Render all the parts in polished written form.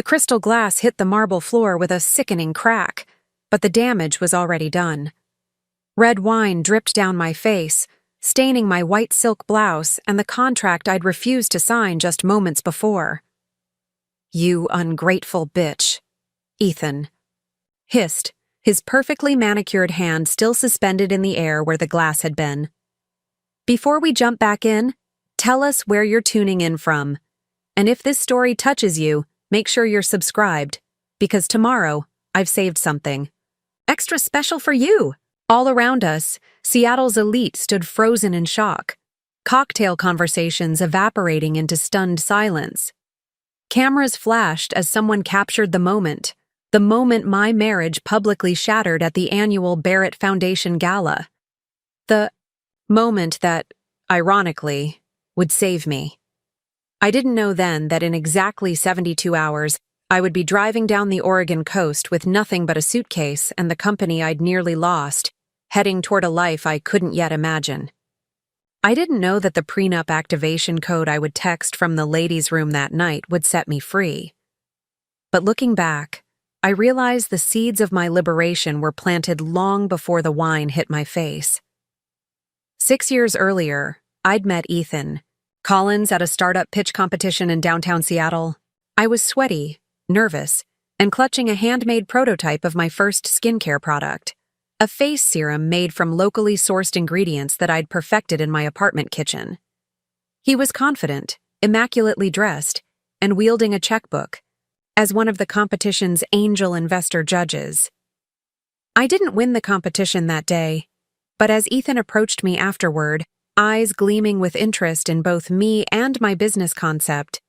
The crystal glass hit the marble floor with a sickening crack, but the damage was already done. Red wine dripped down my face, staining my white silk blouse and the contract I'd refused to sign just moments before. "You ungrateful bitch," Ethan hissed, his perfectly manicured hand still suspended in the air where the glass had been. "Before we jump back in, tell us where you're tuning in from. And if this story touches you, make sure you're subscribed, because tomorrow I've saved something extra special for you." All around us, Seattle's elite stood frozen in shock, cocktail conversations evaporating into stunned silence. Cameras flashed as someone captured the moment my marriage publicly shattered at the annual Barrett Foundation Gala. The moment that, ironically, would save me. I didn't know then that in exactly 72 hours, I would be driving down the Oregon coast with nothing but a suitcase and the company I'd nearly lost, heading toward a life I couldn't yet imagine. I didn't know that the prenup activation code I would text from the ladies' room that night would set me free. But looking back, I realized the seeds of my liberation were planted long before the wine hit my face. 6 years earlier, I'd met Ethan Collins at a startup pitch competition in downtown Seattle. I was sweaty, nervous, and clutching a handmade prototype of my first skincare product, a face serum made from locally sourced ingredients that I'd perfected in my apartment kitchen. He was confident, immaculately dressed, and wielding a checkbook, as one of the competition's angel investor judges. I didn't win the competition that day, but as Ethan approached me afterward, eyes gleaming with interest in both me and my business concept,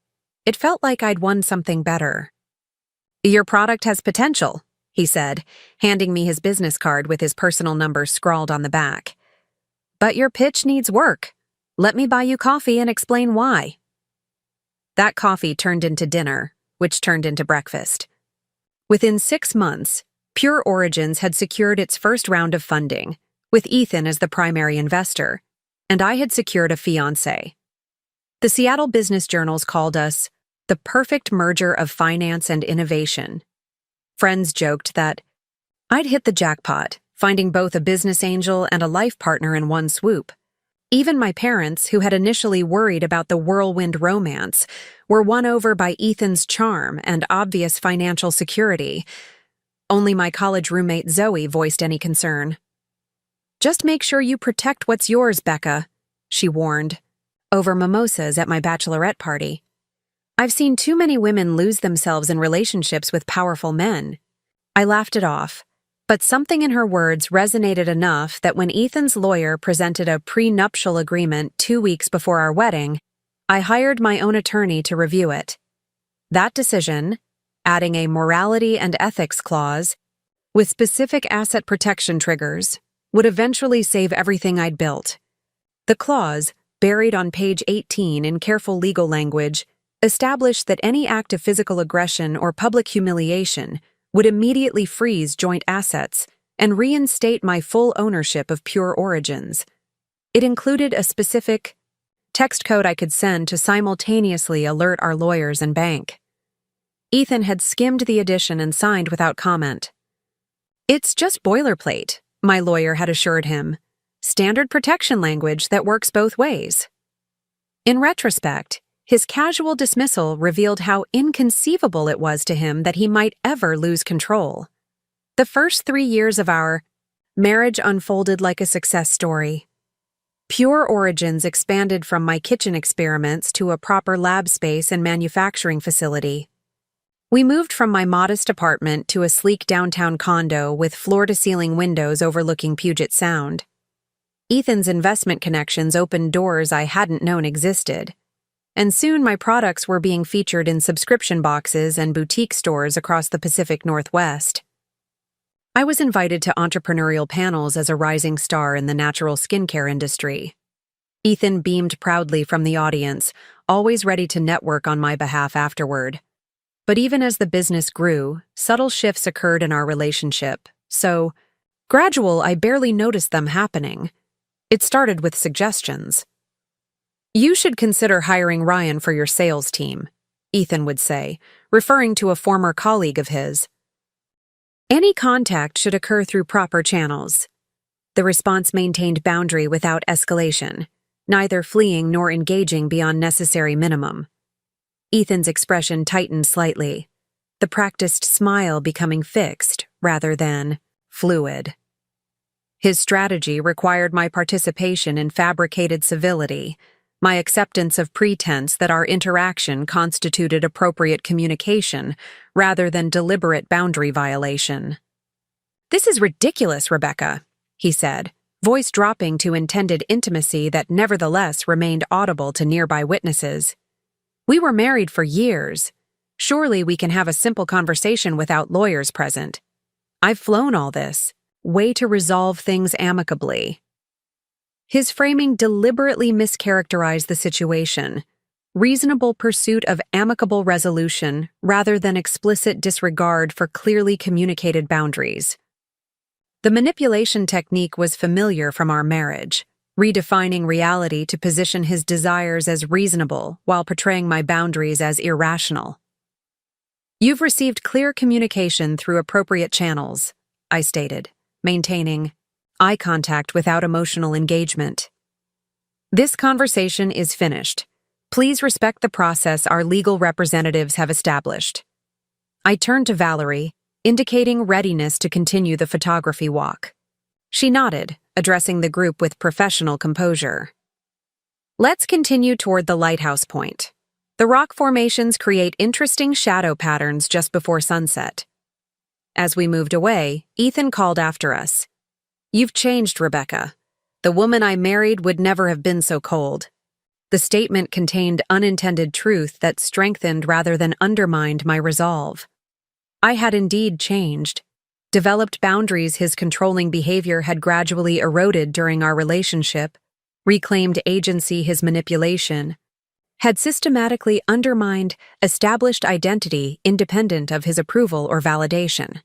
it felt like I'd won something better. "Your product has potential," he said, handing me his business card with his personal number scrawled on the back. "But your pitch needs work. Let me buy you coffee and explain why." That coffee turned into dinner, which turned into breakfast. Within 6 months, Pure Origins had secured its first round of funding, with Ethan as the primary investor, and I had secured a fiancé. The Seattle Business Journals called us the perfect merger of finance and innovation. Friends joked that I'd hit the jackpot, finding both a business angel and a life partner in one swoop. Even my parents, who had initially worried about the whirlwind romance, were won over by Ethan's charm and obvious financial security. Only my college roommate Zoe voiced any concern. "Just make sure you protect what's yours, Becca," she warned, over mimosas at my bachelorette party. "I've seen too many women lose themselves in relationships with powerful men." I laughed it off, but something in her words resonated enough that when Ethan's lawyer presented a prenuptial agreement 2 weeks before our wedding, I hired my own attorney to review it. That decision, adding a morality and ethics clause, with specific asset protection triggers, would eventually save everything I'd built. The clause, buried on page 18 in careful legal language, established that any act of physical aggression or public humiliation would immediately freeze joint assets and reinstate my full ownership of Pure Origins. It included a specific text code I could send to simultaneously alert our lawyers and bank. Ethan had skimmed the addition and signed without comment. "It's just boilerplate," my lawyer had assured him. "Standard protection language that works both ways." In retrospect, his casual dismissal revealed how inconceivable it was to him that he might ever lose control. The first 3 years of our marriage unfolded like a success story. Pure Origins expanded from my kitchen experiments to a proper lab space and manufacturing facility. We moved from my modest apartment to a sleek downtown condo with floor-to-ceiling windows overlooking Puget Sound. Ethan's investment connections opened doors I hadn't known existed, and soon my products were being featured in subscription boxes and boutique stores across the Pacific Northwest. I was invited to entrepreneurial panels as a rising star in the natural skincare industry. Ethan beamed proudly from the audience, always ready to network on my behalf afterward. But even as the business grew, subtle shifts occurred in our relationship, so gradual I barely noticed them happening. It started with suggestions. "You should consider hiring Ryan for your sales team," Ethan would say, referring to a former colleague of his. Any contact should occur through proper channels. The response maintained boundary without escalation, neither fleeing nor engaging beyond necessary minimum. Ethan's expression tightened slightly, the practiced smile becoming fixed rather than fluid. His strategy required my participation in fabricated civility, my acceptance of pretense that our interaction constituted appropriate communication rather than deliberate boundary violation. "This is ridiculous, Rebecca," he said, voice dropping to intended intimacy that nevertheless remained audible to nearby witnesses. "We were married for years. Surely we can have a simple conversation without lawyers present. I've flown all this. Way to resolve things amicably." His framing deliberately mischaracterized the situation. Reasonable pursuit of amicable resolution rather than explicit disregard for clearly communicated boundaries. The manipulation technique was familiar from our marriage, redefining reality to position his desires as reasonable while portraying my boundaries as irrational. "You've received clear communication through appropriate channels," I stated, maintaining eye contact without emotional engagement. "This conversation is finished. Please respect the process our legal representatives have established." I turned to Valerie, indicating readiness to continue the photography walk. She nodded, addressing the group with professional composure. "Let's continue toward the lighthouse point. The rock formations create interesting shadow patterns just before sunset." As we moved away, Ethan called after us. "You've changed, Rebecca. The woman I married would never have been so cold." The statement contained unintended truth that strengthened rather than undermined my resolve. I had indeed changed. Developed boundaries his controlling behavior had gradually eroded during our relationship, reclaimed agency his manipulation, had systematically undermined established identity independent of his approval or validation.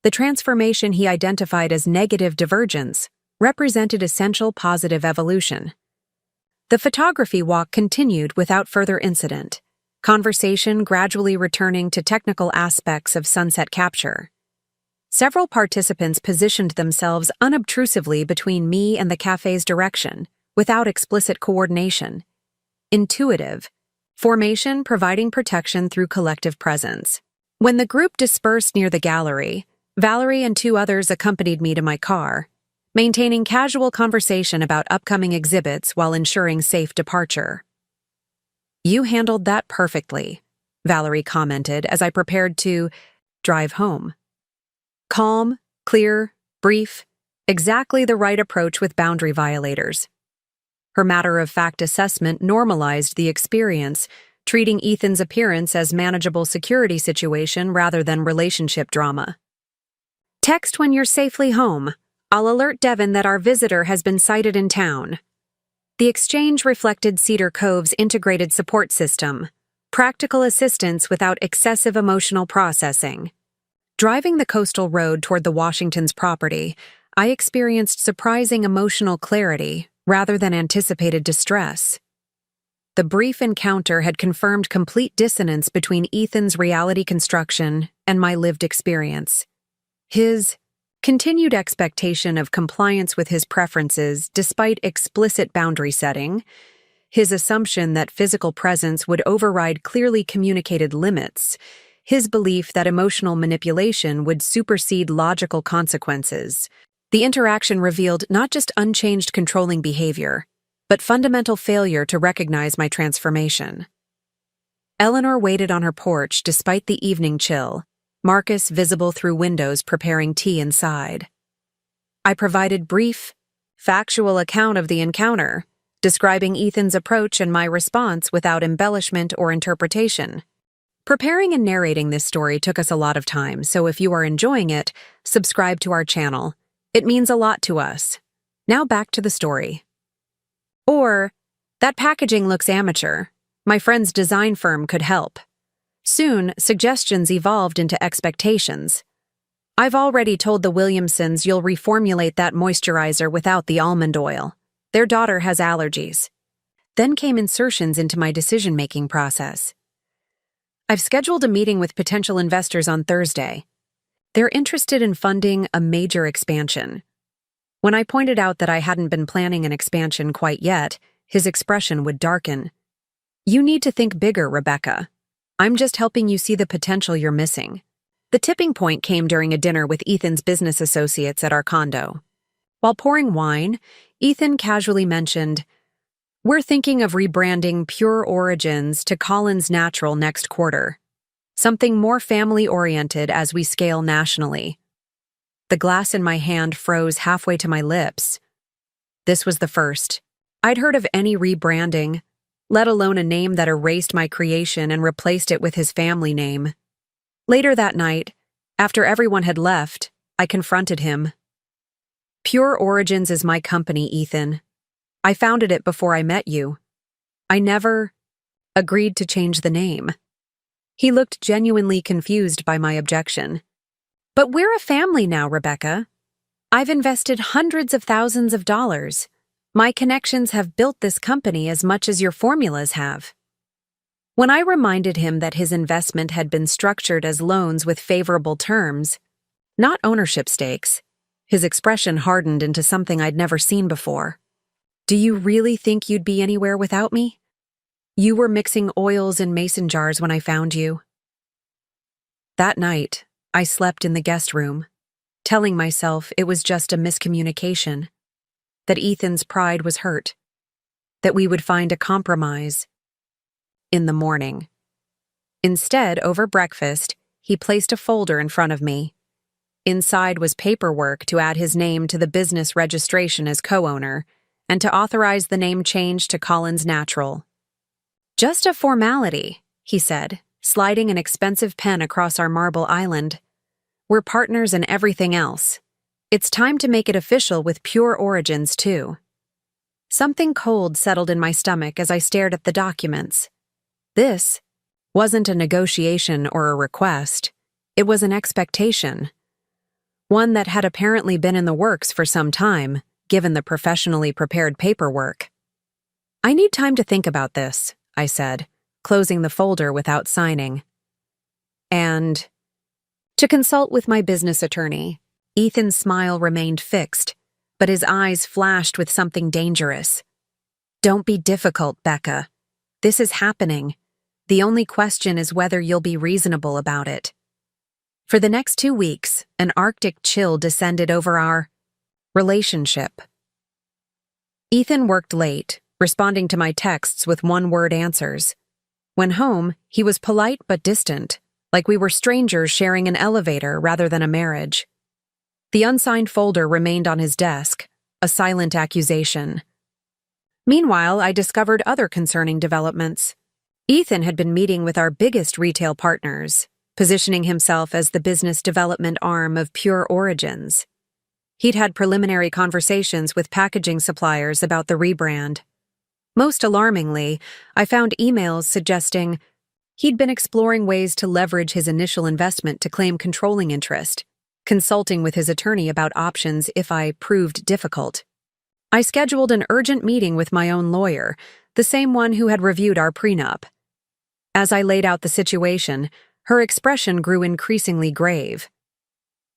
The transformation he identified as negative divergence represented essential positive evolution. The photography walk continued without further incident, conversation gradually returning to technical aspects of sunset capture. Several participants positioned themselves unobtrusively between me and the cafe's direction, without explicit coordination. Intuitive, formation providing protection through collective presence. When the group dispersed near the gallery, Valerie and 2 others accompanied me to my car, maintaining casual conversation about upcoming exhibits while ensuring safe departure. "You handled that perfectly," Valerie commented as I prepared to drive home. Calm, clear, brief, exactly the right approach with boundary violators. Her matter-of-fact assessment normalized the experience, treating Ethan's appearance as manageable security situation rather than relationship drama. "Text when you're safely home. I'll alert Devin that our visitor has been sighted in town." The exchange reflected Cedar Cove's integrated support system, practical assistance without excessive emotional processing. Driving the coastal road toward the Washingtons' property, I experienced surprising emotional clarity rather than anticipated distress. The brief encounter had confirmed complete dissonance between Ethan's reality construction and my lived experience. His continued expectation of compliance with his preferences despite explicit boundary setting, his assumption that physical presence would override clearly communicated limits, his belief that emotional manipulation would supersede logical consequences. The interaction revealed not just unchanged controlling behavior, but fundamental failure to recognize my transformation. Eleanor waited on her porch despite the evening chill, Marcus visible through windows preparing tea inside. I provided brief, factual account of the encounter, describing Ethan's approach and my response without embellishment or interpretation. Preparing and narrating this story took us a lot of time, so if you are enjoying it, subscribe to our channel. It means a lot to us. Now back to the story. Or, that packaging looks amateur. My friend's design firm could help. Soon, suggestions evolved into expectations. I've already told the Williamsons you'll reformulate that moisturizer without the almond oil. Their daughter has allergies. Then came insertions into my decision-making process. I've scheduled a meeting with potential investors on Thursday. They're interested in funding a major expansion. When I pointed out that I hadn't been planning an expansion quite yet, his expression would darken. You need to think bigger, Rebecca. I'm just helping you see the potential you're missing. The tipping point came during a dinner with Ethan's business associates at our condo. While pouring wine, Ethan casually mentioned, "We're thinking of rebranding Pure Origins to Collins Natural next quarter. Something more family-oriented as we scale nationally." The glass in my hand froze halfway to my lips. This was the first. I'd heard of any rebranding, let alone a name that erased my creation and replaced it with his family name. Later that night, after everyone had left, I confronted him. "Pure Origins is my company, Ethan. I founded it before I met you. I never agreed to change the name." He looked genuinely confused by my objection. "But we're a family now, Rebecca. I've invested hundreds of thousands of dollars. My connections have built this company as much as your formulas have." When I reminded him that his investment had been structured as loans with favorable terms, not ownership stakes, his expression hardened into something I'd never seen before. "Do you really think you'd be anywhere without me? You were mixing oils in mason jars when I found you." That night, I slept in the guest room, telling myself it was just a miscommunication, that Ethan's pride was hurt, that we would find a compromise. In the morning. Instead, over breakfast, he placed a folder in front of me. Inside was paperwork to add his name to the business registration as co-owner and to authorize the name change to Collins Natural. "Just a formality," he said, sliding an expensive pen across our marble island. "We're partners in everything else. It's time to make it official with Pure Origins, too." Something cold settled in my stomach as I stared at the documents. This wasn't a negotiation or a request. It was an expectation. One that had apparently been in the works for some time, given the professionally prepared paperwork. "I need time to think about this," I said, closing the folder without signing. "And to consult with my business attorney." Ethan's smile remained fixed, but his eyes flashed with something dangerous. "Don't be difficult, Becca. This is happening. The only question is whether you'll be reasonable about it." For the next 2 weeks, an Arctic chill descended over our relationship. Ethan worked late, responding to my texts with one-word answers. When home, he was polite but distant, like we were strangers sharing an elevator rather than a marriage. The unsigned folder remained on his desk, a silent accusation. Meanwhile, I discovered other concerning developments. Ethan had been meeting with our biggest retail partners, positioning himself as the business development arm of Pure Origins. He'd had preliminary conversations with packaging suppliers about the rebrand. Most alarmingly, I found emails suggesting he'd been exploring ways to leverage his initial investment to claim controlling interest, consulting with his attorney about options if I proved difficult. I scheduled an urgent meeting with my own lawyer, the same one who had reviewed our prenup. As I laid out the situation, her expression grew increasingly grave.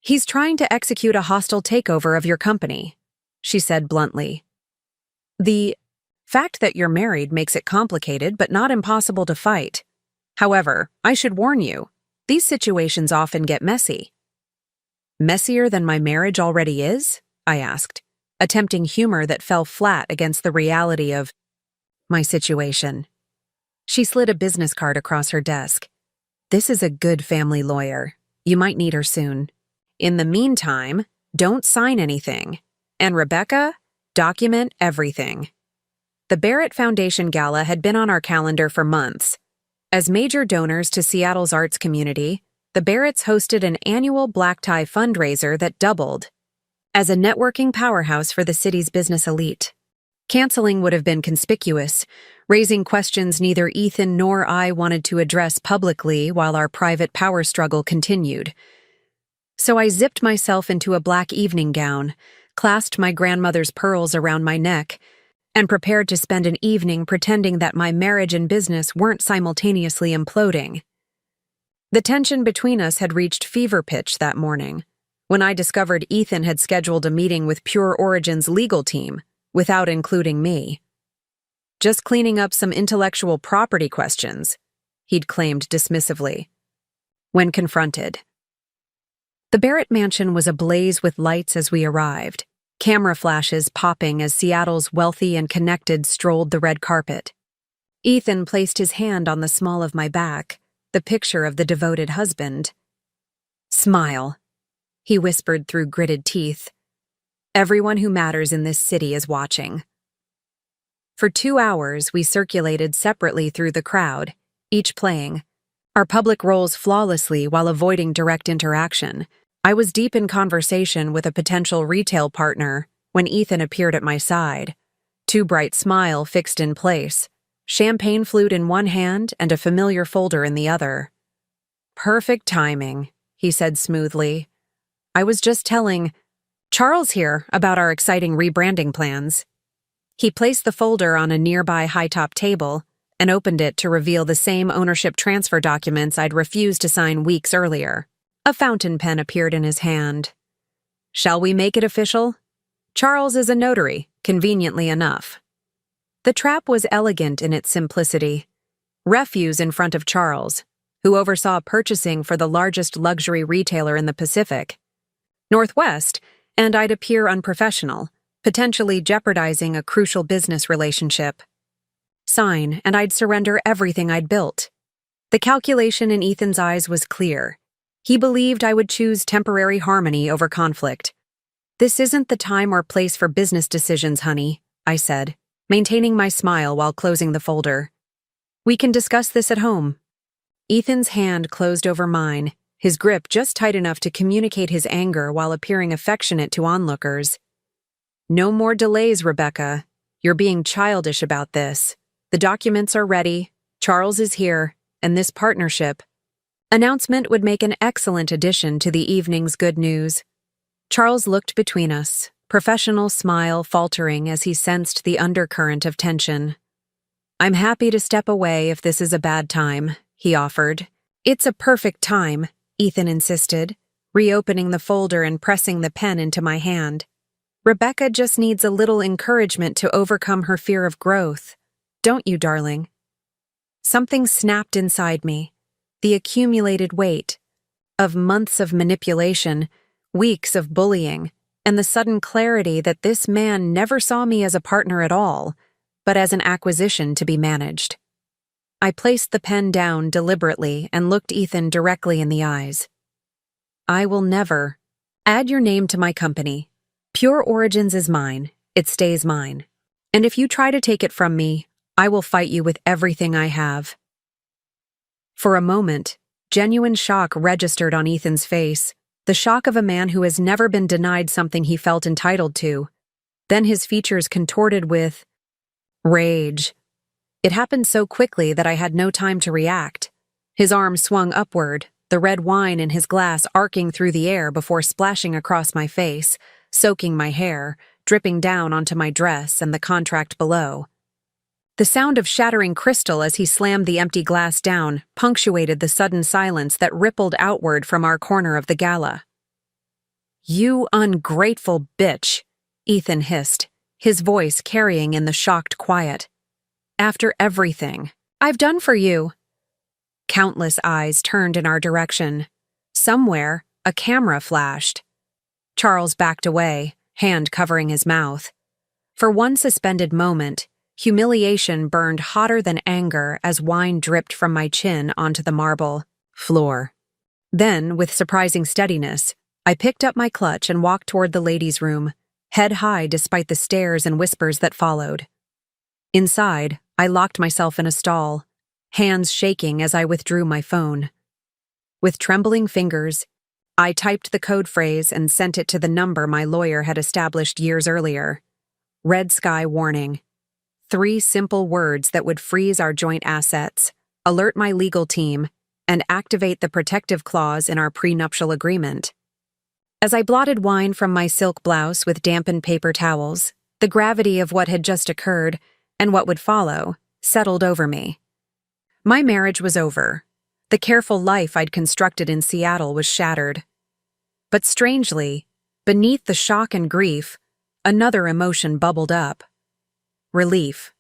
"He's trying to execute a hostile takeover of your company," she said bluntly. "The fact that you're married makes it complicated but not impossible to fight. However, I should warn you, these situations often get messy." "Messier than my marriage already is?" I asked, attempting humor that fell flat against the reality of my situation. She slid a business card across her desk. "This is a good family lawyer. You might need her soon. In the meantime, don't sign anything. And Rebecca, document everything." The Barrett Foundation Gala had been on our calendar for months. As major donors to Seattle's arts community, the Barretts hosted an annual black tie fundraiser that doubled as a networking powerhouse for the city's business elite. Canceling would have been conspicuous, raising questions neither Ethan nor I wanted to address publicly while our private power struggle continued. So I zipped myself into a black evening gown, clasped my grandmother's pearls around my neck, and prepared to spend an evening pretending that my marriage and business weren't simultaneously imploding. The tension between us had reached fever pitch that morning, when I discovered Ethan had scheduled a meeting with Pure Origin's legal team, without including me. Just cleaning up some intellectual property questions, he'd claimed dismissively. When confronted. The Barrett mansion was ablaze with lights as we arrived, camera flashes popping as Seattle's wealthy and connected strolled the red carpet. Ethan placed his hand on the small of my back, the picture of the devoted husband. "Smile," he whispered through gritted teeth. "Everyone who matters in this city is watching." For 2 hours, we circulated separately through the crowd, each playing our public roles flawlessly while avoiding direct interaction. I was deep in conversation with a potential retail partner when Ethan appeared at my side, too bright smile fixed in place, champagne flute in one hand and a familiar folder in the other. "Perfect timing," he said smoothly. "I was just telling Charles here about our exciting rebranding plans." He placed the folder on a nearby high-top table and opened it to reveal the same ownership transfer documents I'd refused to sign weeks earlier. A fountain pen appeared in his hand. "Shall we make it official? Charles is a notary, conveniently enough." The trap was elegant in its simplicity. Refuse in front of Charles, who oversaw purchasing for the largest luxury retailer in the Pacific Northwest, and I'd appear unprofessional, potentially jeopardizing a crucial business relationship. Sign, and I'd surrender everything I'd built. The calculation in Ethan's eyes was clear. He believed I would choose temporary harmony over conflict. "This isn't the time or place for business decisions, honey," I said, maintaining my smile while closing the folder. "We can discuss this at home." Ethan's hand closed over mine, his grip just tight enough to communicate his anger while appearing affectionate to onlookers. "No more delays, Rebecca. You're being childish about this. The documents are ready, Charles is here, and this partnership announcement would make an excellent addition to the evening's good news." Charles looked between us, professional smile faltering as he sensed the undercurrent of tension. "I'm happy to step away if this is a bad time," he offered. "It's a perfect time," Ethan insisted, reopening the folder and pressing the pen into my hand. "Rebecca just needs a little encouragement to overcome her fear of growth. Don't you, darling?" Something snapped inside me. The accumulated weight of months of manipulation, weeks of bullying, and the sudden clarity that this man never saw me as a partner at all, but as an acquisition to be managed. I placed the pen down deliberately and looked Ethan directly in the eyes. "I will never add your name to my company. Pure Origins is mine. It stays mine. And if you try to take it from me, I will fight you with everything I have." For a moment, genuine shock registered on Ethan's face, the shock of a man who has never been denied something he felt entitled to. Then his features contorted with rage. It happened so quickly that I had no time to react. His arm swung upward, the red wine in his glass arcing through the air before splashing across my face, soaking my hair, dripping down onto my dress and the contract below. The sound of shattering crystal as he slammed the empty glass down punctuated the sudden silence that rippled outward from our corner of the gala. "You ungrateful bitch," Ethan hissed, his voice carrying in the shocked quiet. "After everything I've done for you." Countless eyes turned in our direction. Somewhere, a camera flashed. Charles backed away, hand covering his mouth. For one suspended moment, humiliation burned hotter than anger as wine dripped from my chin onto the marble floor. Then, with surprising steadiness, I picked up my clutch and walked toward the ladies' room, head high despite the stares and whispers that followed. Inside, I locked myself in a stall, hands shaking as I withdrew my phone. With trembling fingers, I typed the code phrase and sent it to the number my lawyer had established years earlier. Red sky warning. 3 simple words that would freeze our joint assets, alert my legal team, and activate the protective clause in our prenuptial agreement. As I blotted wine from my silk blouse with dampened paper towels, the gravity of what had just occurred, and what would follow, settled over me. My marriage was over. The careful life I'd constructed in Seattle was shattered. But strangely, beneath the shock and grief, another emotion bubbled up. Relief.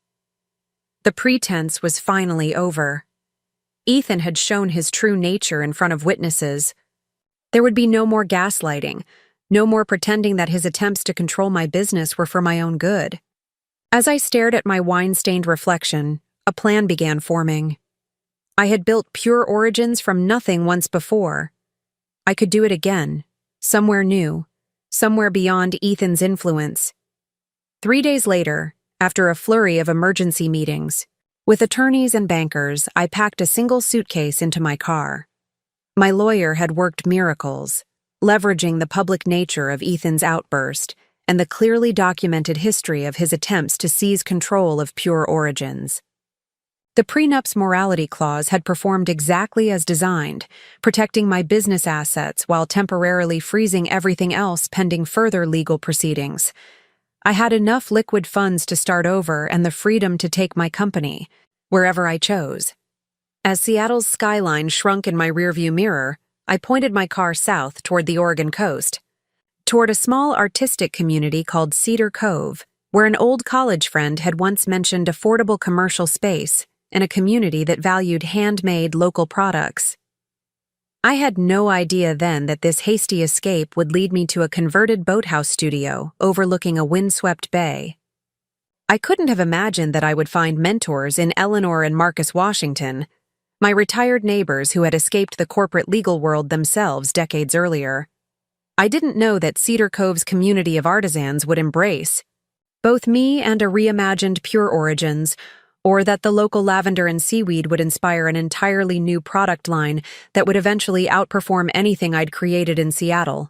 The pretense was finally over. Ethan had shown his true nature in front of witnesses. There would be no more gaslighting, no more pretending that his attempts to control my business were for my own good. As I stared at my wine-stained reflection, a plan began forming. I had built Pure Origins from nothing once before. I could do it again, somewhere new, somewhere beyond Ethan's influence. 3 days later, after a flurry of emergency meetings, with attorneys and bankers, I packed a single suitcase into my car. My lawyer had worked miracles, leveraging the public nature of Ethan's outburst and the clearly documented history of his attempts to seize control of Pure Origins. The prenup's morality clause had performed exactly as designed, protecting my business assets while temporarily freezing everything else pending further legal proceedings. I had enough liquid funds to start over and the freedom to take my company, wherever I chose. As Seattle's skyline shrunk in my rearview mirror, I pointed my car south toward the Oregon coast, toward a small artistic community called Cedar Cove, where an old college friend had once mentioned affordable commercial space in a community that valued handmade local products. I had no idea then that this hasty escape would lead me to a converted boathouse studio overlooking a windswept bay. I couldn't have imagined that I would find mentors in Eleanor and Marcus Washington, my retired neighbors who had escaped the corporate legal world themselves decades earlier. I didn't know that Cedar Cove's community of artisans would embrace both me and a reimagined Pure Origins, or that the local lavender and seaweed would inspire an entirely new product line that would eventually outperform anything I'd created in Seattle.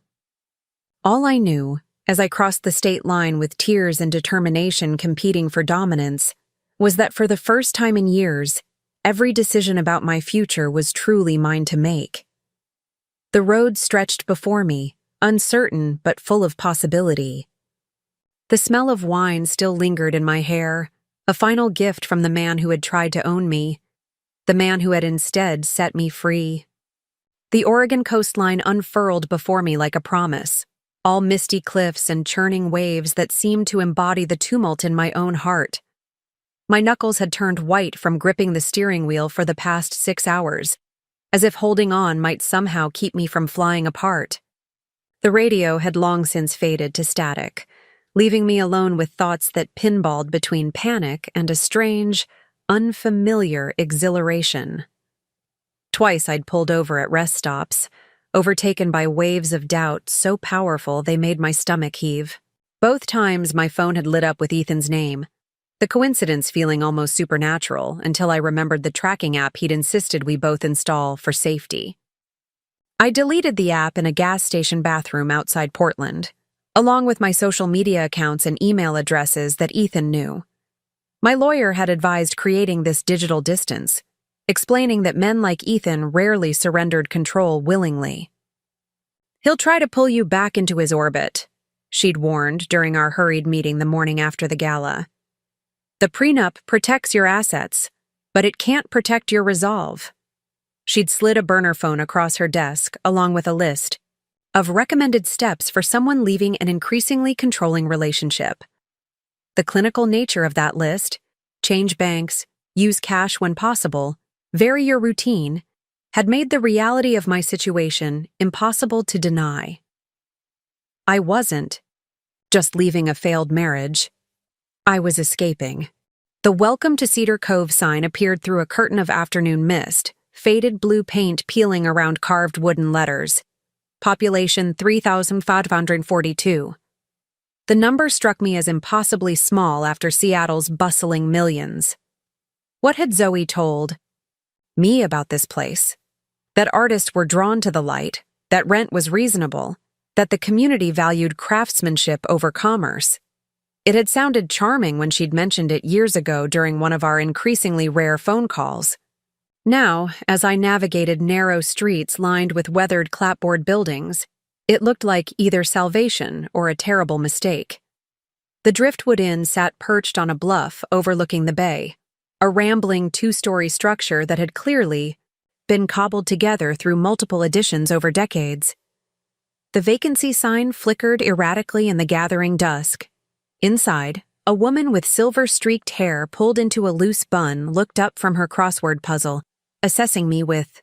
All I knew, as I crossed the state line with tears and determination competing for dominance, was that for the first time in years, every decision about my future was truly mine to make. The road stretched before me, uncertain but full of possibility. The smell of wine still lingered in my hair, a final gift from the man who had tried to own me, the man who had instead set me free. The Oregon coastline unfurled before me like a promise, all misty cliffs and churning waves that seemed to embody the tumult in my own heart. My knuckles had turned white from gripping the steering wheel for the past 6 hours, as if holding on might somehow keep me from flying apart. The radio had long since faded to static, leaving me alone with thoughts that pinballed between panic and a strange, unfamiliar exhilaration. Twice I'd pulled over at rest stops, overtaken by waves of doubt so powerful they made my stomach heave. Both times my phone had lit up with Ethan's name, the coincidence feeling almost supernatural until I remembered the tracking app he'd insisted we both install for safety. I deleted the app in a gas station bathroom outside Portland, along with my social media accounts and email addresses that Ethan knew. My lawyer had advised creating this digital distance, explaining that men like Ethan rarely surrendered control willingly. "He'll try to pull you back into his orbit," she'd warned during our hurried meeting the morning after the gala. "The prenup protects your assets, but it can't protect your resolve." She'd slid a burner phone across her desk along with a list of recommended steps for someone leaving an increasingly controlling relationship. The clinical nature of that list, change banks, use cash when possible, vary your routine, had made the reality of my situation impossible to deny. I wasn't just leaving a failed marriage. I was escaping. The Welcome to Cedar Cove sign appeared through a curtain of afternoon mist, faded blue paint peeling around carved wooden letters. Population 3,542. The number struck me as impossibly small after Seattle's bustling millions. What had Zoe told me about this place? That artists were drawn to the light, that rent was reasonable, that the community valued craftsmanship over commerce. It had sounded charming when she'd mentioned it years ago during one of our increasingly rare phone calls. Now, as I navigated narrow streets lined with weathered clapboard buildings, it looked like either salvation or a terrible mistake. The Driftwood Inn sat perched on a bluff overlooking the bay, a rambling 2-story structure that had clearly been cobbled together through multiple additions over decades. The vacancy sign flickered erratically in the gathering dusk. Inside, a woman with silver-streaked hair pulled into a loose bun looked up from her crossword puzzle, assessing me with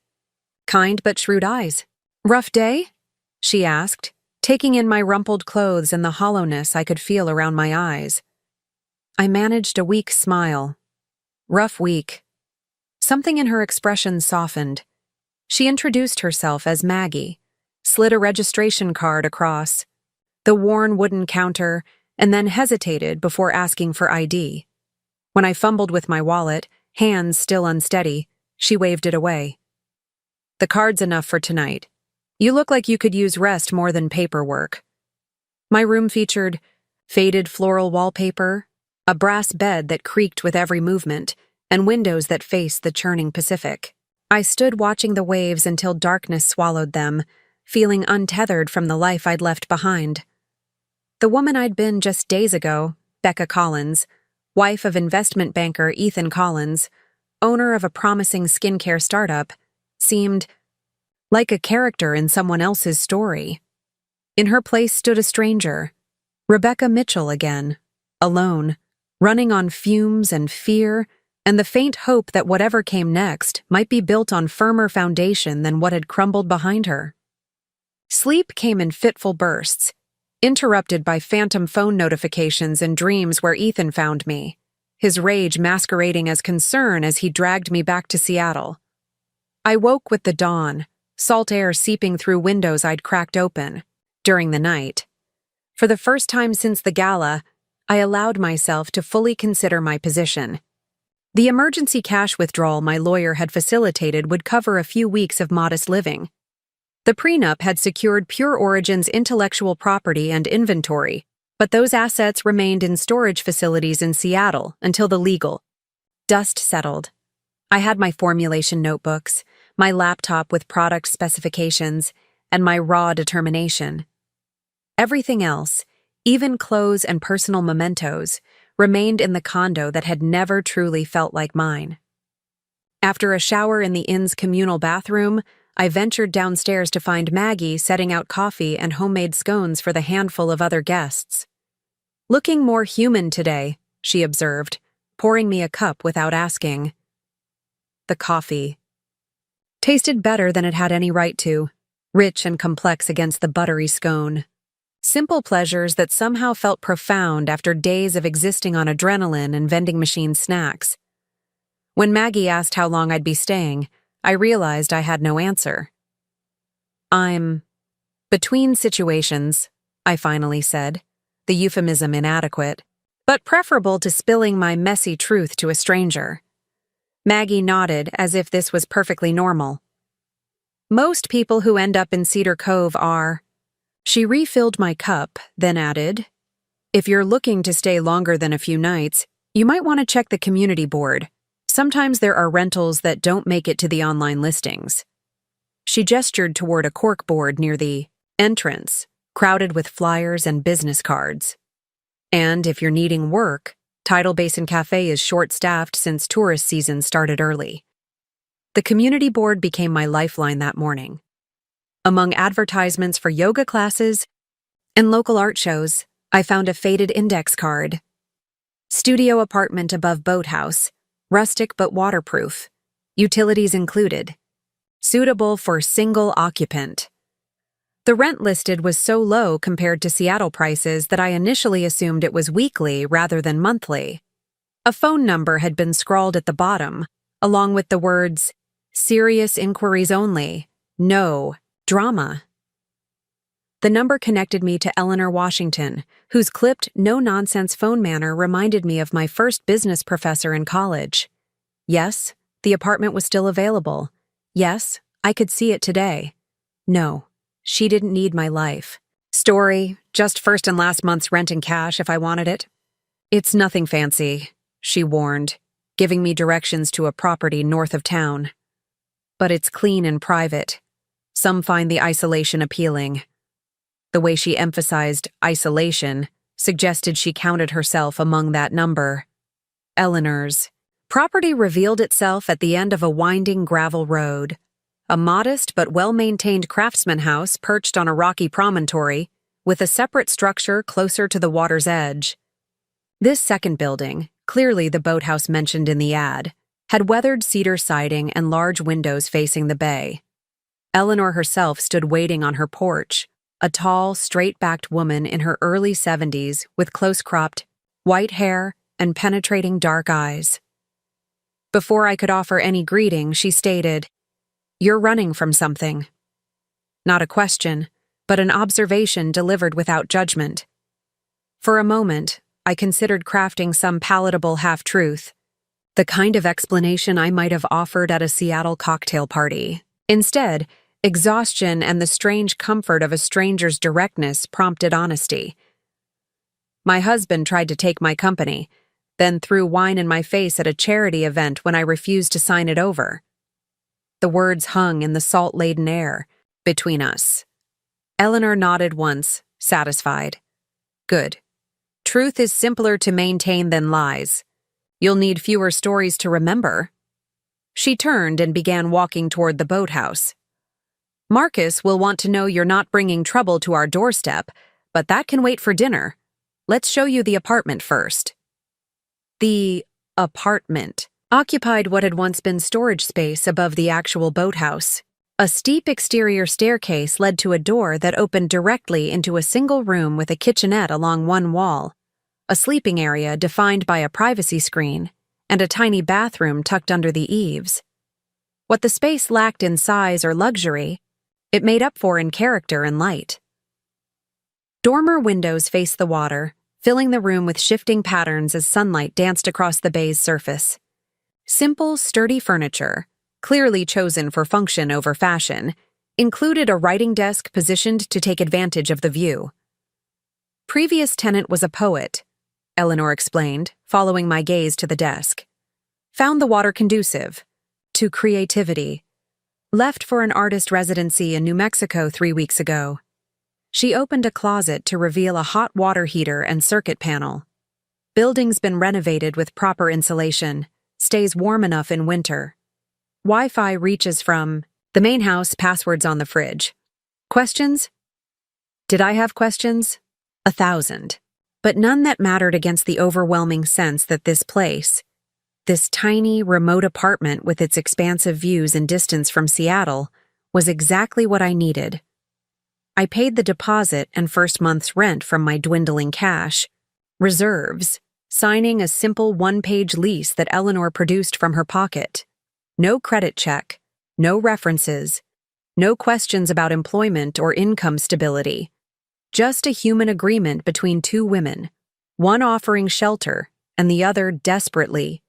kind but shrewd eyes. "Rough day?" she asked, taking in my rumpled clothes and the hollowness I could feel around my eyes. I managed a weak smile. "Rough week." Something in her expression softened. She introduced herself as Maggie, slid a registration card across the worn wooden counter, and then hesitated before asking for ID. When I fumbled with my wallet, hands still unsteady, she waved it away. "The card's enough for tonight. You look like you could use rest more than paperwork." My room featured faded floral wallpaper, a brass bed that creaked with every movement, and windows that faced the churning Pacific. I stood watching the waves until darkness swallowed them, feeling untethered from the life I'd left behind. The woman I'd been just days ago, Becca Collins, wife of investment banker Ethan Collins, owner of a promising skincare startup, seemed like a character in someone else's story. In her place stood a stranger, Rebecca Mitchell again, alone, running on fumes and fear, and the faint hope that whatever came next might be built on firmer foundation than what had crumbled behind her. Sleep came in fitful bursts, interrupted by phantom phone notifications and dreams where Ethan found me, his rage masquerading as concern as he dragged me back to Seattle. I woke with the dawn, salt air seeping through windows I'd cracked open. During the night, for the first time since the gala, I allowed myself to fully consider my position. The emergency cash withdrawal my lawyer had facilitated would cover a few weeks of modest living. The prenup had secured Pure Origin's intellectual property and inventory, but those assets remained in storage facilities in Seattle until the legal dust settled. I had my formulation notebooks, my laptop with product specifications, and my raw determination. Everything else, even clothes and personal mementos, remained in the condo that had never truly felt like mine. After a shower in the inn's communal bathroom, I ventured downstairs to find Maggie setting out coffee and homemade scones for the handful of other guests. "Looking more human today," she observed, pouring me a cup without asking. The coffee tasted better than it had any right to, rich and complex against the buttery scone. Simple pleasures that somehow felt profound after days of existing on adrenaline and vending machine snacks. When Maggie asked how long I'd be staying, I realized I had no answer. "I'm between situations," I finally said, the euphemism inadequate, but preferable to spilling my messy truth to a stranger. Maggie nodded as if this was perfectly normal. "Most people who end up in Cedar Cove are." She refilled my cup, then added, "If you're looking to stay longer than a few nights, you might want to check the community board. Sometimes there are rentals that don't make it to the online listings." She gestured toward a corkboard near the entrance, crowded with flyers and business cards. "And if you're needing work, Tidal Basin Cafe is short-staffed since tourist season started early." The community board became my lifeline that morning. Among advertisements for yoga classes and local art shows, I found a faded index card. "Studio apartment above boathouse, rustic but waterproof, utilities included, suitable for single occupant." The rent listed was so low compared to Seattle prices that I initially assumed it was weekly rather than monthly. A phone number had been scrawled at the bottom, along with the words, "Serious inquiries only, no drama." The number connected me to Eleanor Washington, whose clipped, no-nonsense phone manner reminded me of my first business professor in college. Yes, the apartment was still available. Yes, I could see it today. No, she didn't need my life. Story, just first and last month's rent in cash if I wanted it. "It's nothing fancy," she warned, giving me directions to a property north of town. "But it's clean and private. Some find the isolation appealing." The way she emphasized isolation suggested she counted herself among that number. Eleanor's property revealed itself at the end of a winding gravel road, a modest but well-maintained craftsman house perched on a rocky promontory, with a separate structure closer to the water's edge. This second building, clearly the boathouse mentioned in the ad, had weathered cedar siding and large windows facing the bay. Eleanor herself stood waiting on her porch, a tall, straight-backed woman in her early 70s with close-cropped, white hair and penetrating dark eyes. Before I could offer any greeting, she stated, "You're running from something." Not a question, but an observation delivered without judgment. For a moment, I considered crafting some palatable half-truth, the kind of explanation I might have offered at a Seattle cocktail party. Instead, exhaustion and the strange comfort of a stranger's directness prompted honesty. My husband tried to take my company, then threw wine in my face at a charity event when I refused to sign it over. The words hung in the salt-laden air between us. Eleanor nodded once, satisfied. Good. Truth is simpler to maintain than lies. You'll need fewer stories to remember. She turned and began walking toward the boathouse. Marcus will want to know you're not bringing trouble to our doorstep, but that can wait for dinner. Let's show you the apartment first. The apartment occupied what had once been storage space above the actual boathouse. A steep exterior staircase led to a door that opened directly into a single room with a kitchenette along one wall, a sleeping area defined by a privacy screen, and a tiny bathroom tucked under the eaves. What the space lacked in size or luxury, it made up for in character and light. Dormer windows faced the water, filling the room with shifting patterns as sunlight danced across the bay's surface. Simple, sturdy furniture, clearly chosen for function over fashion, included a writing desk positioned to take advantage of the view. Previous tenant was a poet, Eleanor explained, following my gaze to the desk. Found the water conducive to creativity. Left for an artist residency in New Mexico 3 weeks ago. She opened a closet to reveal a hot water heater and circuit panel. Building's been renovated with proper insulation, stays warm enough in winter. Wi-Fi reaches from the main house, passwords on the fridge. Questions? Did I have questions? 1,000. But none that mattered against the overwhelming sense that this place, this tiny, remote apartment with its expansive views and distance from Seattle, was exactly what I needed. I paid the deposit and first month's rent from my dwindling cash, reserves, signing a simple one-page lease that Eleanor produced from her pocket. No credit check, no references, no questions about employment or income stability. Just a human agreement between two women, one offering shelter and the other desperately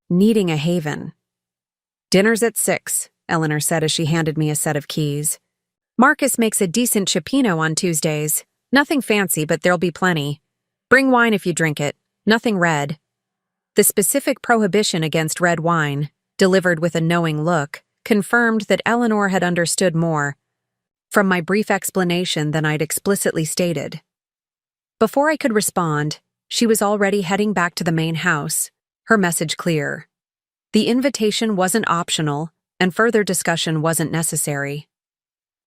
needing a haven. "Dinner's at 6, Eleanor said as she handed me a set of keys. "Marcus makes a decent cioppino on Tuesdays. Nothing fancy, but there'll be plenty. Bring wine if you drink it, nothing red." The specific prohibition against red wine, delivered with a knowing look, confirmed that Eleanor had understood more from my brief explanation than I'd explicitly stated. Before I could respond, she was already heading back to the main house, her message clear. The invitation wasn't optional, and further discussion wasn't necessary.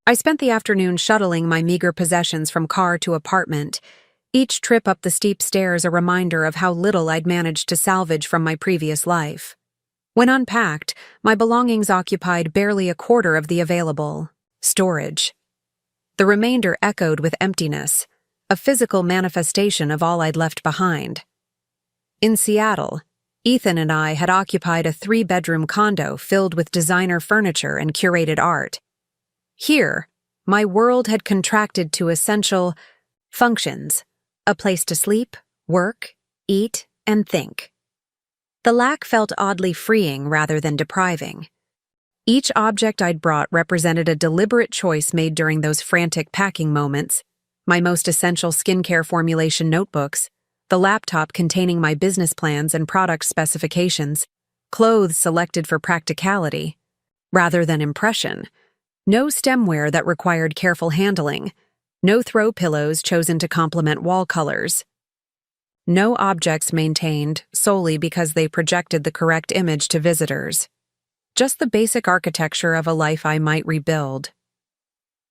I spent the afternoon shuttling my meager possessions from car to apartment, each trip up the steep stairs a reminder of how little I'd managed to salvage from my previous life. When unpacked, my belongings occupied barely a quarter of the available storage. The remainder echoed with emptiness, a physical manifestation of all I'd left behind. In Seattle, Ethan and I had occupied a 3-bedroom condo filled with designer furniture and curated art. Here, my world had contracted to essential functions, a place to sleep, work, eat, and think. The lack felt oddly freeing rather than depriving. Each object I'd brought represented a deliberate choice made during those frantic packing moments: my most essential skincare formulation notebooks, the laptop containing my business plans and product specifications, clothes selected for practicality rather than impression, no stemware that required careful handling, no throw pillows chosen to complement wall colors, no objects maintained solely because they projected the correct image to visitors. just the basic architecture of a life I might rebuild.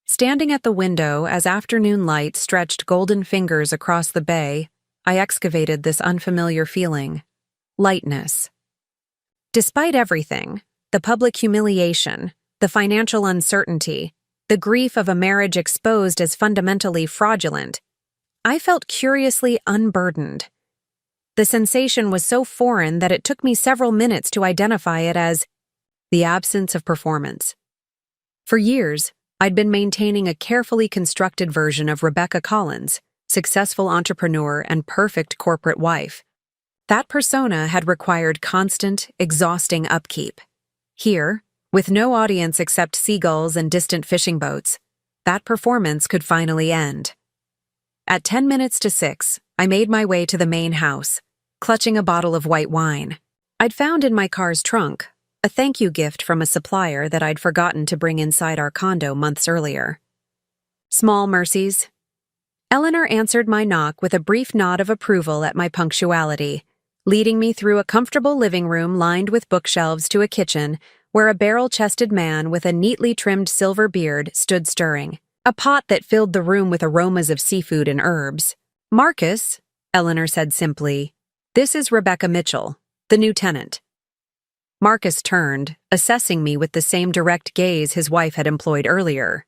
Standing at the window as afternoon light stretched golden fingers across the bay, I excavated this unfamiliar feeling: lightness. Despite everything, the public humiliation, the financial uncertainty, the grief of a marriage exposed as fundamentally fraudulent, I felt curiously unburdened. The sensation was so foreign that it took me several minutes to identify it as the absence of performance. For years, I'd been maintaining a carefully constructed version of Rebecca Collins, successful entrepreneur and perfect corporate wife. That persona had required constant, exhausting upkeep. Here, with no audience except seagulls and distant fishing boats, that performance could finally end. At 10 minutes to 6, I made my way to the main house, clutching a bottle of white wine. I'd found in my car's trunk a thank you gift from a supplier that I'd forgotten to bring inside our condo months earlier. Small mercies. Eleanor answered my knock with a brief nod of approval at my punctuality, leading me through a comfortable living room lined with bookshelves to a kitchen where a barrel-chested man with a neatly trimmed silver beard stood stirring a pot that filled the room with aromas of seafood and herbs. "Marcus," Eleanor said simply, "this is Rebecca Mitchell, the new tenant." Marcus turned, assessing me with the same direct gaze his wife had employed earlier.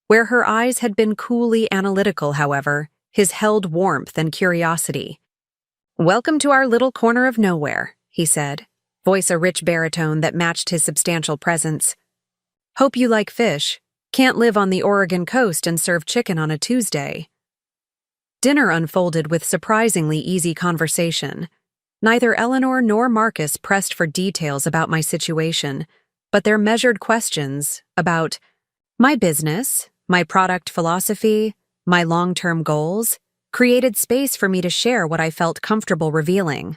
Where her eyes had been coolly analytical, however, his held warmth and curiosity. "Welcome to our little corner of nowhere," he said, voice a rich baritone that matched his substantial presence. "Hope you like fish. Can't live on the Oregon coast and serve chicken on a Tuesday." Dinner unfolded with surprisingly easy conversation. Neither Eleanor nor Marcus pressed for details about my situation, but their measured questions about my business, my product philosophy, my long-term goals, created space for me to share what I felt comfortable revealing.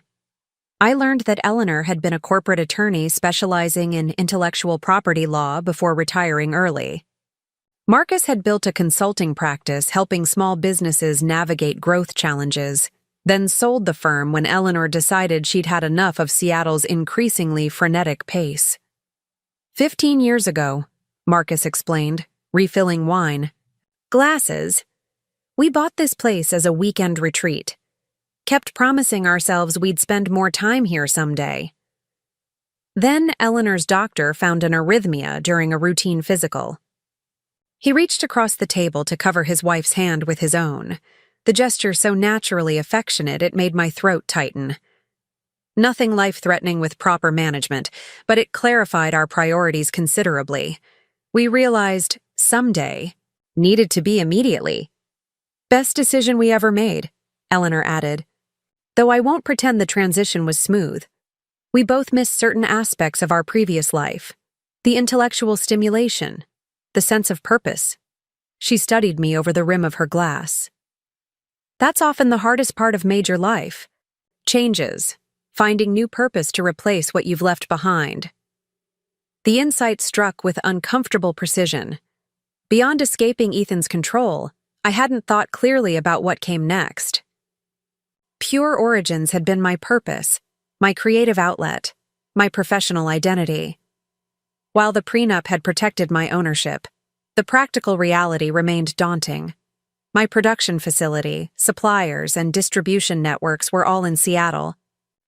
I learned that Eleanor had been a corporate attorney specializing in intellectual property law before retiring early. Marcus had built a consulting practice helping small businesses navigate growth challenges, then sold the firm when Eleanor decided she'd had enough of Seattle's increasingly frenetic pace. 15 years ago, Marcus explained, refilling wine. "Glasses. We bought this place as a weekend retreat. Kept promising ourselves we'd spend more time here someday. Then Eleanor's doctor found an arrhythmia during a routine physical." He reached across the table to cover his wife's hand with his own, the gesture so naturally affectionate it made my throat tighten. Nothing life-threatening with proper management, but it clarified our priorities considerably. We realized someday needed to be immediately. "Best decision we ever made," Eleanor added. "Though I won't pretend the transition was smooth. We both missed certain aspects of our previous life. The intellectual stimulation, the sense of purpose." She studied me over the rim of her glass. "That's often the hardest part of major life. Changes, finding new purpose to replace what you've left behind." The insight struck with uncomfortable precision. Beyond escaping Ethan's control, I hadn't thought clearly about what came next. Pure Origins had been my purpose, my creative outlet, my professional identity. While the prenup had protected my ownership, the practical reality remained daunting. My production facility, suppliers, and distribution networks were all in Seattle,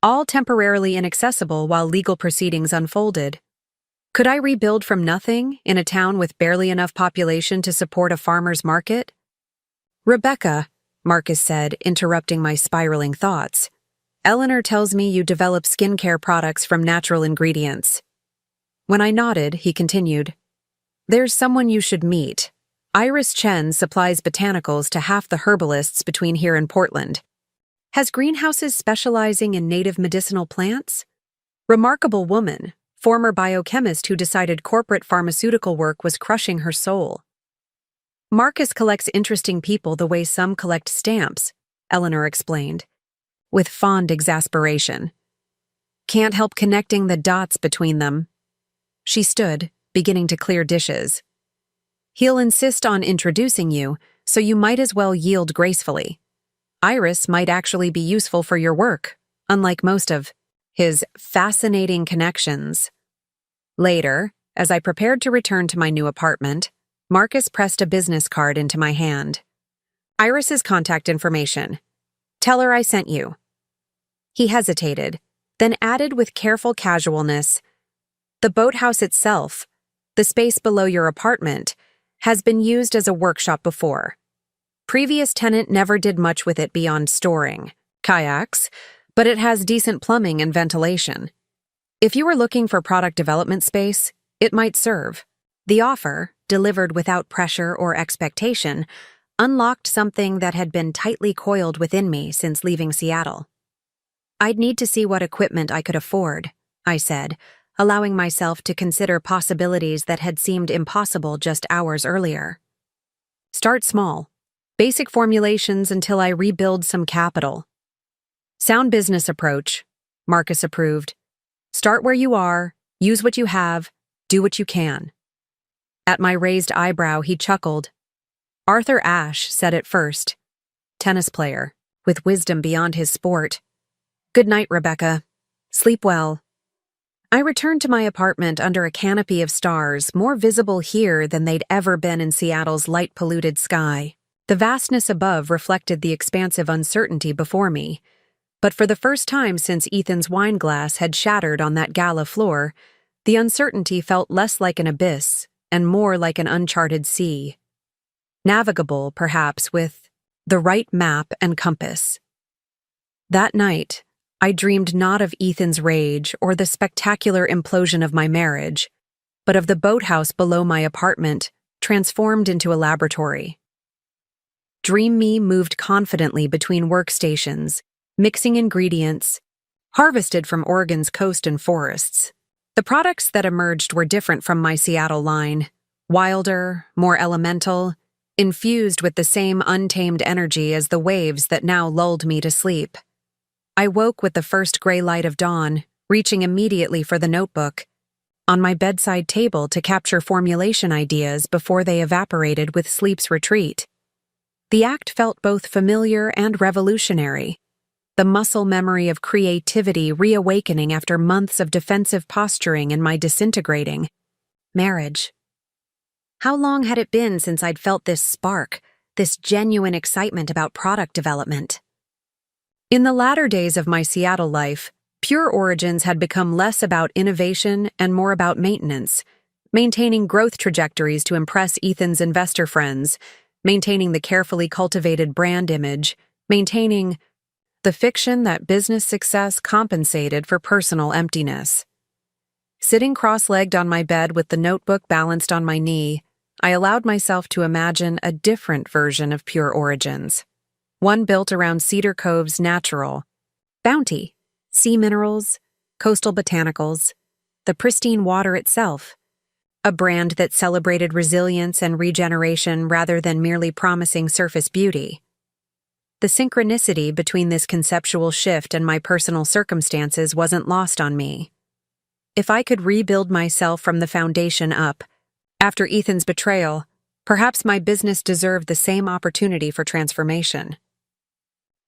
all temporarily inaccessible while legal proceedings unfolded. Could I rebuild from nothing in a town with barely enough population to support a farmer's market? "Rebecca," Marcus said, interrupting my spiraling thoughts, "Eleanor tells me you develop skincare products from natural ingredients." When I nodded, he continued, "There's someone you should meet. Iris Chen supplies botanicals to half the herbalists between here and Portland. Has greenhouses specializing in native medicinal plants? Remarkable woman, former biochemist who decided corporate pharmaceutical work was crushing her soul." "Marcus collects interesting people the way some collect stamps," Eleanor explained, with fond exasperation. "Can't help connecting the dots between them." She stood, beginning to clear dishes. "He'll insist on introducing you, so you might as well yield gracefully. Iris might actually be useful for your work, unlike most of his fascinating connections." Later, as I prepared to return to my new apartment, Marcus pressed a business card into my hand. "Iris's contact information. Tell her I sent you." He hesitated, then added with careful casualness, "The boathouse itself, the space below your apartment, has been used as a workshop before. Previous tenant never did much with it beyond storing kayaks, but it has decent plumbing and ventilation. If you were looking for product development space, it might serve." The offer, delivered without pressure or expectation, unlocked something that had been tightly coiled within me since leaving Seattle. "I'd need to see what equipment I could afford," I said, allowing myself to consider possibilities that had seemed impossible just hours earlier. "Start small. Basic formulations until I rebuild some capital." "Sound business approach," Marcus approved. "Start where you are, use what you have, do what you can." At my raised eyebrow, he chuckled. "Arthur Ashe said it first. Tennis player, with wisdom beyond his sport. Good night, Rebecca. Sleep well." I returned to my apartment under a canopy of stars, more visible here than they'd ever been in Seattle's light-polluted sky. The vastness above reflected the expansive uncertainty before me. But for the first time since Ethan's wine glass had shattered on that gala floor, the uncertainty felt less like an abyss and more like an uncharted sea. Navigable, perhaps, with the right map and compass. That night, I dreamed not of Ethan's rage or the spectacular implosion of my marriage, but of the boathouse below my apartment, transformed into a laboratory. Dream me moved confidently between workstations, mixing ingredients, harvested from Oregon's coast and forests. The products that emerged were different from my Seattle line, wilder, more elemental, infused with the same untamed energy as the waves that now lulled me to sleep. I woke with the first gray light of dawn, reaching immediately for the notebook on my bedside table to capture formulation ideas before they evaporated with sleep's retreat. The act felt both familiar and revolutionary, the muscle memory of creativity reawakening after months of defensive posturing in my disintegrating marriage. How long had it been since I'd felt this spark, this genuine excitement about product development? In the latter days of my Seattle life, Pure Origins had become less about innovation and more about maintenance, maintaining growth trajectories to impress Ethan's investor friends, maintaining the carefully cultivated brand image, maintaining the fiction that business success compensated for personal emptiness. Sitting cross-legged on my bed with the notebook balanced on my knee, I allowed myself to imagine a different version of Pure Origins. One built around Cedar Cove's natural bounty, sea minerals, coastal botanicals, the pristine water itself. A brand that celebrated resilience and regeneration rather than merely promising surface beauty. The synchronicity between this conceptual shift and my personal circumstances wasn't lost on me. If I could rebuild myself from the foundation up, after Ethan's betrayal, perhaps my business deserved the same opportunity for transformation.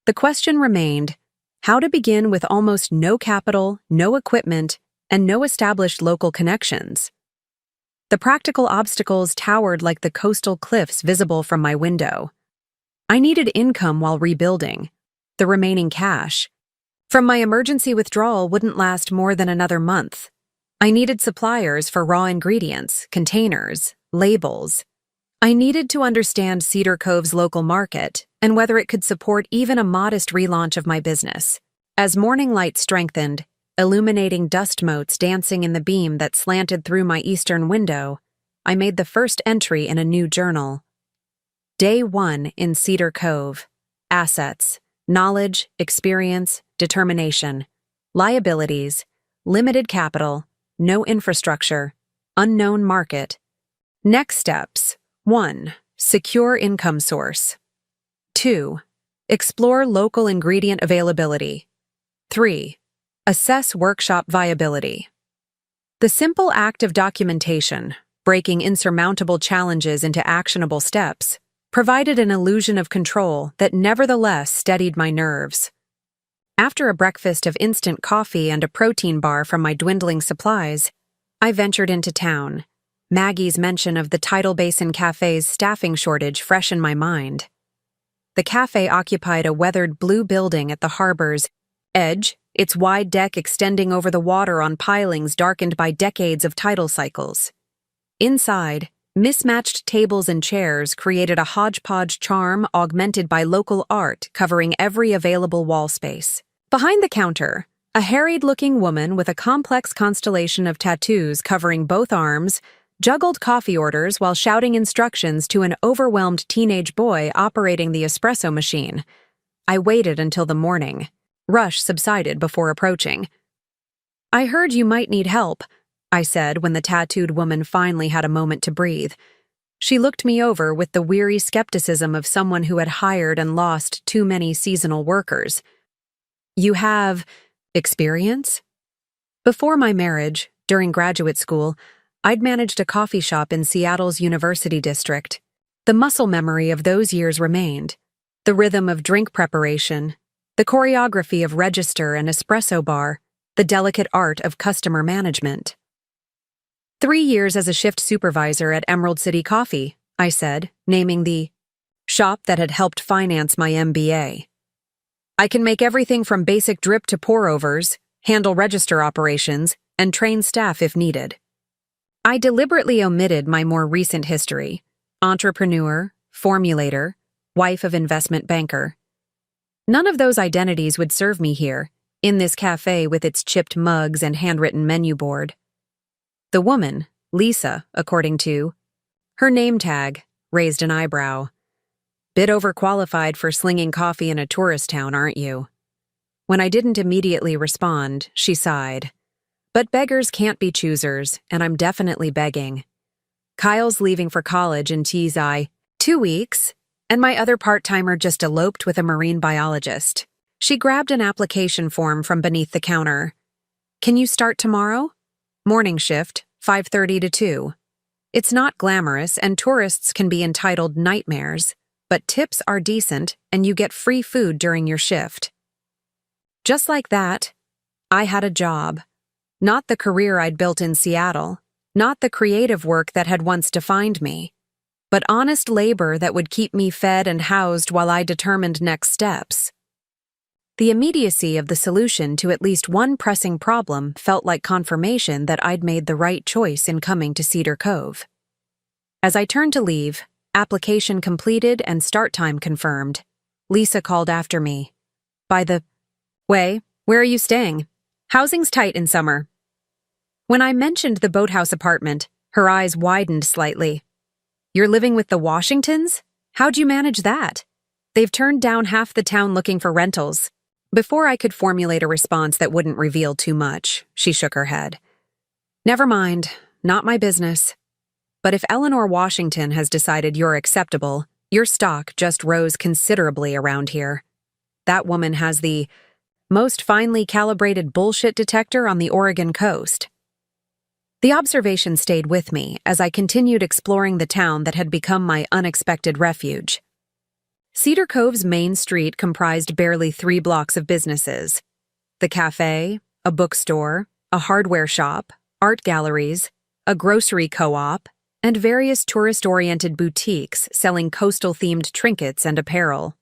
The question remained, how to begin with almost no capital, no equipment, and no established local connections. The practical obstacles towered like the coastal cliffs visible from my window. I needed income while rebuilding. The remaining cash from my emergency withdrawal wouldn't last more than another month. I needed suppliers for raw ingredients, containers, labels. I needed to understand Cedar Cove's local market and whether it could support even a modest relaunch of my business. As morning light strengthened, illuminating dust motes dancing in the beam that slanted through my eastern window, I made the first entry in a new journal. Day 1 in Cedar Cove. Assets, knowledge, experience, determination. Liabilities, limited capital, no infrastructure, unknown market. Next steps. 1. Secure income source. 2. Explore local ingredient availability. 3. Assess workshop viability. The simple act of documentation, breaking insurmountable challenges into actionable steps, provided an illusion of control that nevertheless steadied my nerves. After a breakfast of instant coffee and a protein bar from my dwindling supplies, I ventured into town. Maggie's mention of the Tidal Basin Cafe's staffing shortage fresh in my mind. The cafe occupied a weathered blue building at the harbor's edge, its wide deck extending over the water on pilings darkened by decades of tidal cycles. Inside, mismatched tables and chairs created a hodgepodge charm augmented by local art covering every available wall space. Behind the counter, a harried-looking woman with a complex constellation of tattoos covering both arms juggled coffee orders while shouting instructions to an overwhelmed teenage boy operating the espresso machine. I waited until the morning. Rush subsided before approaching. "I heard you might need help," I said when the tattooed woman finally had a moment to breathe. She looked me over with the weary skepticism of someone who had hired and lost too many seasonal workers. "You have experience?" Before my marriage, during graduate school, I'd managed a coffee shop in Seattle's University District. The muscle memory of those years remained. The rhythm of drink preparation, the choreography of register and espresso bar, the delicate art of customer management. 3 years as a shift supervisor at Emerald City Coffee, I said, naming the shop that had helped finance my MBA. "I can make everything from basic drip to pour-overs, handle register operations, and train staff if needed." I deliberately omitted my more recent history: entrepreneur, formulator, wife of investment banker. None of those identities would serve me here, in this cafe with its chipped mugs and handwritten menu board. The woman, Lisa, according to her name tag, raised an eyebrow. "Bit overqualified for slinging coffee in a tourist town, aren't you?" When I didn't immediately respond, she sighed. "But beggars can't be choosers, and I'm definitely begging. Kyle's leaving for college in 2 weeks, and my other part-timer just eloped with a marine biologist." She grabbed an application form from beneath the counter. "Can you start tomorrow? Morning shift, 5:30 to 2. It's not glamorous, and tourists can be entitled nightmares, but tips are decent, and you get free food during your shift." Just like that, I had a job. Not the career I'd built in Seattle, not the creative work that had once defined me, but honest labor that would keep me fed and housed while I determined next steps. The immediacy of the solution to at least one pressing problem felt like confirmation that I'd made the right choice in coming to Cedar Cove. As I turned to leave, application completed and start time confirmed, Lisa called after me. "By the way, where are you staying? Housing's tight in summer." When I mentioned the boathouse apartment, her eyes widened slightly. "You're living with the Washingtons? How'd you manage that? They've turned down half the town looking for rentals." Before I could formulate a response that wouldn't reveal too much, she shook her head. "Never mind, not my business. But if Eleanor Washington has decided you're acceptable, your stock just rose considerably around here. That woman has the most finely calibrated bullshit detector on the Oregon coast." The observation stayed with me as I continued exploring the town that had become my unexpected refuge. Cedar Cove's main street comprised barely 3 blocks of businesses: the cafe, a bookstore, a hardware shop, art galleries, a grocery co-op, and various tourist-oriented boutiques selling coastal-themed trinkets and apparel.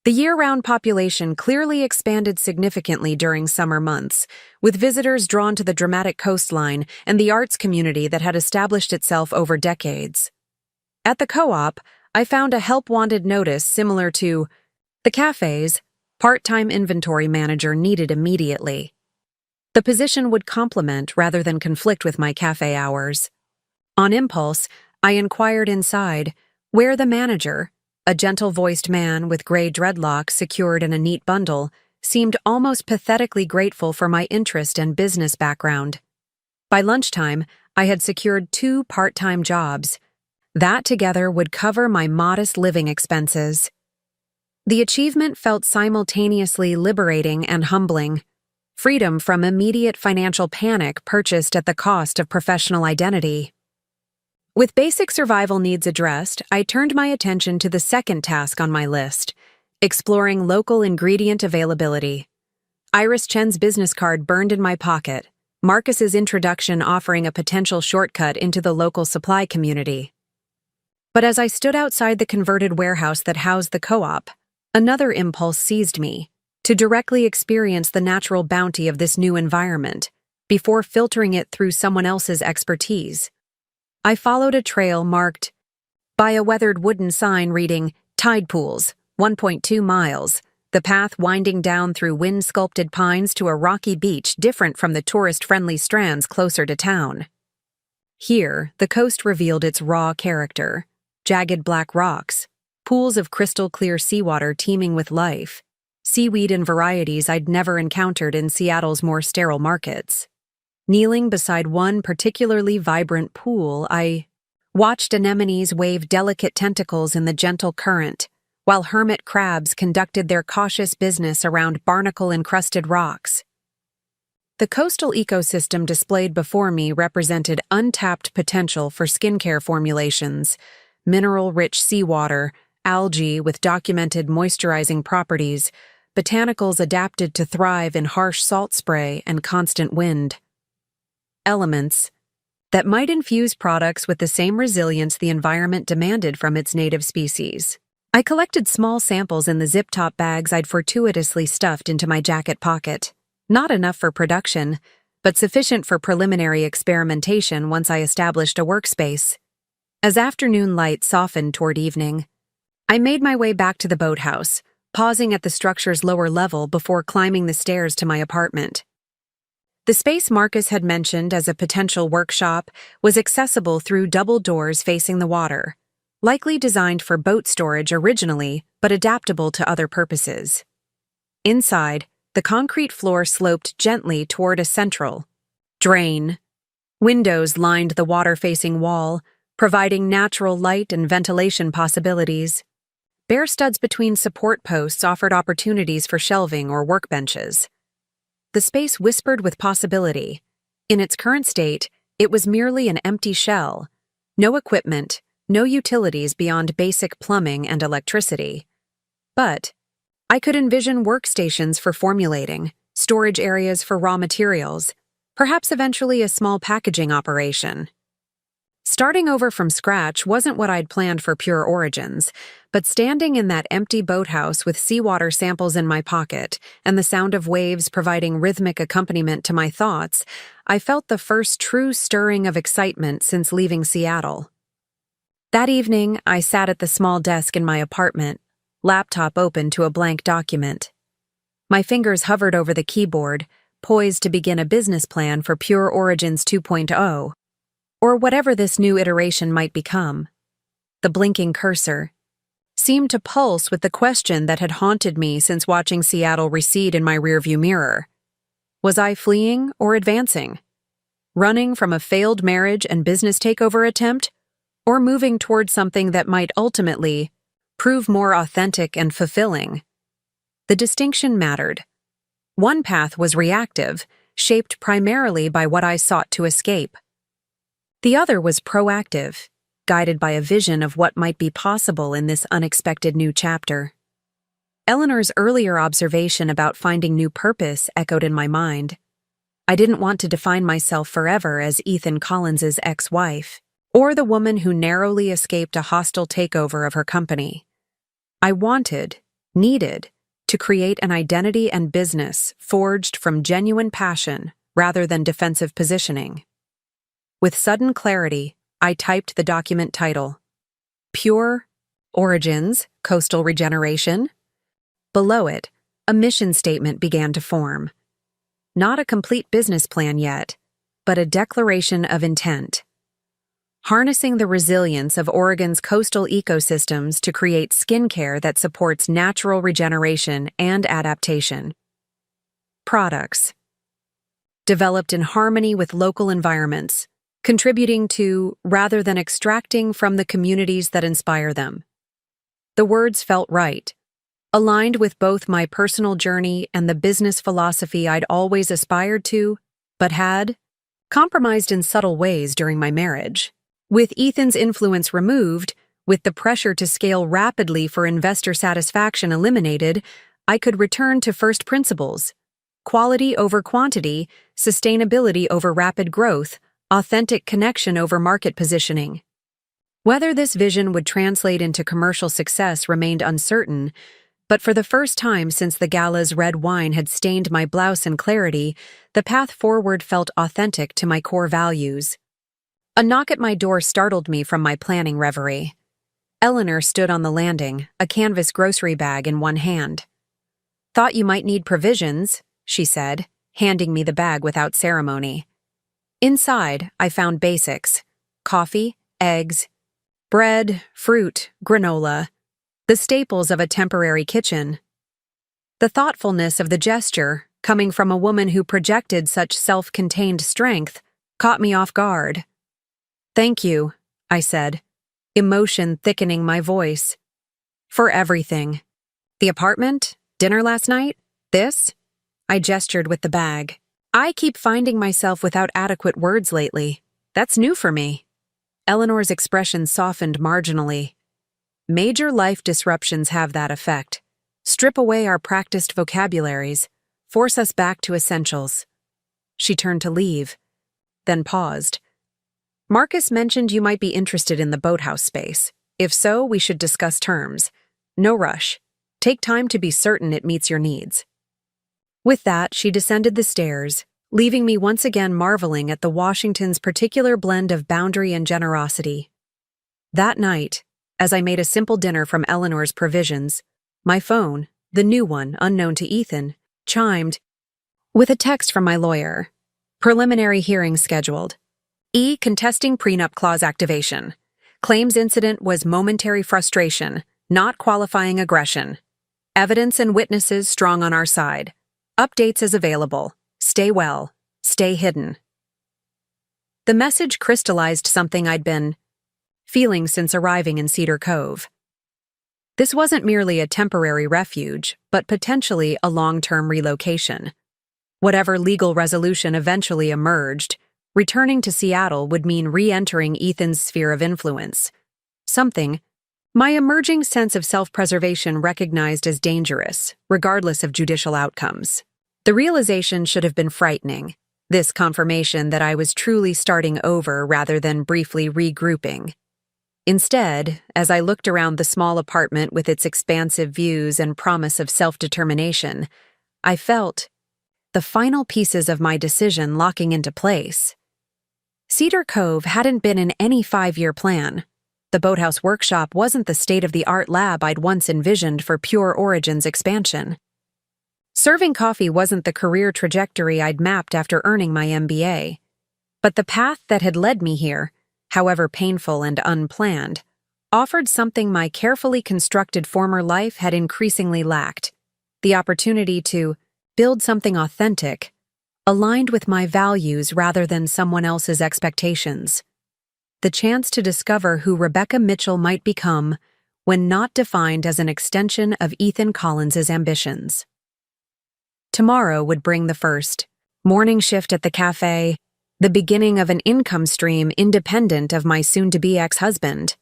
The year-round population clearly expanded significantly during summer months, with visitors drawn to the dramatic coastline and the arts community that had established itself over decades. At the co-op, I found a help-wanted notice similar to the cafe's part-time inventory manager needed immediately. The position would complement rather than conflict with my cafe hours. On impulse, I inquired inside, where the manager, a gentle-voiced man with gray dreadlocks secured in a neat bundle, seemed almost pathetically grateful for my interest and business background. By lunchtime, I had secured 2 part-time jobs. That together would cover my modest living expenses. The achievement felt simultaneously liberating and humbling. Freedom from immediate financial panic purchased at the cost of professional identity. With basic survival needs addressed, I turned my attention to the second task on my list: exploring local ingredient availability. Iris Chen's business card burned in my pocket, Marcus's introduction offering a potential shortcut into the local supply community. But as I stood outside the converted warehouse that housed the co-op, another impulse seized me, to directly experience the natural bounty of this new environment, before filtering it through someone else's expertise. I followed a trail marked by a weathered wooden sign reading, Tide Pools, 1.2 miles, the path winding down through wind-sculpted pines to a rocky beach different from the tourist-friendly strands closer to town. Here, the coast revealed its raw character, jagged black rocks, pools of crystal-clear seawater teeming with life, seaweed in varieties I'd never encountered in Seattle's more sterile markets. Kneeling beside one particularly vibrant pool, I watched anemones wave delicate tentacles in the gentle current, while hermit crabs conducted their cautious business around barnacle-encrusted rocks. The coastal ecosystem displayed before me represented untapped potential for skincare formulations, mineral-rich seawater, algae with documented moisturizing properties, botanicals adapted to thrive in harsh salt spray and constant wind. Elements that might infuse products with the same resilience the environment demanded from its native species. I collected small samples in the zip-top bags I'd fortuitously stuffed into my jacket pocket. Not enough for production, but sufficient for preliminary experimentation once I established a workspace. As afternoon light softened toward evening, I made my way back to the boathouse, pausing at the structure's lower level before climbing the stairs to my apartment. The space Marcus had mentioned as a potential workshop was accessible through double doors facing the water, likely designed for boat storage originally, but adaptable to other purposes. Inside, the concrete floor sloped gently toward a central drain. Windows lined the water-facing wall, providing natural light and ventilation possibilities. Bare studs between support posts offered opportunities for shelving or workbenches. The space whispered with possibility. In its current state, it was merely an empty shell. No equipment, no utilities beyond basic plumbing and electricity. But I could envision workstations for formulating, storage areas for raw materials, perhaps eventually a small packaging operation. Starting over from scratch wasn't what I'd planned for Pure Origins, but standing in that empty boathouse with seawater samples in my pocket and the sound of waves providing rhythmic accompaniment to my thoughts, I felt the first true stirring of excitement since leaving Seattle. That evening, I sat at the small desk in my apartment, laptop open to a blank document. My fingers hovered over the keyboard, poised to begin a business plan for Pure Origins 2.0, or whatever this new iteration might become. The blinking cursor seemed to pulse with the question that had haunted me since watching Seattle recede in my rearview mirror. Was I fleeing or advancing? Running from a failed marriage and business takeover attempt, or moving toward something that might ultimately prove more authentic and fulfilling? The distinction mattered. One path was reactive, shaped primarily by what I sought to escape. The other was proactive, guided by a vision of what might be possible in this unexpected new chapter. Eleanor's earlier observation about finding new purpose echoed in my mind. I didn't want to define myself forever as Ethan Collins's ex-wife, or the woman who narrowly escaped a hostile takeover of her company. I needed, to create an identity and business forged from genuine passion rather than defensive positioning. With sudden clarity, I typed the document title, Pure Origins, Coastal Regeneration. Below it, a mission statement began to form. Not a complete business plan yet, but a declaration of intent. Harnessing the resilience of Oregon's coastal ecosystems to create skincare that supports natural regeneration and adaptation. Products developed in harmony with local environments, contributing to, rather than extracting from, the communities that inspire them. The words felt right, aligned with both my personal journey and the business philosophy I'd always aspired to, but had compromised in subtle ways during my marriage. With Ethan's influence removed, with the pressure to scale rapidly for investor satisfaction eliminated, I could return to first principles, quality over quantity, sustainability over rapid growth, authentic connection over market positioning. Whether this vision would translate into commercial success remained uncertain, but for the first time since the gala's red wine had stained my blouse in clarity, the path forward felt authentic to my core values. A knock at my door startled me from my planning reverie. Eleanor stood on the landing, a canvas grocery bag in one hand. "Thought you might need provisions," she said, handing me the bag without ceremony. Inside, I found basics: coffee, eggs, bread, fruit, granola, the staples of a temporary kitchen. The thoughtfulness of the gesture, coming from a woman who projected such self-contained strength, caught me off guard. "Thank you," I said, emotion thickening my voice. "For everything. The apartment? Dinner last night? This?" I gestured with the bag. "I keep finding myself without adequate words lately. That's new for me." Eleanor's expression softened marginally. Major life disruptions have that effect. Strip away our practiced vocabularies, force us back to essentials. She turned to leave, then paused. "Marcus mentioned you might be interested in the boathouse space. If so, we should discuss terms. No rush. Take time to be certain it meets your needs." With that, she descended the stairs, leaving me once again marveling at the Washington's particular blend of boundary and generosity. That night, as I made a simple dinner from Eleanor's provisions, my phone, the new one unknown to Ethan, chimed with a text from my lawyer. "Preliminary hearing scheduled. E. Contesting prenup clause activation. Claims incident was momentary frustration, not qualifying aggression. Evidence and witnesses strong on our side. Updates as available. Stay well. Stay hidden." The message crystallized something I'd been feeling since arriving in Cedar Cove. This wasn't merely a temporary refuge, but potentially a long-term relocation. Whatever legal resolution eventually emerged, returning to Seattle would mean re-entering Ethan's sphere of influence. Something my emerging sense of self-preservation recognized as dangerous, regardless of judicial outcomes. The realization should have been frightening, this confirmation that I was truly starting over rather than briefly regrouping. Instead, as I looked around the small apartment with its expansive views and promise of self-determination, I felt the final pieces of my decision locking into place. Cedar Cove hadn't been in any 5-year plan. The Boathouse Workshop wasn't the state-of-the-art lab I'd once envisioned for Pure Origin's expansion. Serving coffee wasn't the career trajectory I'd mapped after earning my MBA. But the path that had led me here, however painful and unplanned, offered something my carefully constructed former life had increasingly lacked: the opportunity to build something authentic, aligned with my values rather than someone else's expectations. The chance to discover who Rebecca Mitchell might become when not defined as an extension of Ethan Collins's ambitions. Tomorrow would bring the first morning shift at the cafe, the beginning of an income stream independent of my soon-to-be ex-husband.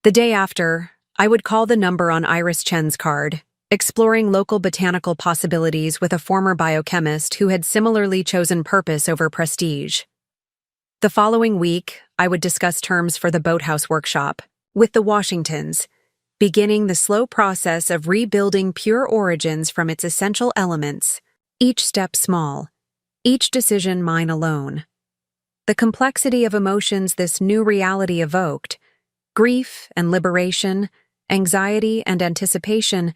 The day after, I would call the number on Iris Chen's card, exploring local botanical possibilities with a former biochemist who had similarly chosen purpose over prestige. The following week, I would discuss terms for the Boathouse Workshop with the Washingtons, beginning the slow process of rebuilding Pure Origins from its essential elements, each step small, each decision mine alone. The complexity of emotions this new reality evoked, grief and liberation, anxiety and anticipation,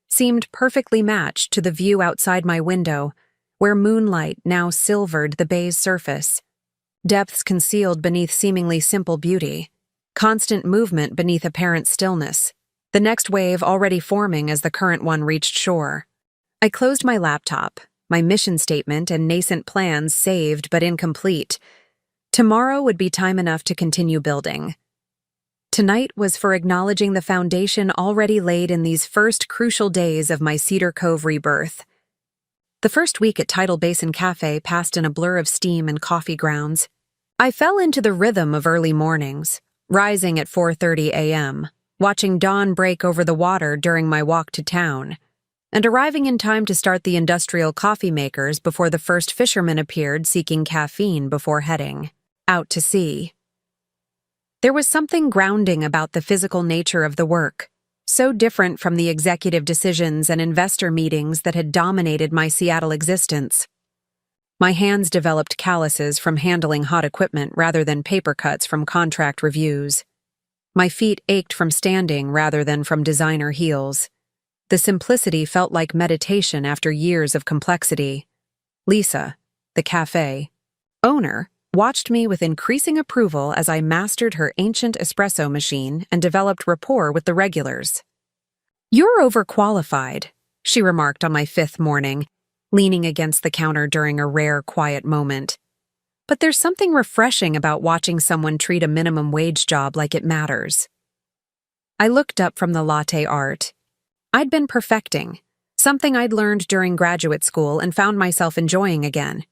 seemed perfectly matched to the view outside my window, where moonlight now silvered the bay's surface. Depths concealed beneath seemingly simple beauty, constant movement beneath apparent stillness, the next wave already forming as the current one reached shore. I closed my laptop, my mission statement and nascent plans saved but incomplete. Tomorrow would be time enough to continue building. Tonight was for acknowledging the foundation already laid in these first crucial days of my Cedar Cove rebirth. The first week at Tidal Basin Cafe passed in a blur of steam and coffee grounds. I fell into the rhythm of early mornings, rising at 4:30 a.m., watching dawn break over the water during my walk to town. and arriving in time to start the industrial coffee makers before the first fisherman appeared seeking caffeine before heading out to sea. There was something grounding about the physical nature of the work, so different from the executive decisions and investor meetings that had dominated my Seattle existence. My hands developed calluses from handling hot equipment rather than paper cuts from contract reviews. My feet ached from standing rather than from designer heels. The simplicity felt like meditation after years of complexity. Lisa, the cafe owner, watched me with increasing approval as I mastered her ancient espresso machine and developed rapport with the regulars. "You're overqualified," she remarked on my 5th morning, leaning against the counter during a rare, quiet moment. "But there's something refreshing about watching someone treat a minimum wage job like it matters." I looked up from the latte art. I'd been perfecting, something I'd learned during graduate school and found myself enjoying again.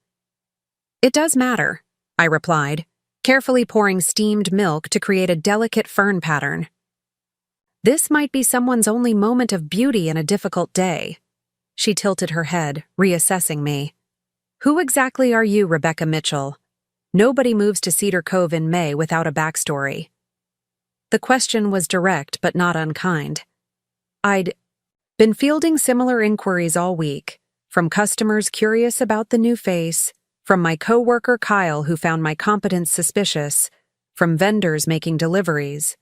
"It does matter," I replied, carefully pouring steamed milk to create a delicate fern pattern. "This might be someone's only moment of beauty in a difficult day." She tilted her head, reassessing me. "Who exactly are you, Rebecca Mitchell? Nobody moves to Cedar Cove in May without a backstory." The question was direct but not unkind. I'd been fielding similar inquiries all week, from customers curious about the new face, from my coworker Kyle who found my competence suspicious, from vendors making deliveries.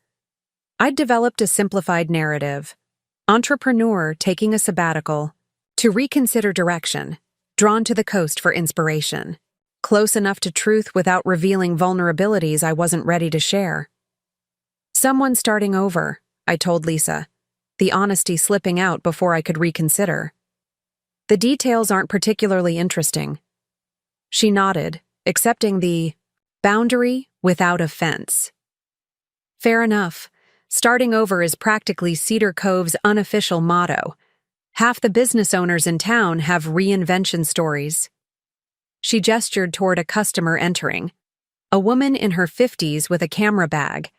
I'd developed a simplified narrative. Entrepreneur taking a sabbatical, to reconsider direction, drawn to the coast for inspiration. Close enough to truth without revealing vulnerabilities I wasn't ready to share. "Someone starting over," I told Lisa, the honesty slipping out before I could reconsider. "The details aren't particularly interesting." She nodded, accepting the boundary without offense. "Fair enough. Starting over is practically Cedar Cove's unofficial motto. Half the business owners in town have reinvention stories." She gestured toward a customer entering, a woman in her 50s with a camera bag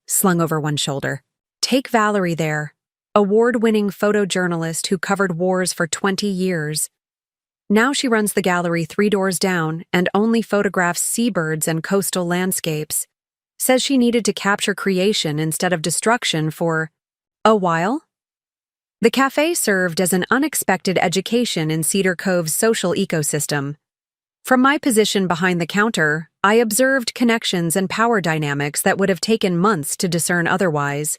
slung over one shoulder. "Take Valerie there, award-winning photojournalist who covered wars for 20 years. Now she runs the gallery 3 doors down and only photographs seabirds and coastal landscapes. Says she needed to capture creation instead of destruction for a while." The cafe served as an unexpected education in Cedar Cove's social ecosystem. From my position behind the counter, I observed connections and power dynamics that would have taken months to discern otherwise.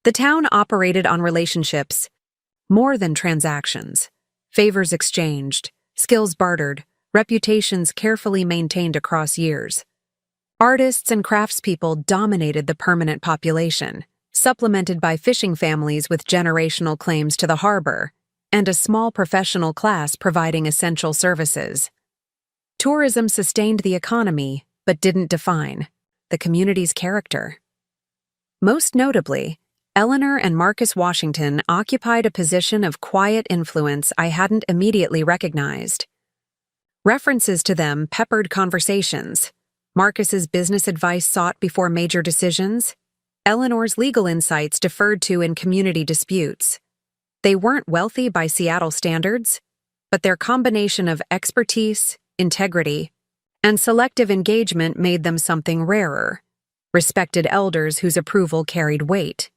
The town operated on relationships, more than transactions. Favors exchanged, skills bartered, reputations carefully maintained across years. Artists and craftspeople dominated the permanent population, supplemented by fishing families with generational claims to the harbor, and a small professional class providing essential services. Tourism sustained the economy, but didn't define the community's character. Most notably, Eleanor and Marcus Washington occupied a position of quiet influence I hadn't immediately recognized. References to them peppered conversations. Marcus's business advice sought before major decisions, Eleanor's legal insights deferred to in community disputes. They weren't wealthy by Seattle standards, but their combination of expertise, integrity, and selective engagement made them something rarer, respected elders whose approval carried weight.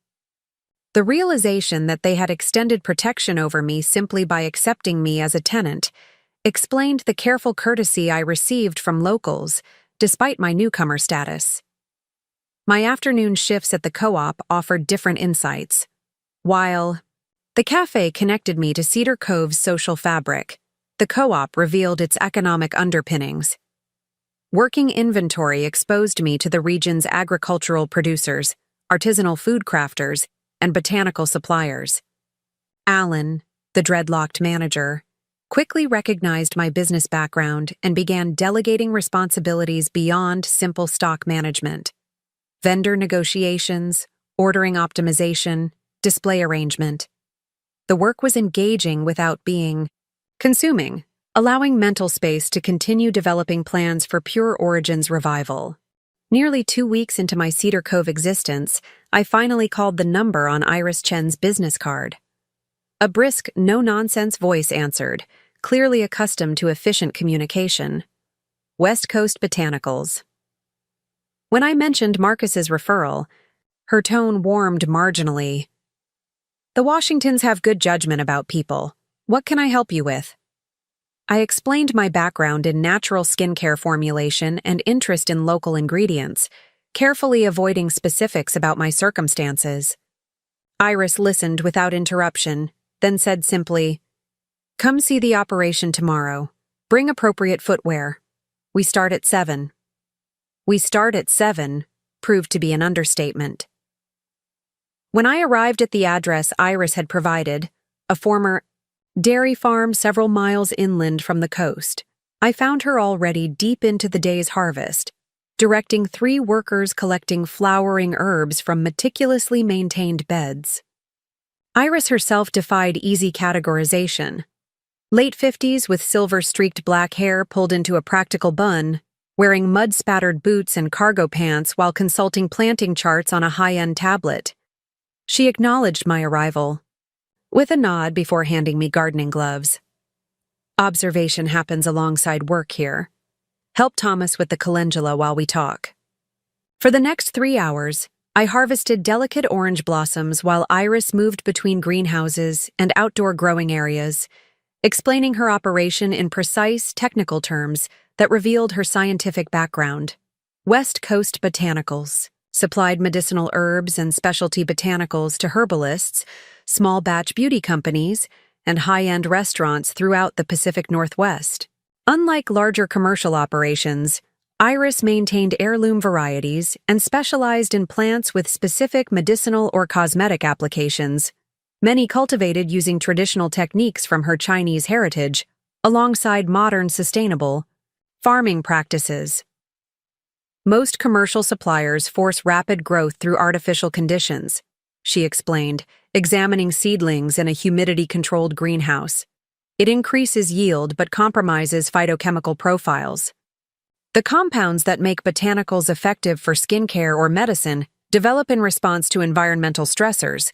The realization that they had extended protection over me simply by accepting me as a tenant explained the careful courtesy I received from locals, despite my newcomer status. My afternoon shifts at the co-op offered different insights. While the cafe connected me to Cedar Cove's social fabric, the co-op revealed its economic underpinnings. Working inventory exposed me to the region's agricultural producers, artisanal food crafters, and botanical suppliers. Alan, the dreadlocked manager, quickly recognized my business background and began delegating responsibilities beyond simple stock management. Vendor negotiations, ordering optimization, display arrangement. The work was engaging without being consuming, allowing mental space to continue developing plans for Pure Origins revival. Nearly 2 weeks into my Cedar Cove existence, I finally called the number on Iris Chen's business card. A brisk, no-nonsense voice answered, clearly accustomed to efficient communication. West Coast Botanicals. When I mentioned Marcus's referral, her tone warmed marginally. The Washingtons have good judgment about people. What can I help you with? I explained my background in natural skincare formulation and interest in local ingredients, carefully avoiding specifics about my circumstances. Iris listened without interruption, then said simply, "Come see the operation tomorrow. Bring appropriate footwear. We start at 7. We start at 7 proved to be an understatement. When I arrived at the address Iris had provided, a former dairy farm several miles inland from the coast, I found her already deep into the day's harvest, directing 3 workers collecting flowering herbs from meticulously maintained beds. Iris herself defied easy categorization. Late 50s with silver-streaked black hair pulled into a practical bun, wearing mud-spattered boots and cargo pants while consulting planting charts on a high-end tablet. She acknowledged my arrival, with a nod before handing me gardening gloves. Observation happens alongside work here. Help Thomas with the calendula while we talk. For the next 3 hours, I harvested delicate orange blossoms while Iris moved between greenhouses and outdoor growing areas, explaining her operation in precise, technical terms that revealed her scientific background. West Coast Botanicals supplied medicinal herbs and specialty botanicals to herbalists, small-batch beauty companies, and high-end restaurants throughout the Pacific Northwest. Unlike larger commercial operations, Iris maintained heirloom varieties and specialized in plants with specific medicinal or cosmetic applications, many cultivated using traditional techniques from her Chinese heritage, alongside modern sustainable farming practices. Most commercial suppliers force rapid growth through artificial conditions, she explained, examining seedlings in a humidity-controlled greenhouse. It increases yield but compromises phytochemical profiles. The compounds that make botanicals effective for skincare or medicine develop in response to environmental stressors,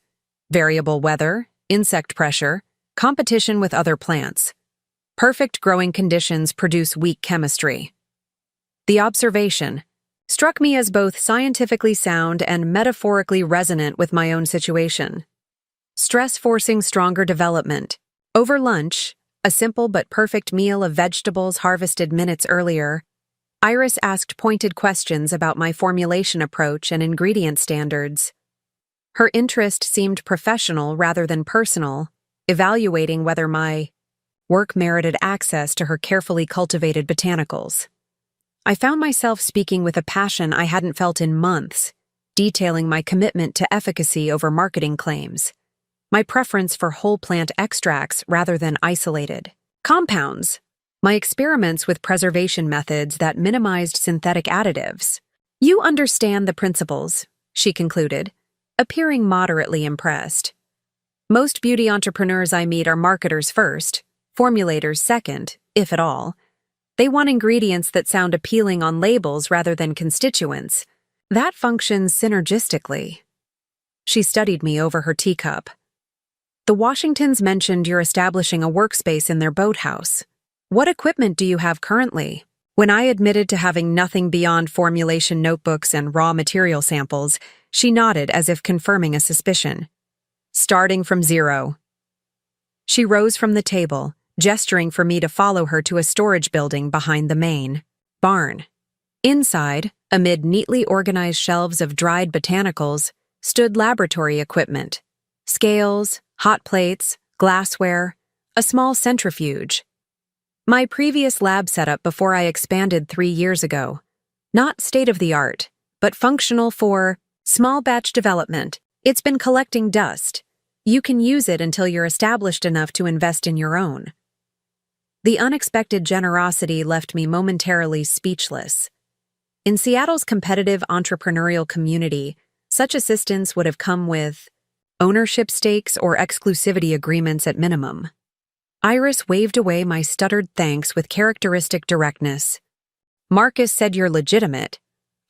variable weather, insect pressure, competition with other plants. Perfect growing conditions produce weak chemistry. The observation struck me as both scientifically sound and metaphorically resonant with my own situation. Stress forcing stronger development. Over lunch, a simple but perfect meal of vegetables harvested minutes earlier, Iris asked pointed questions about my formulation approach and ingredient standards. Her interest seemed professional rather than personal, evaluating whether my work merited access to her carefully cultivated botanicals. I found myself speaking with a passion I hadn't felt in months, detailing my commitment to efficacy over marketing claims, my preference for whole plant extracts rather than isolated compounds, my experiments with preservation methods that minimized synthetic additives. "You understand the principles," she concluded, appearing moderately impressed. "Most beauty entrepreneurs I meet are marketers first, formulators second, if at all. They want ingredients that sound appealing on labels rather than constituents. That functions synergistically." She studied me over her teacup. "The Washingtons mentioned you're establishing a workspace in their boathouse. What equipment do you have currently?" When I admitted to having nothing beyond formulation notebooks and raw material samples, she nodded as if confirming a suspicion. "Starting from 0. She rose from the table, gesturing for me to follow her to a storage building behind the main barn. Inside, amid neatly organized shelves of dried botanicals, stood laboratory equipment: scales, hot plates, glassware, a small centrifuge. My previous lab setup before I expanded 3 years ago. Not state-of-the-art, but functional for small batch development. It's been collecting dust. You can use it until you're established enough to invest in your own." The unexpected generosity left me momentarily speechless. In Seattle's competitive entrepreneurial community, such assistance would have come with ownership stakes or exclusivity agreements at minimum. Iris waved away my stuttered thanks with characteristic directness. "Marcus said you're legitimate.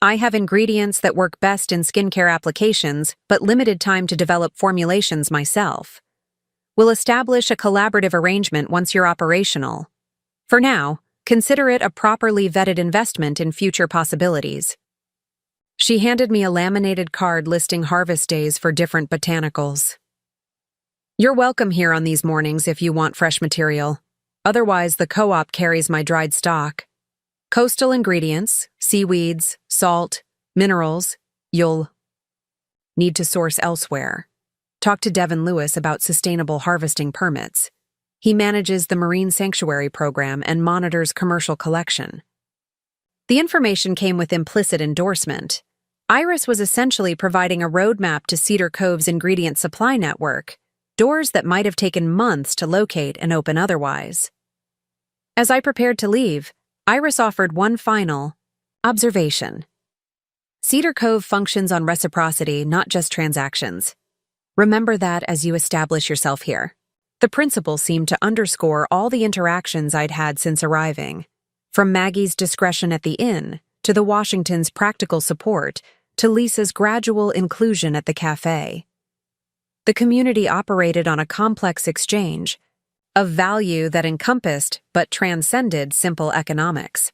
I have ingredients that work best in skincare applications, but limited time to develop formulations myself. We'll establish a collaborative arrangement once you're operational. For now, consider it a properly vetted investment in future possibilities. She handed me a laminated card listing harvest days for different botanicals. You're welcome here on these mornings if you want fresh material. Otherwise, the co-op carries my dried stock. Coastal ingredients, seaweeds, salt, minerals, you'll need to source elsewhere. Talk to Devin Lewis about sustainable harvesting permits. He manages the Marine Sanctuary Program and monitors commercial collection. The information came with implicit endorsement. Iris was essentially providing a roadmap to Cedar Cove's ingredient supply network, doors that might have taken months to locate and open otherwise. As I prepared to leave, Iris offered one final observation. Cedar Cove functions on reciprocity, not just transactions. Remember that as you establish yourself here. The principle seemed to underscore all the interactions I'd had since arriving, from Maggie's discretion at the inn, to the Washingtons' practical support, to Lisa's gradual inclusion at the cafe. The community operated on a complex exchange, of value that encompassed but transcended simple economics.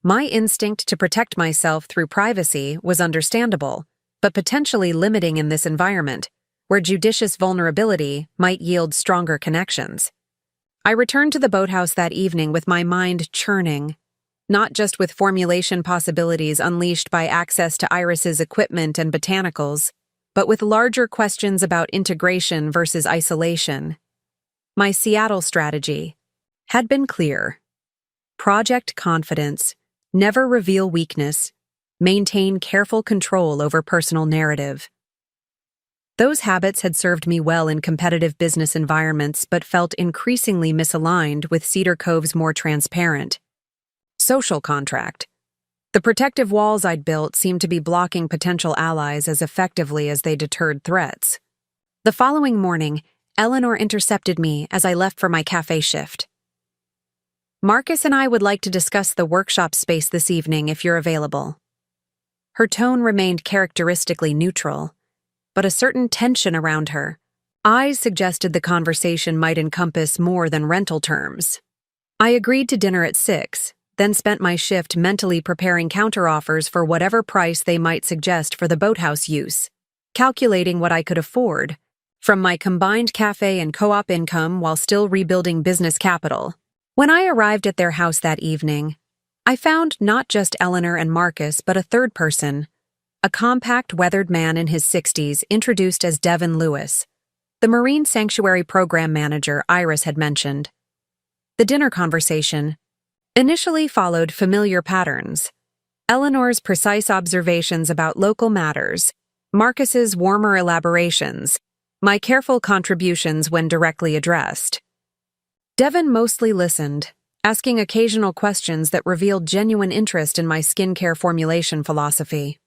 My instinct to protect myself through privacy was understandable, but potentially limiting in this environment, where judicious vulnerability might yield stronger connections. I returned to the boathouse that evening with my mind churning, not just with formulation possibilities unleashed by access to Iris's equipment and botanicals, but with larger questions about integration versus isolation. My Seattle strategy had been clear. Project confidence, never reveal weakness, maintain careful control over personal narrative. Those habits had served me well in competitive business environments but felt increasingly misaligned with Cedar Cove's more transparent social contract. The protective walls I'd built seemed to be blocking potential allies as effectively as they deterred threats. The following morning, Eleanor intercepted me as I left for my cafe shift. Marcus and I would like to discuss the workshop space this evening if you're available. Her tone remained characteristically neutral, but a certain tension around her eyes suggested the conversation might encompass more than rental terms. I agreed to dinner at 6, then spent my shift mentally preparing counteroffers for whatever price they might suggest for the boathouse use, calculating what I could afford from my combined cafe and co-op income while still rebuilding business capital. When I arrived at their house that evening, I found not just Eleanor and Marcus but a third person, a compact, weathered man in his 60s introduced as Devin Lewis, the Marine Sanctuary Program Manager Iris had mentioned. The dinner conversation initially followed familiar patterns. Eleanor's precise observations about local matters, Marcus's warmer elaborations, my careful contributions when directly addressed. Devin mostly listened, asking occasional questions that revealed genuine interest in my skincare formulation philosophy.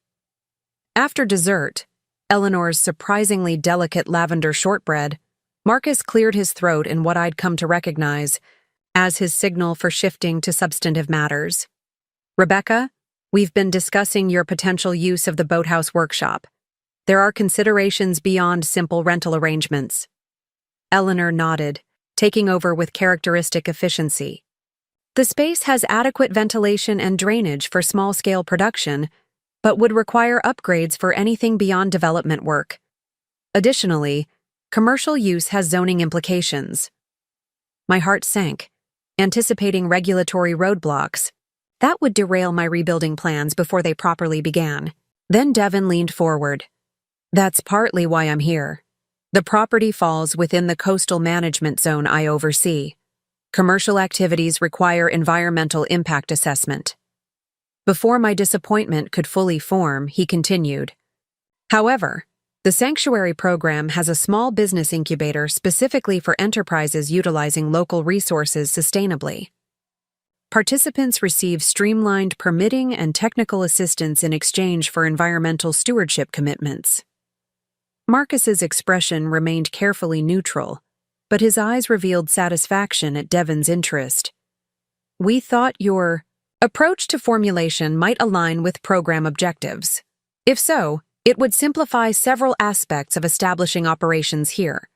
After dessert, Eleanor's surprisingly delicate lavender shortbread, Marcus cleared his throat in what I'd come to recognize as his signal for shifting to substantive matters. Rebecca, we've been discussing your potential use of the boathouse workshop. There are considerations beyond simple rental arrangements. Eleanor nodded, taking over with characteristic efficiency. The space has adequate ventilation and drainage for small-scale production, but would require upgrades for anything beyond development work. Additionally, commercial use has zoning implications. My heart sank, anticipating regulatory roadblocks. That would derail my rebuilding plans before they properly began. Then Devin leaned forward. That's partly why I'm here. The property falls within the coastal management zone I oversee. Commercial activities require environmental impact assessment. Before my disappointment could fully form, he continued. However, the Sanctuary Program has a small business incubator specifically for enterprises utilizing local resources sustainably. Participants receive streamlined permitting and technical assistance in exchange for environmental stewardship commitments. Marcus's expression remained carefully neutral, but his eyes revealed satisfaction at Devin's interest. We thought your approach to formulation might align with program objectives. If so, it would simplify several aspects of establishing operations here.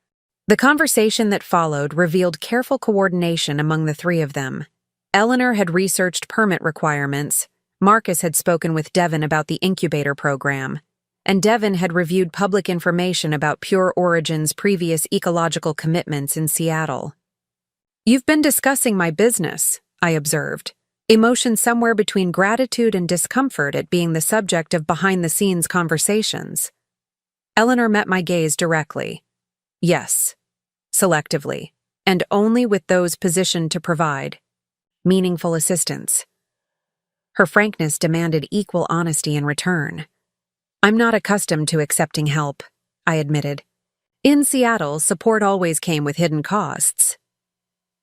The conversation that followed revealed careful coordination among the three of them. Eleanor had researched permit requirements, Marcus had spoken with Devin about the incubator program, and Devin had reviewed public information about Pure Origin's previous ecological commitments in Seattle. "You've been discussing my business," I observed, emotion somewhere between gratitude and discomfort at being the subject of behind-the-scenes conversations. Eleanor met my gaze directly. "Yes, selectively, and only with those positioned to provide meaningful assistance." Her frankness demanded equal honesty in return. "I'm not accustomed to accepting help," I admitted. "In Seattle, support always came with hidden costs."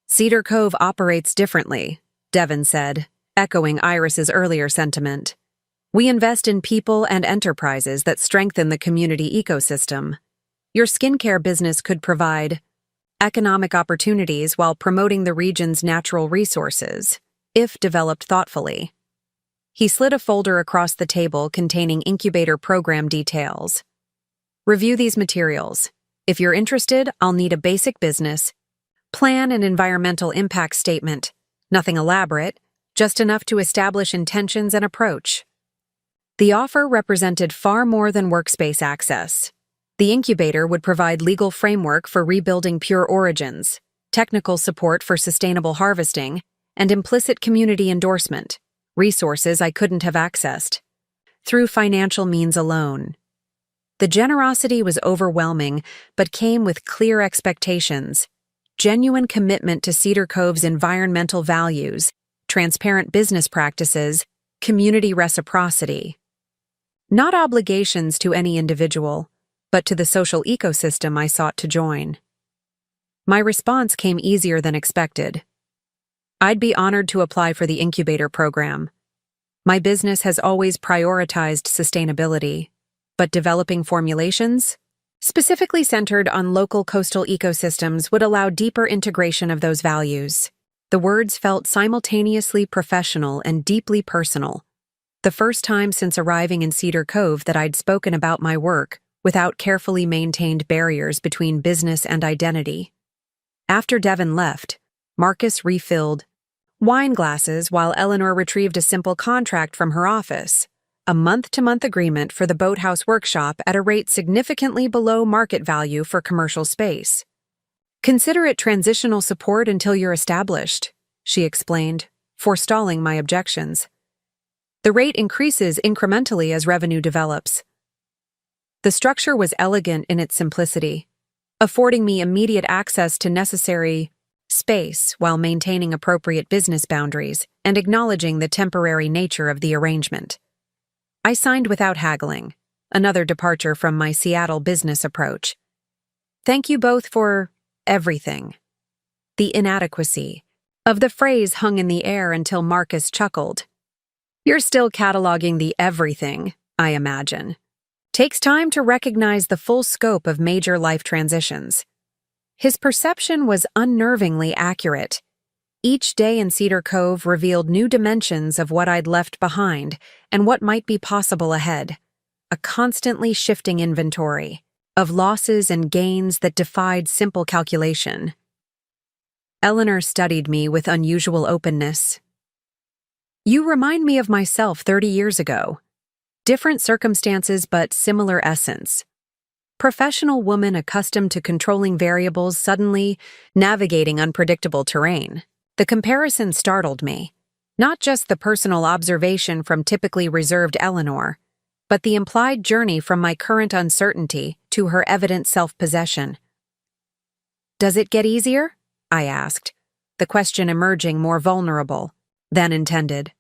"Cedar Cove operates differently," Devin said, echoing Iris's earlier sentiment. "We invest in people and enterprises that strengthen the community ecosystem. Your skincare business could provide economic opportunities while promoting the region's natural resources, if developed thoughtfully." He slid a folder across the table containing incubator program details. "Review these materials. If you're interested, I'll need a basic business plan and environmental impact statement. Nothing elaborate, just enough to establish intentions and approach." The offer represented far more than workspace access. The incubator would provide legal framework for rebuilding Pure Origins, technical support for sustainable harvesting, and implicit community endorsement, resources I couldn't have accessed through financial means alone. The generosity was overwhelming, but came with clear expectations, genuine commitment to Cedar Cove's environmental values, transparent business practices, community reciprocity. Not obligations to any individual, but to the social ecosystem I sought to join. My response came easier than expected. "I'd be honored to apply for the incubator program. My business has always prioritized sustainability, but developing formulations, specifically centered on local coastal ecosystems, would allow deeper integration of those values." The words felt simultaneously professional and deeply personal. The first time since arriving in Cedar Cove that I'd spoken about my work without carefully maintained barriers between business and identity. After Devin left, Marcus refilled wine glasses while Eleanor retrieved a simple contract from her office, a month-to-month agreement for the boathouse workshop at a rate significantly below market value for commercial space. "Consider it transitional support until you're established," she explained, forestalling my objections. "The rate increases incrementally as revenue develops." The structure was elegant in its simplicity, affording me immediate access to necessary space while maintaining appropriate business boundaries and acknowledging the temporary nature of the arrangement. I signed without haggling, another departure from my Seattle business approach. "Thank you both for everything." The inadequacy of the phrase hung in the air until Marcus chuckled. "You're still cataloging the everything, I imagine. Takes time to recognize the full scope of major life transitions." His perception was unnervingly accurate. Each day in Cedar Cove revealed new dimensions of what I'd left behind and what might be possible ahead. A constantly shifting inventory of losses and gains that defied simple calculation. Eleanor studied me with unusual openness. "You remind me of myself 30 years ago. Different circumstances but similar essence. Professional woman accustomed to controlling variables suddenly navigating unpredictable terrain." The comparison startled me. Not just the personal observation from typically reserved Eleanor, but the implied journey from my current uncertainty to her evident self-possession. "Does it get easier?" I asked, the question emerging more vulnerable than intended.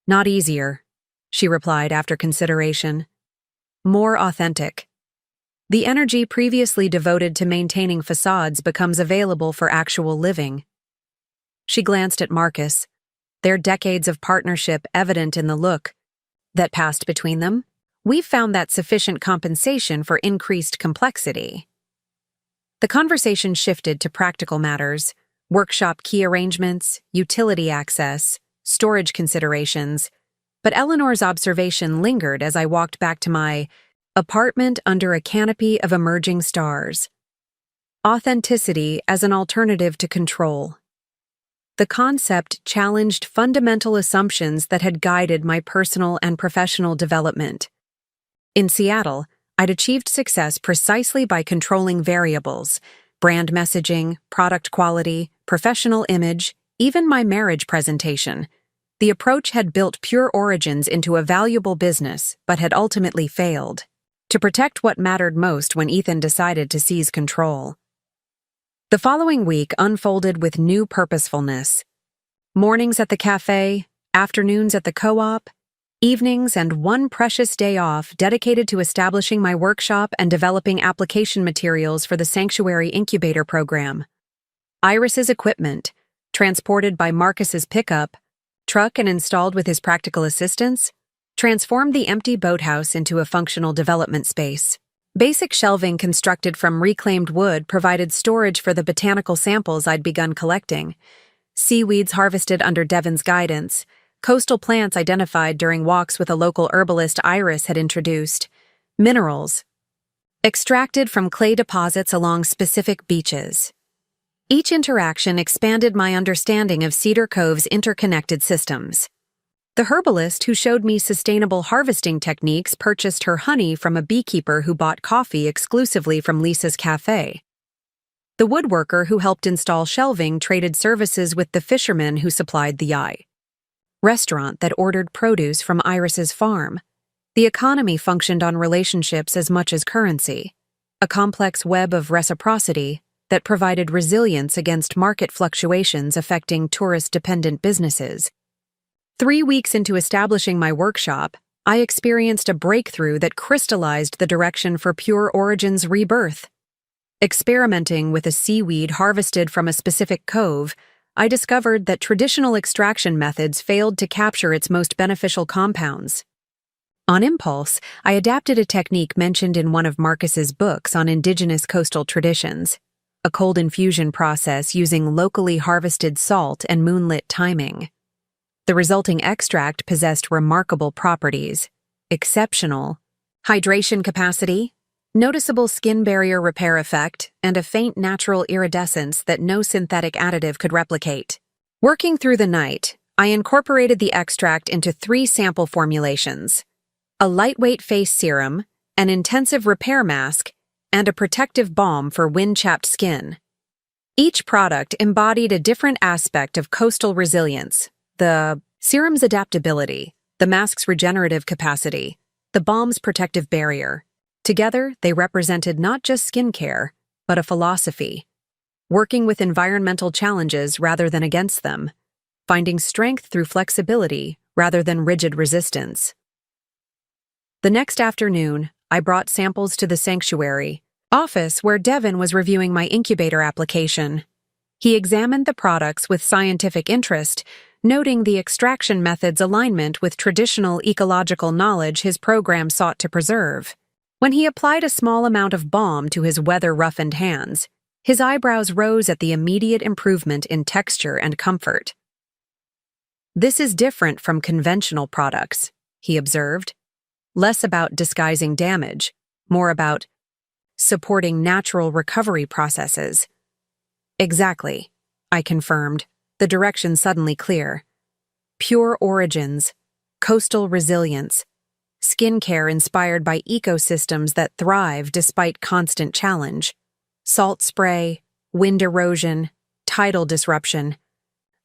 "Not easier," she replied after consideration. "More authentic. The energy previously devoted to maintaining facades becomes available for actual living." She glanced at Marcus, their decades of partnership evident in the look that passed between them. "We've found that sufficient compensation for increased complexity." The conversation shifted to practical matters, workshop key arrangements, utility access, storage considerations, but Eleanor's observation lingered as I walked back to my apartment under a canopy of emerging stars. Authenticity as an alternative to control. The concept challenged fundamental assumptions that had guided my personal and professional development. In Seattle, I'd achieved success precisely by controlling variables: brand messaging, product quality, professional image, even my marriage presentation. The approach had built Pure Origins into a valuable business, but had ultimately failed to protect what mattered most when Ethan decided to seize control. The following week unfolded with new purposefulness. Mornings at the cafe, afternoons at the co-op, evenings, and one precious day off dedicated to establishing my workshop and developing application materials for the Sanctuary Incubator Program. Iris's equipment, transported by Marcus's pickup truck and installed with his practical assistance, transformed the empty boathouse into a functional development space. Basic shelving constructed from reclaimed wood provided storage for the botanical samples I'd begun collecting. Seaweeds harvested under Devon's guidance, coastal plants identified during walks with a local herbalist Iris had introduced, minerals extracted from clay deposits along specific beaches. Each interaction expanded my understanding of Cedar Cove's interconnected systems. The herbalist who showed me sustainable harvesting techniques purchased her honey from a beekeeper who bought coffee exclusively from Lisa's Cafe. The woodworker who helped install shelving traded services with the fisherman who supplied the restaurant that ordered produce from Iris's farm. The economy functioned on relationships as much as currency, a complex web of reciprocity that provided resilience against market fluctuations affecting tourist-dependent businesses. 3 weeks into establishing my workshop, I experienced a breakthrough that crystallized the direction for Pure Origins' rebirth. Experimenting with a seaweed harvested from a specific cove, I discovered that traditional extraction methods failed to capture its most beneficial compounds. On impulse, I adapted a technique mentioned in one of Marcus's books on indigenous coastal traditions, a cold infusion process using locally harvested salt and moonlit timing. The resulting extract possessed remarkable properties: exceptional hydration capacity, noticeable skin barrier repair effect, and a faint natural iridescence that no synthetic additive could replicate. Working through the night, I incorporated the extract into 3 sample formulations: a lightweight face serum, an intensive repair mask, and a protective balm for wind-chapped skin. Each product embodied a different aspect of coastal resilience: the serum's adaptability, the mask's regenerative capacity, the balm's protective barrier. Together, they represented not just skincare, but a philosophy: working with environmental challenges rather than against them, finding strength through flexibility rather than rigid resistance. The next afternoon, I brought samples to the Sanctuary office where Devon was reviewing my incubator application. He examined the products with scientific interest, noting the extraction method's alignment with traditional ecological knowledge his program sought to preserve. When he applied a small amount of balm to his weather-roughened hands, his eyebrows rose at the immediate improvement in texture and comfort. "This is different from conventional products," he observed. "Less about disguising damage, more about supporting natural recovery processes." "Exactly," I confirmed, the direction suddenly clear. Pure Origins, coastal resilience, skincare inspired by ecosystems that thrive despite constant challenge, salt spray, wind erosion, tidal disruption,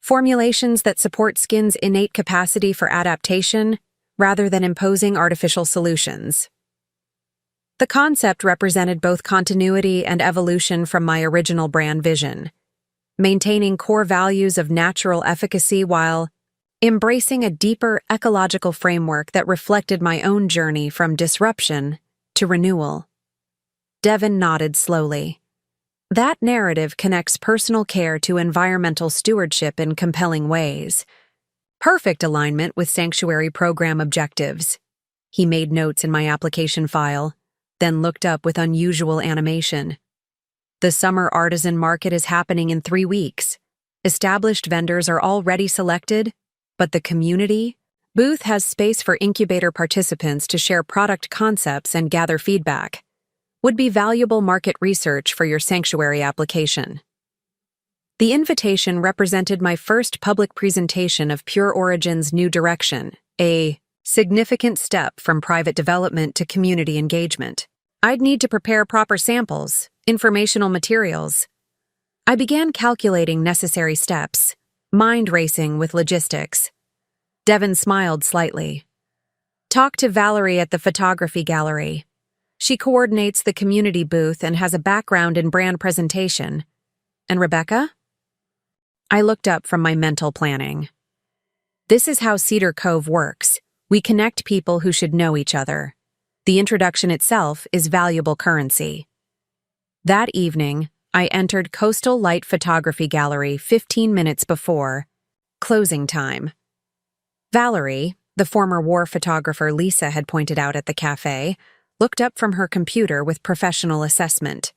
formulations that support skin's innate capacity for adaptation rather than imposing artificial solutions. The concept represented both continuity and evolution from my original brand vision, maintaining core values of natural efficacy while embracing a deeper ecological framework that reflected my own journey from disruption to renewal. Devon nodded slowly. That narrative connects personal care to environmental stewardship in compelling ways. Perfect alignment with Sanctuary program objectives. He made notes in my application file, then looked up with unusual animation. The summer artisan market is happening in 3 weeks. Established vendors are already selected, but the community booth has space for incubator participants to share product concepts and gather feedback. Would be valuable market research for your sanctuary application. The invitation represented my first public presentation of Pure Origin's new direction, a significant step from private development to community engagement. I'd need to prepare proper samples, informational materials. I began calculating necessary steps, mind racing with logistics. Devin smiled slightly. Talk to Valerie at the photography gallery. She coordinates the community booth and has a background in brand presentation. And Rebecca? I looked up from my mental planning. This is how Cedar Cove works. We connect people who should know each other. The introduction itself is valuable currency. That evening, I entered Coastal Light Photography Gallery 15 minutes before closing time. Valerie, the former war photographer Lisa had pointed out at the cafe, looked up from her computer with professional assessment.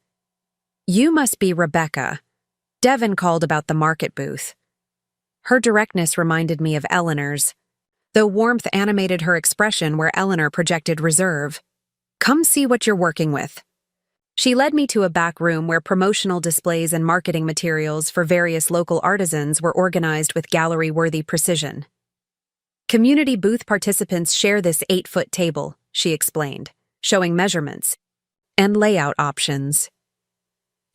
You must be Rebecca. Devin called about the market booth. Her directness reminded me of Eleanor's, though warmth animated her expression where Eleanor projected reserve. Come see what you're working with. She led me to a back room where promotional displays and marketing materials for various local artisans were organized with gallery-worthy precision. Community booth participants share this 8-foot table, she explained, showing measurements and layout options.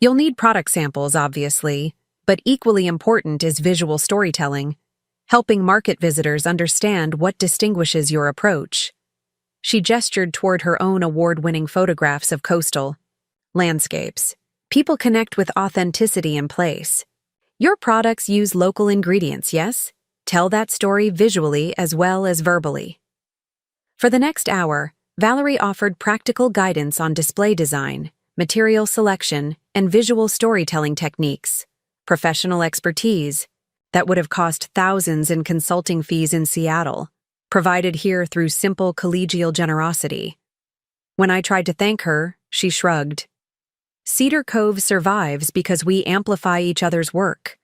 You'll need product samples, obviously, but equally important is visual storytelling, helping market visitors understand what distinguishes your approach. She gestured toward her own award-winning photographs of coastal landscapes. People connect with authenticity in place. Your products use local ingredients, yes? Tell that story visually as well as verbally. For the next hour, Valerie offered practical guidance on display design, material selection, and visual storytelling techniques, professional expertise that would have cost thousands in consulting fees in Seattle, provided here through simple collegial generosity. When I tried to thank her, she shrugged. Cedar Cove survives because we amplify each other's work.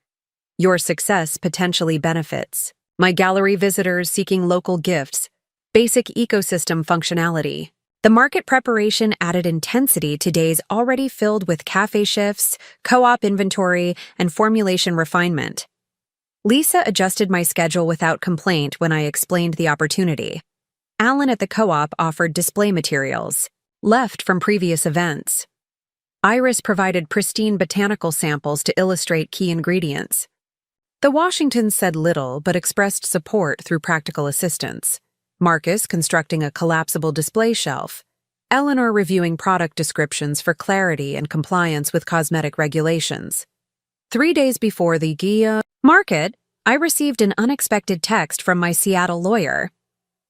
Your success potentially benefits my gallery visitors seeking local gifts, basic ecosystem functionality. The market preparation added intensity to days already filled with cafe shifts, co-op inventory, and formulation refinement. Lisa adjusted my schedule without complaint when I explained the opportunity. Alan at the co-op offered display materials, left from previous events. Iris provided pristine botanical samples to illustrate key ingredients. The Washingtons said little but expressed support through practical assistance. Marcus constructing a collapsible display shelf. Eleanor reviewing product descriptions for clarity and compliance with cosmetic regulations. 3 days before the GIA market, I received an unexpected text from my Seattle lawyer.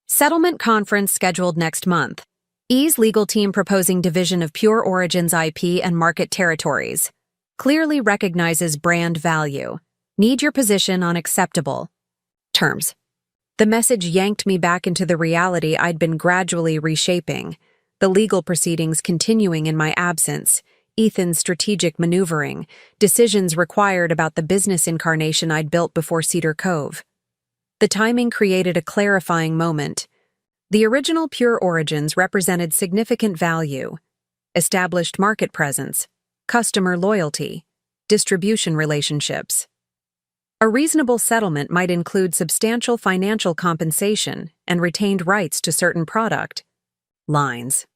Settlement conference scheduled next month. E's legal team proposing division of Pure Origin's IP and market territories. Clearly recognizes brand value. Need your position on acceptable terms. The message yanked me back into the reality I'd been gradually reshaping, the legal proceedings continuing in my absence, Ethan's strategic maneuvering, decisions required about the business incarnation I'd built before Cedar Cove. The timing created a clarifying moment. The original Pure Origins represented significant value, established market presence, customer loyalty, distribution relationships. A reasonable settlement might include substantial financial compensation and retained rights to certain product lines.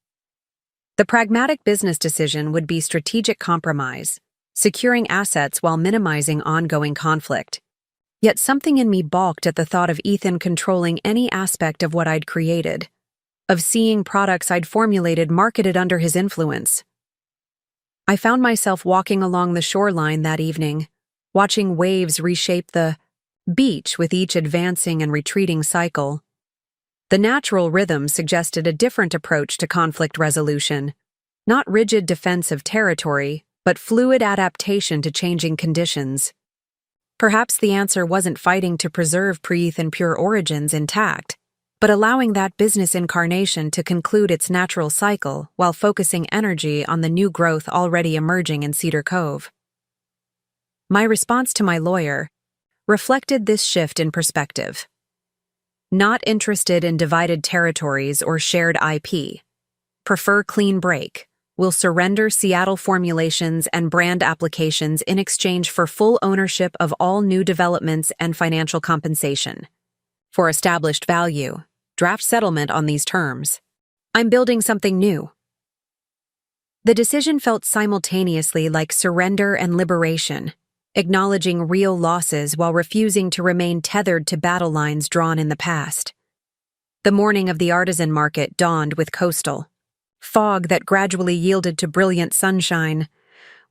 The pragmatic business decision would be strategic compromise, securing assets while minimizing ongoing conflict. Yet something in me balked at the thought of Ethan controlling any aspect of what I'd created, of seeing products I'd formulated marketed under his influence. I found myself walking along the shoreline that evening, watching waves reshape the beach with each advancing and retreating cycle. The natural rhythm suggested a different approach to conflict resolution, not rigid defense of territory, but fluid adaptation to changing conditions. Perhaps the answer wasn't fighting to preserve Preeth and Pure Origins intact, but allowing that business incarnation to conclude its natural cycle while focusing energy on the new growth already emerging in Cedar Cove. My response to my lawyer reflected this shift in perspective. Not interested in divided territories or shared IP. Prefer clean break. will surrender Seattle formulations and brand applications in exchange for full ownership of all new developments and financial compensation. For established value, draft settlement on these terms. I'm building something new. The decision felt simultaneously like surrender and liberation, acknowledging real losses while refusing to remain tethered to battle lines drawn in the past. The morning of the artisan market dawned with coastal fog that gradually yielded to brilliant sunshine,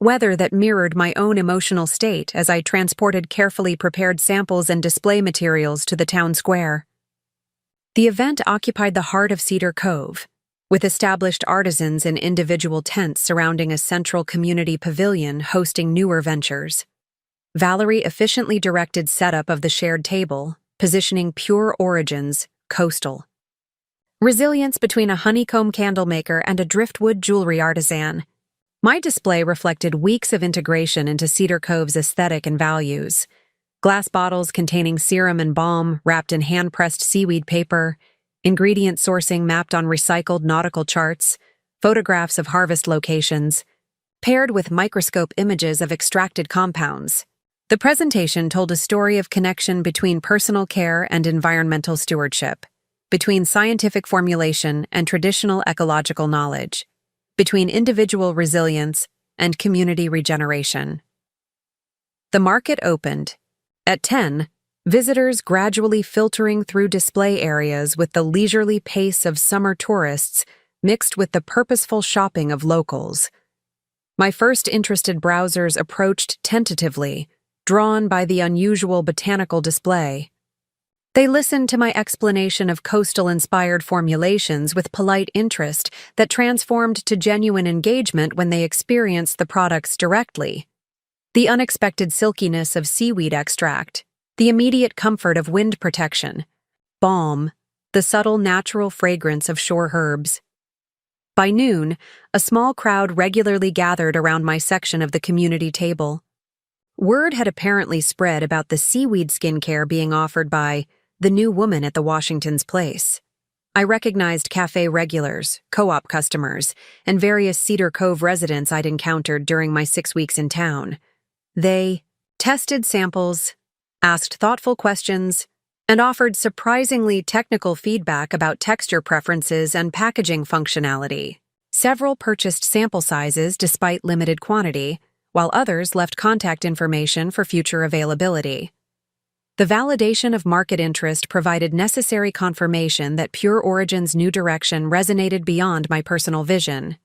weather that mirrored my own emotional state as I transported carefully prepared samples and display materials to the town square. The event occupied the heart of Cedar Cove, with established artisans in individual tents surrounding a central community pavilion hosting newer ventures. Valerie efficiently directed setup of the shared table, positioning Pure Origins, coastal. Resilience between a honeycomb candle maker and a driftwood jewelry artisan. My display reflected weeks of integration into Cedar Cove's aesthetic and values. Glass bottles containing serum and balm wrapped in hand-pressed seaweed paper, ingredient sourcing mapped on recycled nautical charts, photographs of harvest locations, paired with microscope images of extracted compounds. The presentation told a story of connection between personal care and environmental stewardship, between scientific formulation and traditional ecological knowledge, between individual resilience and community regeneration. The market opened. At 10, visitors gradually filtering through display areas with the leisurely pace of summer tourists mixed with the purposeful shopping of locals. My first interested browsers approached tentatively, drawn by the unusual botanical display. They listened to my explanation of coastal-inspired formulations with polite interest that transformed to genuine engagement when they experienced the products directly. The unexpected silkiness of seaweed extract, the immediate comfort of wind protection, balm, the subtle natural fragrance of shore herbs. By noon, a small crowd regularly gathered around my section of the community table. Word had apparently spread about the seaweed skincare being offered by the new woman at the Washington's Place. I recognized cafe regulars, co-op customers, and various Cedar Cove residents I'd encountered during my 6 weeks in town. They tested samples, asked thoughtful questions, and offered surprisingly technical feedback about texture preferences and packaging functionality. Several purchased sample sizes despite limited quantity, while others left contact information for future availability. The validation of market interest provided necessary confirmation that Pure Origin's new direction resonated beyond my personal vision.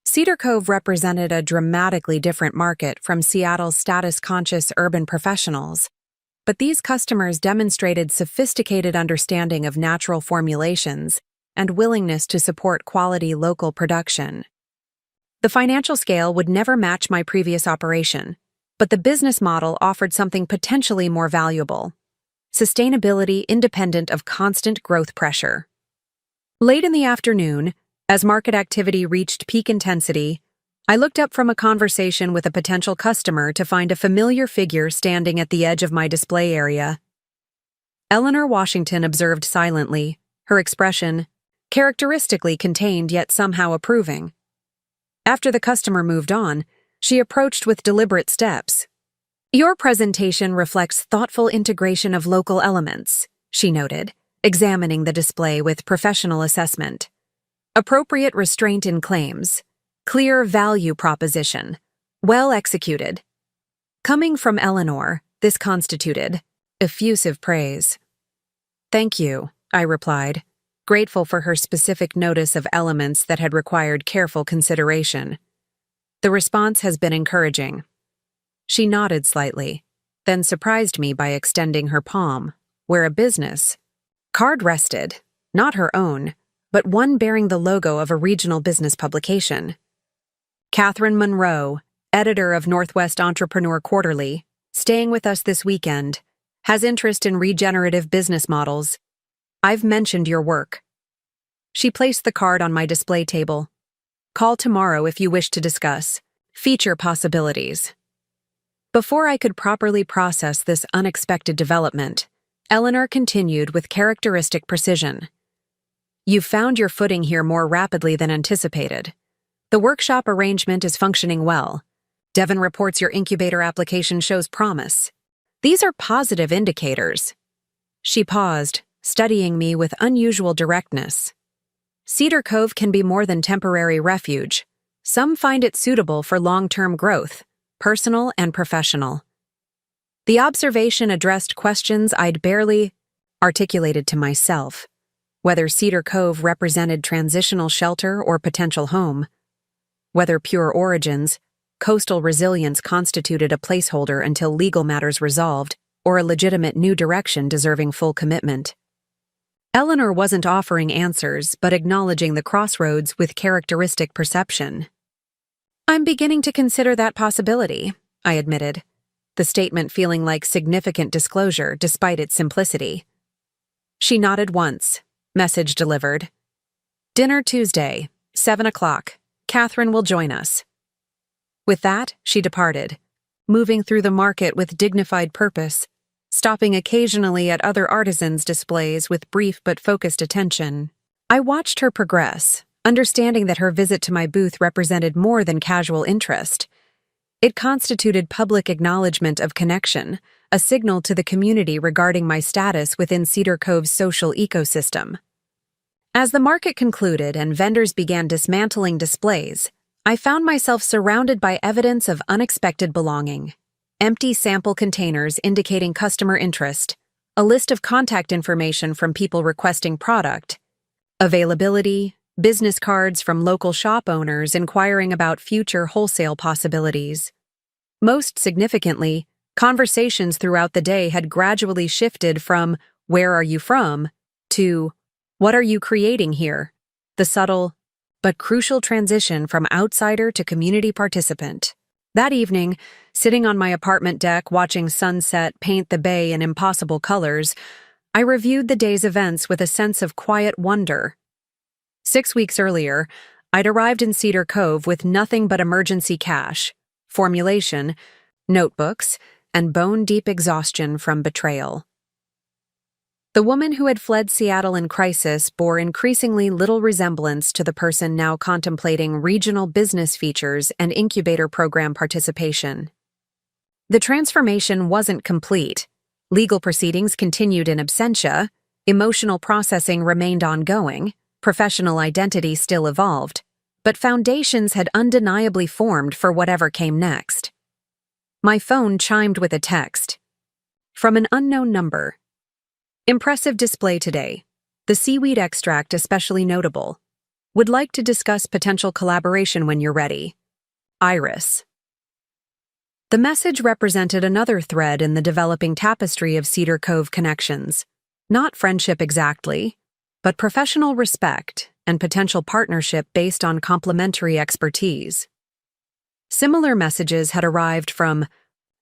Cedar Cove represented a dramatically different market from Seattle's status-conscious urban professionals, but these customers demonstrated sophisticated understanding of natural formulations and willingness to support quality local production. The financial scale would never match my previous operation, but the business model offered something potentially more valuable: sustainability independent of constant growth pressure. Late in the afternoon, as market activity reached peak intensity, I looked up from a conversation with a potential customer to find a familiar figure standing at the edge of my display area. Eleanor Washington observed silently, her expression characteristically contained yet somehow approving. After the customer moved on, she approached with deliberate steps. "Your presentation reflects thoughtful integration of local elements," she noted, examining the display with professional assessment. "Appropriate restraint in claims. Clear value proposition. Well executed." Coming from Eleanor, this constituted effusive praise. "Thank you," I replied, grateful for her specific notice of elements that had required careful consideration. "The response has been encouraging." She nodded slightly, then surprised me by extending her palm, where a business card rested, not her own, but one bearing the logo of a regional business publication. "Catherine Monroe, editor of Northwest Entrepreneur Quarterly, staying with us this weekend, has interest in regenerative business models. I've mentioned your work." She placed the card on my display table. "Call tomorrow if you wish to discuss feature possibilities." Before I could properly process this unexpected development, Eleanor continued with characteristic precision. "You've found your footing here more rapidly than anticipated. The workshop arrangement is functioning well. Devin reports your incubator application shows promise. These are positive indicators. She paused, studying me with unusual directness. Cedar Cove can be more than temporary refuge. Some find it suitable for long-term growth, personal and professional. The observation addressed questions I'd barely articulated to myself, whether Cedar Cove represented transitional shelter or potential home, whether Pure Origins, coastal resilience constituted a placeholder until legal matters resolved, or a legitimate new direction deserving full commitment. Eleanor wasn't offering answers, but acknowledging the crossroads with characteristic perception. I'm beginning to consider that possibility, I admitted, the statement feeling like significant disclosure despite its simplicity. She nodded once. Message delivered. Dinner Tuesday, 7 o'clock. Catherine will join us. With that, she departed, moving through the market with dignified purpose, stopping occasionally at other artisans' displays with brief but focused attention. I watched her progress, understanding that her visit to my booth represented more than casual interest. It constituted public acknowledgement of connection, a signal to the community regarding my status within Cedar Cove's social ecosystem. As the market concluded and vendors began dismantling displays, I found myself surrounded by evidence of unexpected belonging. Empty sample containers indicating customer interest, a list of contact information from people requesting product, availability, business cards from local shop owners inquiring about future wholesale possibilities. Most significantly, conversations throughout the day had gradually shifted from "Where are you from?" to "What are you creating here?" The subtle but crucial transition from outsider to community participant. That evening, sitting on my apartment deck watching sunset paint the bay in impossible colors, I reviewed the day's events with a sense of quiet wonder. 6 weeks earlier, I'd arrived in Cedar Cove with nothing but emergency cash, formulation, notebooks, and bone-deep exhaustion from betrayal. The woman who had fled Seattle in crisis bore increasingly little resemblance to the person now contemplating regional business features and incubator program participation. The transformation wasn't complete. Legal proceedings continued in absentia, emotional processing remained ongoing, professional identity still evolved, but foundations had undeniably formed for whatever came next. My phone chimed with a text. From an unknown number. Impressive display today. The seaweed extract especially notable. Would like to discuss potential collaboration when you're ready. Iris. The message represented another thread in the developing tapestry of Cedar Cove connections. Not friendship exactly, but professional respect and potential partnership based on complementary expertise. Similar messages had arrived from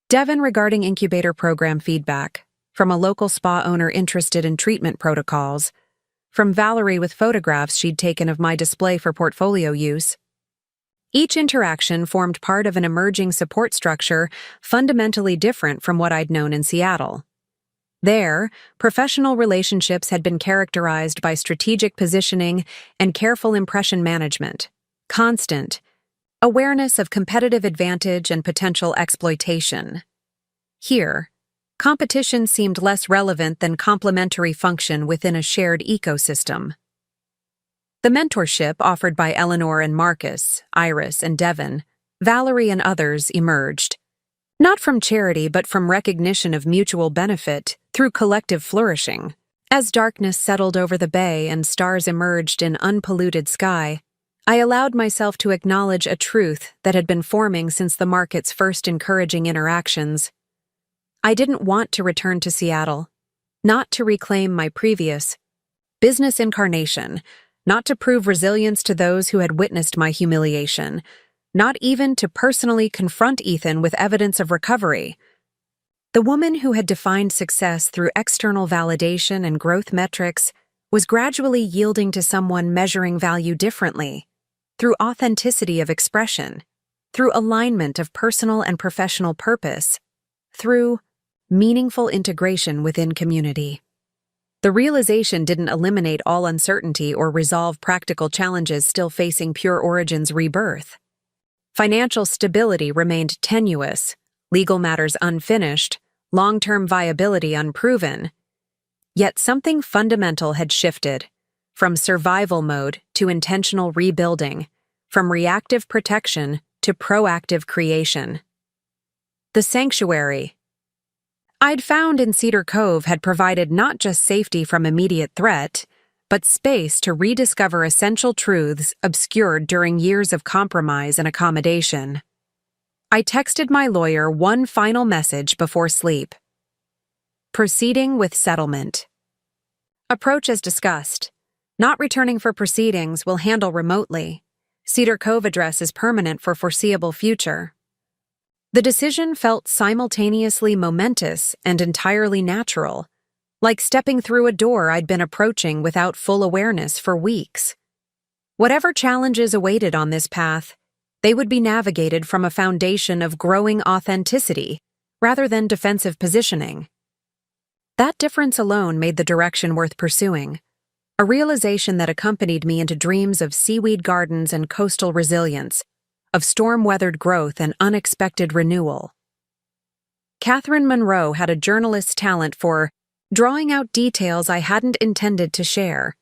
Devin regarding incubator program feedback, from a local spa owner interested in treatment protocols, from Valerie with photographs she'd taken of my display for portfolio use. Each interaction formed part of an emerging support structure fundamentally different from what I'd known in Seattle. There, professional relationships had been characterized by strategic positioning and careful impression management, constant awareness of competitive advantage and potential exploitation. Here, competition seemed less relevant than complementary function within a shared ecosystem. The mentorship offered by Eleanor and Marcus, Iris and Devin, Valerie and others emerged, not from charity but from recognition of mutual benefit through collective flourishing. As darkness settled over the bay and stars emerged in unpolluted sky, I allowed myself to acknowledge a truth that had been forming since the market's first encouraging interactions. I didn't want to return to Seattle, not to reclaim my previous business incarnation, not to prove resilience to those who had witnessed my humiliation, not even to personally confront Ethan with evidence of recovery. The woman who had defined success through external validation and growth metrics was gradually yielding to someone measuring value differently, through authenticity of expression, through alignment of personal and professional purpose, through meaningful integration within community. The realization didn't eliminate all uncertainty or resolve practical challenges still facing Pure Origin's rebirth. Financial stability remained tenuous, legal matters unfinished, long-term viability unproven. Yet something fundamental had shifted, from survival mode to intentional rebuilding, from reactive protection to proactive creation. The sanctuary I'd found in Cedar Cove had provided not just safety from immediate threat, but space to rediscover essential truths obscured during years of compromise and accommodation. I texted my lawyer one final message before sleep. Proceeding with settlement. Approach as discussed. Not returning for proceedings will handle remotely. Cedar Cove address is permanent for foreseeable future. The decision felt simultaneously momentous and entirely natural, like stepping through a door I'd been approaching without full awareness for weeks. Whatever challenges awaited on this path, they would be navigated from a foundation of growing authenticity rather than defensive positioning. That difference alone made the direction worth pursuing, a realization that accompanied me into dreams of seaweed gardens and coastal resilience, of storm-weathered growth and unexpected renewal. Catherine Monroe had a journalist's talent for drawing out details I hadn't intended to share.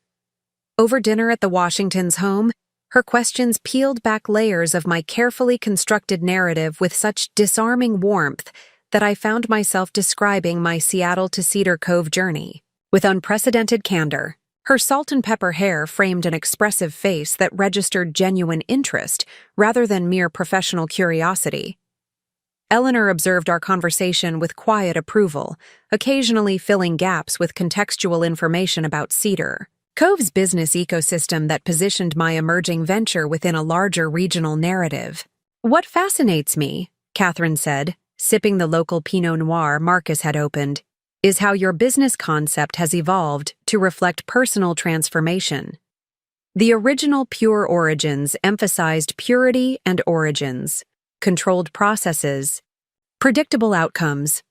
Over dinner at the Washingtons' home, her questions peeled back layers of my carefully constructed narrative with such disarming warmth that I found myself describing my Seattle to Cedar Cove journey. With unprecedented candor, her salt and pepper hair framed an expressive face that registered genuine interest rather than mere professional curiosity. Eleanor observed our conversation with quiet approval, occasionally filling gaps with contextual information about Cedar Cove's business ecosystem that positioned my emerging venture within a larger regional narrative. What fascinates me, Catherine said, sipping the local Pinot Noir Marcus had opened, is how your business concept has evolved to reflect personal transformation. The original Pure Origins emphasized purity and origins, controlled processes, predictable outcomes.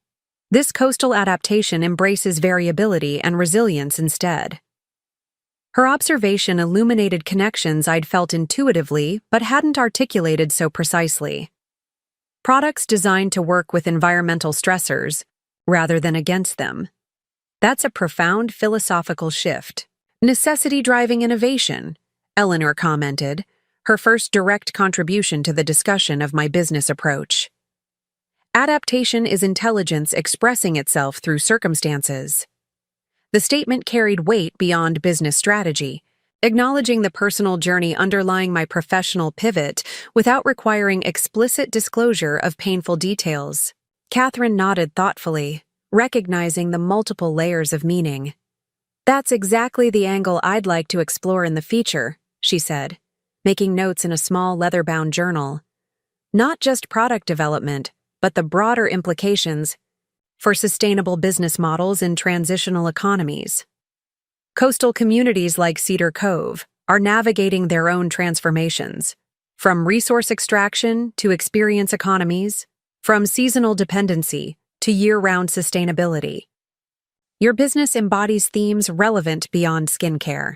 This coastal adaptation embraces variability and resilience instead. Her observation illuminated connections I'd felt intuitively but hadn't articulated so precisely. Products designed to work with environmental stressors, rather than against them. That's a profound philosophical shift. Necessity driving innovation, Eleanor commented, her first direct contribution to the discussion of my business approach. Adaptation is intelligence expressing itself through circumstances. The statement carried weight beyond business strategy, acknowledging the personal journey underlying my professional pivot without requiring explicit disclosure of painful details. Catherine nodded thoughtfully, recognizing the multiple layers of meaning. That's exactly the angle I'd like to explore in the feature, she said, making notes in a small leather-bound journal. Not just product development, but the broader implications for sustainable business models in transitional economies. Coastal communities like Cedar Cove are navigating their own transformations, from resource extraction to experience economies, from seasonal dependency to year-round sustainability. Your business embodies themes relevant beyond skincare.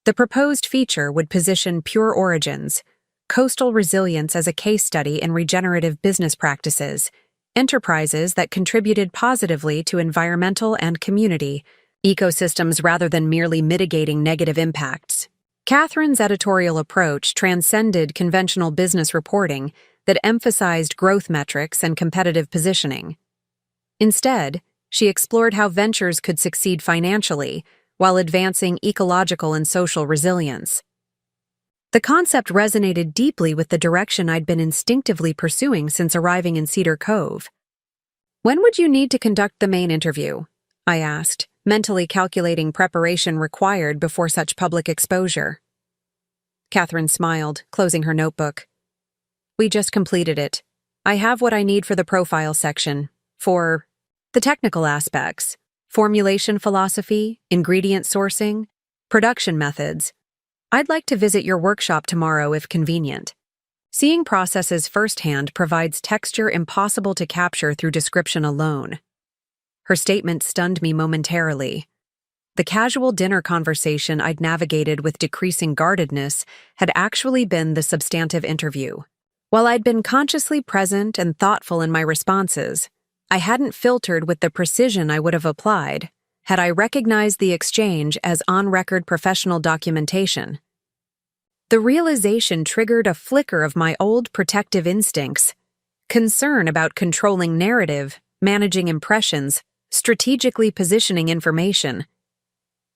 The proposed feature would position Pure Origins, coastal resilience as a case study in regenerative business practices, enterprises that contributed positively to environmental and community ecosystems rather than merely mitigating negative impacts. Catherine's editorial approach transcended conventional business reporting that emphasized growth metrics and competitive positioning. Instead, she explored how ventures could succeed financially while advancing ecological and social resilience. The concept resonated deeply with the direction I'd been instinctively pursuing since arriving in Cedar Cove. When would you need to conduct the main interview? I asked, mentally calculating preparation required before such public exposure. Catherine smiled, closing her notebook. We just completed it. I have what I need for the profile section. For the technical aspects, formulation philosophy, ingredient sourcing, production methods, I'd like to visit your workshop tomorrow if convenient. Seeing processes firsthand provides texture impossible to capture through description alone. Her statement stunned me momentarily. The casual dinner conversation I'd navigated with decreasing guardedness had actually been the substantive interview. While I'd been consciously present and thoughtful in my responses, I hadn't filtered with the precision I would have applied had I recognized the exchange as on-record professional documentation. The realization triggered a flicker of my old protective instincts, concern about controlling narrative, managing impressions, strategically positioning information.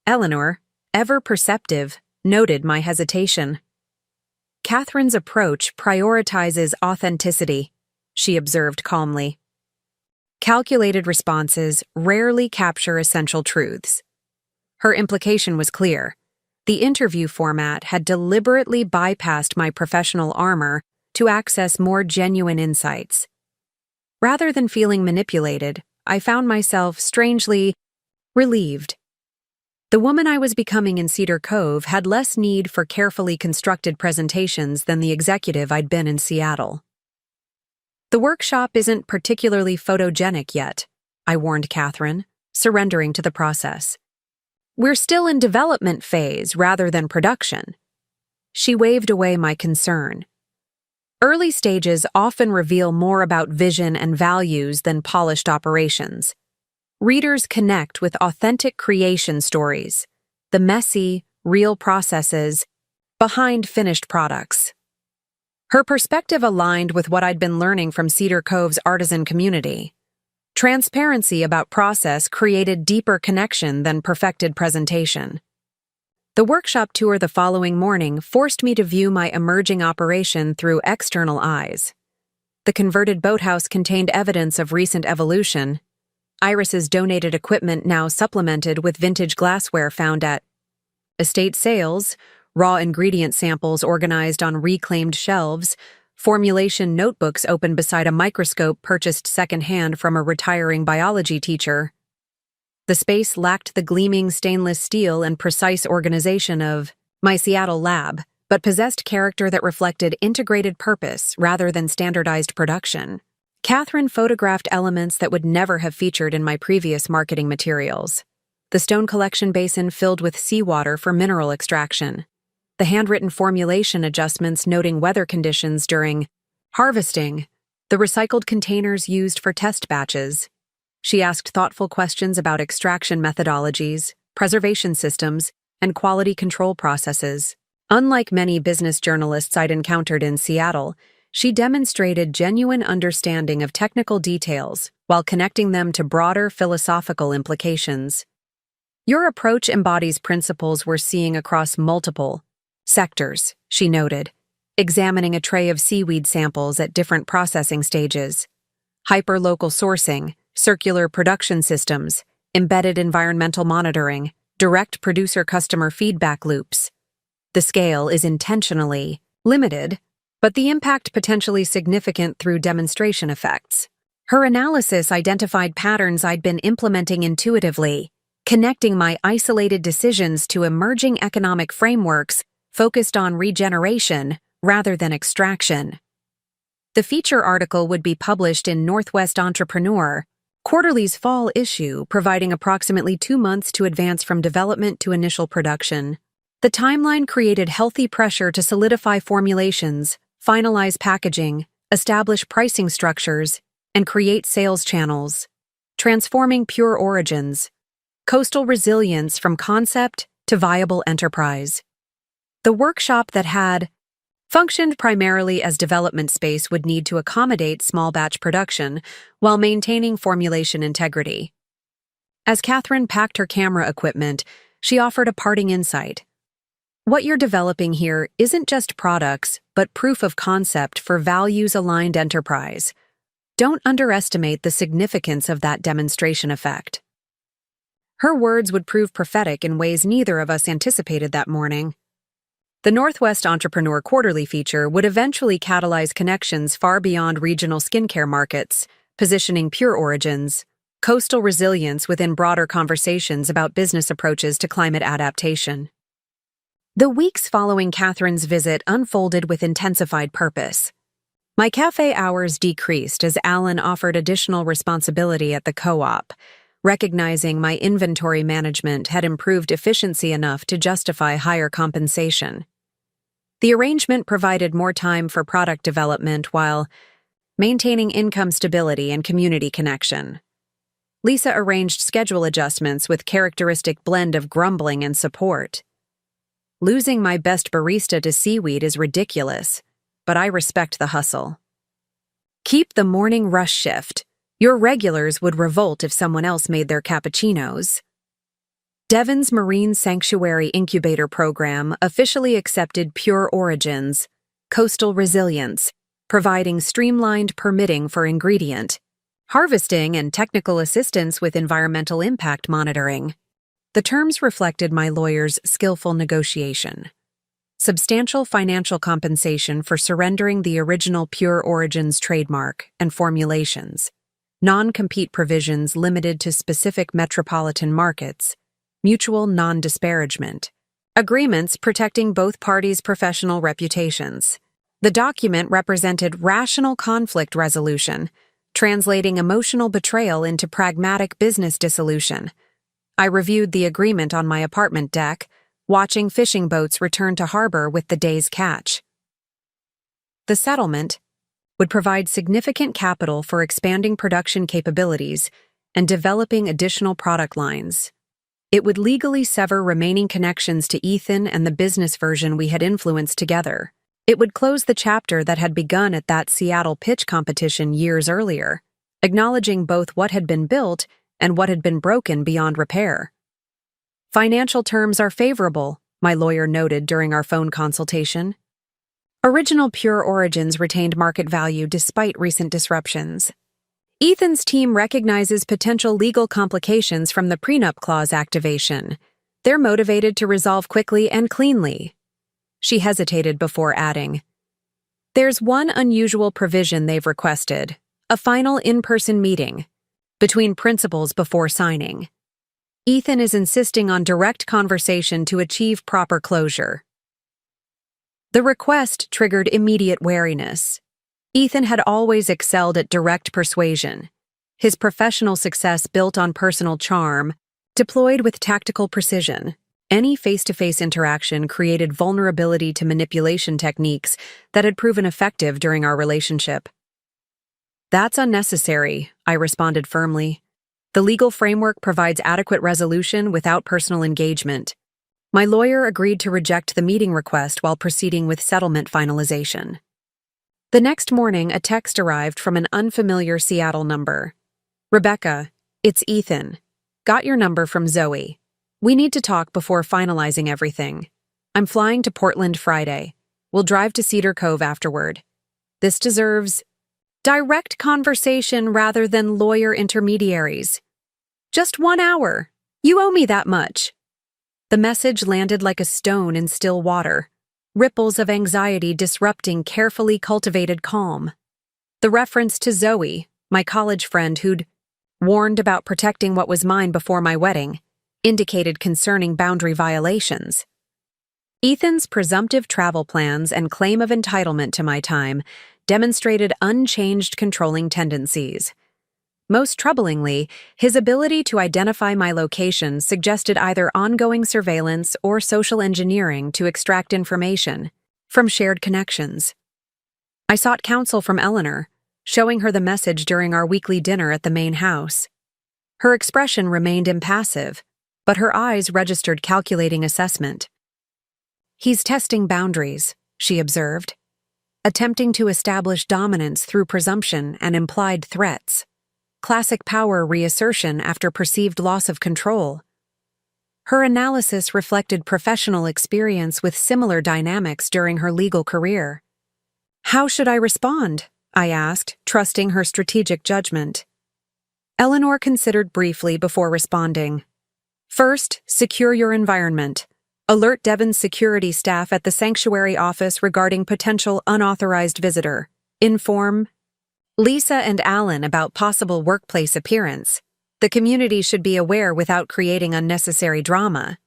Eleanor, ever perceptive, noted my hesitation. Catherine's approach prioritizes authenticity, she observed calmly. Calculated responses rarely capture essential truths. Her implication was clear. The interview format had deliberately bypassed my professional armor to access more genuine insights. Rather than feeling manipulated, I found myself strangely relieved. The woman I was becoming in Cedar Cove had less need for carefully constructed presentations than the executive I'd been in Seattle. The workshop isn't particularly photogenic yet, I warned Catherine, surrendering to the process. We're still in development phase rather than production. She waved away my concern. Early stages often reveal more about vision and values than polished operations. Readers connect with authentic creation stories, the messy, real processes behind finished products. Her perspective aligned with what I'd been learning from Cedar Cove's artisan community. Transparency about process created deeper connection than perfected presentation. The workshop tour the following morning forced me to view my emerging operation through external eyes. The converted boathouse contained evidence of recent evolution. Iris's donated equipment now supplemented with vintage glassware found at estate sales, raw ingredient samples organized on reclaimed shelves, formulation notebooks open beside a microscope purchased secondhand from a retiring biology teacher. The space lacked the gleaming stainless steel and precise organization of my Seattle lab, but possessed character that reflected integrated purpose rather than standardized production. Catherine photographed elements that would never have featured in my previous marketing materials. The stone collection basin filled with seawater for mineral extraction. The handwritten formulation adjustments noting weather conditions during harvesting. The recycled containers used for test batches. She asked thoughtful questions about extraction methodologies, preservation systems, and quality control processes. Unlike many business journalists I'd encountered in Seattle, she demonstrated genuine understanding of technical details while connecting them to broader philosophical implications. Your approach embodies principles we're seeing across multiple sectors, she noted, examining a tray of seaweed samples at different processing stages. Hyper-local sourcing, circular production systems, embedded environmental monitoring, direct producer-customer feedback loops. The scale is intentionally limited, but the impact potentially significant through demonstration effects. Her analysis identified patterns I'd been implementing intuitively, connecting my isolated decisions to emerging economic frameworks focused on regeneration rather than extraction. The feature article would be published in Northwest Entrepreneur, Quarterly's fall issue, providing approximately 2 months to advance from development to initial production. The timeline created healthy pressure to solidify formulations, finalize packaging, establish pricing structures, and create sales channels. Transforming Pure Origins, coastal resilience from concept to viable enterprise. The workshop that had functioned primarily as development space would need to accommodate small batch production while maintaining formulation integrity. As Catherine packed her camera equipment, she offered a parting insight. What you're developing here isn't just products, but proof of concept for values-aligned enterprise. Don't underestimate the significance of that demonstration effect. Her words would prove prophetic in ways neither of us anticipated that morning. The Northwest Entrepreneur Quarterly feature would eventually catalyze connections far beyond regional skincare markets, positioning Pure Origins, coastal resilience within broader conversations about business approaches to climate adaptation. The weeks following Catherine's visit unfolded with intensified purpose. My cafe hours decreased as Alan offered additional responsibility at the co-op, recognizing my inventory management had improved efficiency enough to justify higher compensation. The arrangement provided more time for product development while maintaining income stability and community connection. Lisa arranged schedule adjustments with characteristic blend of grumbling and support. Losing my best barista to seaweed is ridiculous, but I respect the hustle. Keep the morning rush shift. Your regulars would revolt if someone else made their cappuccinos. Devon's Marine Sanctuary Incubator Program officially accepted Pure Origins, Coastal Resilience, providing streamlined permitting for ingredient, harvesting, and technical assistance with environmental impact monitoring. The terms reflected my lawyer's skillful negotiation. Substantial financial compensation for surrendering the original Pure Origins trademark and formulations, non-compete provisions limited to specific metropolitan markets, mutual non-disparagement, agreements protecting both parties' professional reputations. The document represented rational conflict resolution, translating emotional betrayal into pragmatic business dissolution. I reviewed the agreement on my apartment deck, watching fishing boats return to harbor with the day's catch. The settlement would provide significant capital for expanding production capabilities and developing additional product lines. It would legally sever remaining connections to Ethan and the business version we had influenced together. It would close the chapter that had begun at that Seattle pitch competition years earlier, acknowledging both what had been built and what had been broken beyond repair. Financial terms are favorable, my lawyer noted during our phone consultation. Original Pure Origins retained market value despite recent disruptions. Ethan's team recognizes potential legal complications from the prenup clause activation. They're motivated to resolve quickly and cleanly. She hesitated before adding, "There's one unusual provision they've requested, a final in-person meeting between principals before signing. Ethan is insisting on direct conversation to achieve proper closure." The request triggered immediate wariness. Ethan had always excelled at direct persuasion, his professional success built on personal charm, deployed with tactical precision. Any face-to-face interaction created vulnerability to manipulation techniques that had proven effective during our relationship. "That's unnecessary," I responded firmly. "The legal framework provides adequate resolution without personal engagement." My lawyer agreed to reject the meeting request while proceeding with settlement finalization. The next morning, a text arrived from an unfamiliar Seattle number. "Rebecca, it's Ethan. Got your number from Zoe. We need to talk before finalizing everything. I'm flying to Portland Friday. We'll drive to Cedar Cove afterward. This deserves direct conversation rather than lawyer intermediaries. Just 1 hour. You owe me that much." The message landed like a stone in still water, ripples of anxiety disrupting carefully cultivated calm. The reference to Zoe, my college friend who'd warned about protecting what was mine before my wedding, indicated concerning boundary violations. Ethan's presumptive travel plans and claim of entitlement to my time demonstrated unchanged controlling tendencies. Most troublingly, his ability to identify my location suggested either ongoing surveillance or social engineering to extract information from shared connections. I sought counsel from Eleanor, showing her the message during our weekly dinner at the main house. Her expression remained impassive, but her eyes registered calculating assessment. "He's testing boundaries," she observed, "attempting to establish dominance through presumption and implied threats. Classic power reassertion after perceived loss of control." Her analysis reflected professional experience with similar dynamics during her legal career. "How should I respond?" I asked, trusting her strategic judgment. Eleanor considered briefly before responding. "First, secure your environment. Alert Devon's security staff at the sanctuary office regarding potential unauthorized visitor. Inform Lisa and Alan about possible workplace appearance. The community should be aware without creating unnecessary drama."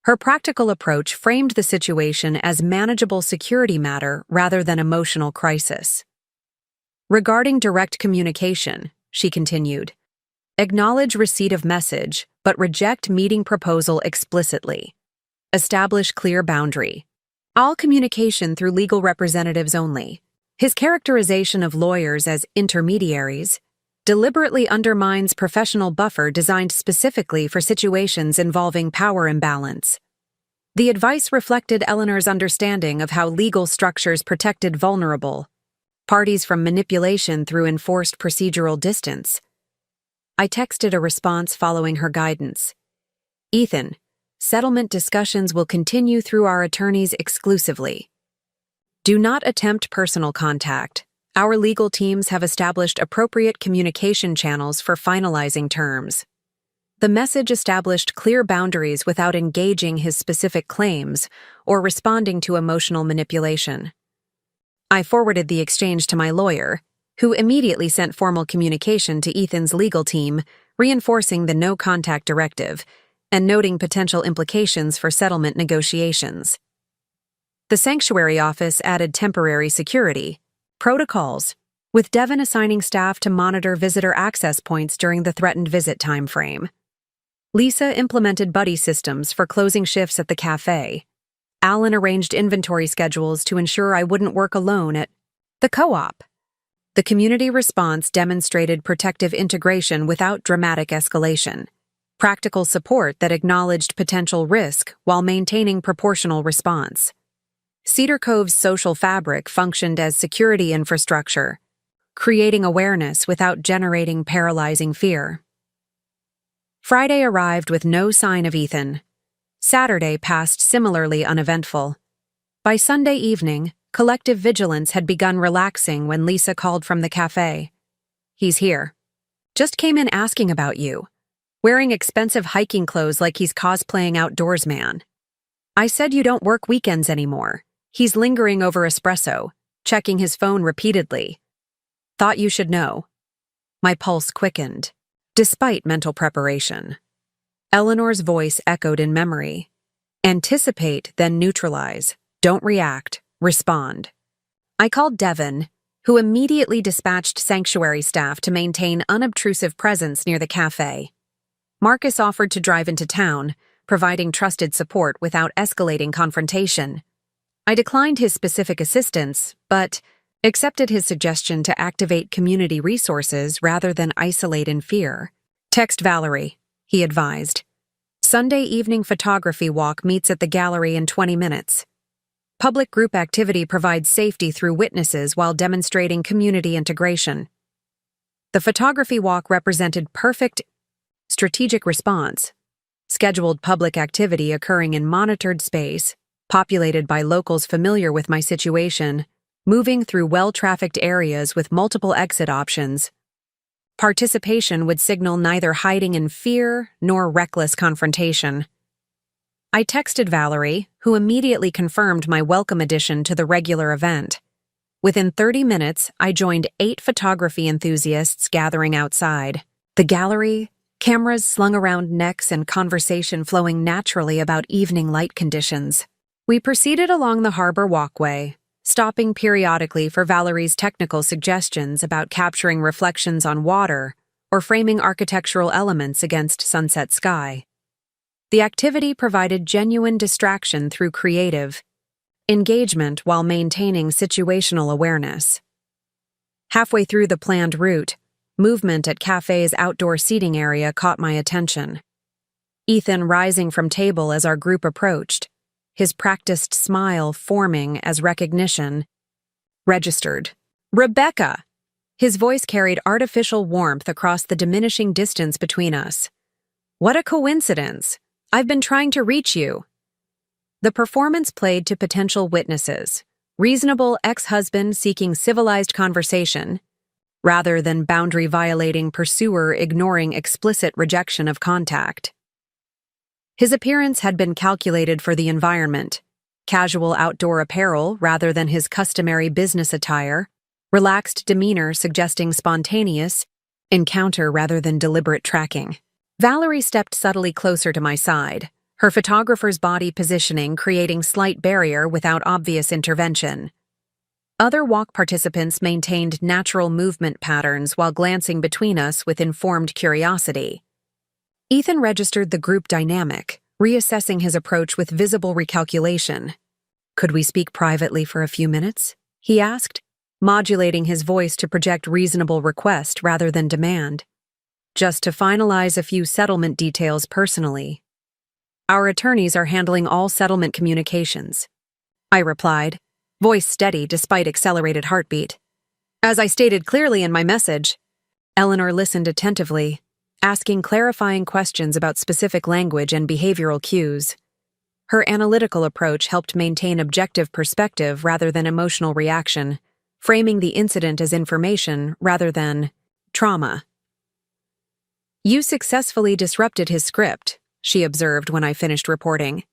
Her practical approach framed the situation as manageable security matter rather than emotional crisis. "Regarding direct communication," she continued, Acknowledge receipt of message, but reject meeting proposal explicitly. Establish clear boundary. All communication through legal representatives only. His characterization of lawyers as intermediaries deliberately undermines professional buffer designed specifically for situations involving power imbalance. The advice reflected Eleanor's understanding of how legal structures protected vulnerable parties from manipulation through enforced procedural distance. I texted a response following her guidance. Ethan, settlement discussions will continue through our attorneys exclusively. Do not attempt personal contact. Our legal teams have established appropriate communication channels for finalizing terms. The message established clear boundaries without engaging his specific claims or responding to emotional manipulation. I forwarded the exchange to my lawyer, who immediately sent formal communication to Ethan's legal team, reinforcing the no-contact directive and noting potential implications for settlement negotiations. The sanctuary office added temporary security protocols, with Devon assigning staff to monitor visitor access points during the threatened visit timeframe. Lisa implemented buddy systems for closing shifts at the cafe. Alan arranged inventory schedules to ensure I wouldn't work alone at the co-op. The community response demonstrated protective integration without dramatic escalation, practical support that acknowledged potential risk while maintaining proportional response. Cedar Cove's social fabric functioned as security infrastructure, creating awareness without generating paralyzing fear. Friday arrived with no sign of Ethan. Saturday passed similarly uneventful. By Sunday evening, collective vigilance had begun relaxing when Lisa called from the cafe. He's here. Just came in asking about you. Wearing expensive hiking clothes like he's cosplaying outdoorsman. I said you don't work weekends anymore. He's lingering over espresso, checking his phone repeatedly. Thought you should know. My pulse quickened, despite mental preparation. Eleanor's voice echoed in memory. Anticipate, then neutralize. Don't react, respond. I called Devon, who immediately dispatched sanctuary staff to maintain unobtrusive presence near the cafe. Marcus offered to drive into town, providing trusted support without escalating confrontation. I declined his specific assistance, but accepted his suggestion to activate community resources rather than isolate in fear. Text Valerie, he advised. Sunday evening photography walk meets at the gallery in 20 minutes. Public group activity provides safety through witnesses while demonstrating community integration. The photography walk represented perfect strategic response, scheduled public activity occurring in monitored space, populated by locals familiar with my situation, moving through well-trafficked areas with multiple exit options. Participation would signal neither hiding in fear nor reckless confrontation. I texted Valerie, who immediately confirmed my welcome addition to the regular event. Within 30 minutes, I joined 8 photography enthusiasts gathering outside. The gallery, cameras slung around necks and conversation flowing naturally about evening light conditions. We proceeded along the harbor walkway, stopping periodically for Valerie's technical suggestions about capturing reflections on water or framing architectural elements against sunset sky. The activity provided genuine distraction through creative engagement while maintaining situational awareness. Halfway through the planned route, movement at cafe's outdoor seating area caught my attention. Ethan rising from table as our group approached, his practiced smile forming as recognition. Registered. Rebecca! His voice carried artificial warmth across the diminishing distance between us. What a coincidence! I've been trying to reach you. The performance played to potential witnesses, reasonable ex-husband seeking civilized conversation, rather than boundary-violating pursuer ignoring explicit rejection of contact. His appearance had been calculated for the environment, casual outdoor apparel rather than his customary business attire, relaxed demeanor suggesting spontaneous encounter rather than deliberate tracking. Valerie stepped subtly closer to my side, her photographer's body positioning creating slight barrier without obvious intervention. Other walk participants maintained natural movement patterns while glancing between us with informed curiosity. Ethan registered the group dynamic, reassessing his approach with visible recalculation. "Could we speak privately for a few minutes?" he asked, modulating his voice to project reasonable request rather than demand. "Just to finalize a few settlement details personally. Our attorneys are handling all settlement communications," I replied, voice steady despite accelerated heartbeat. "As I stated clearly in my message." Eleanor listened attentively, asking clarifying questions about specific language and behavioral cues. Her analytical approach helped maintain objective perspective rather than emotional reaction, framing the incident as information rather than trauma. "You successfully disrupted his script," she observed when I finished reporting.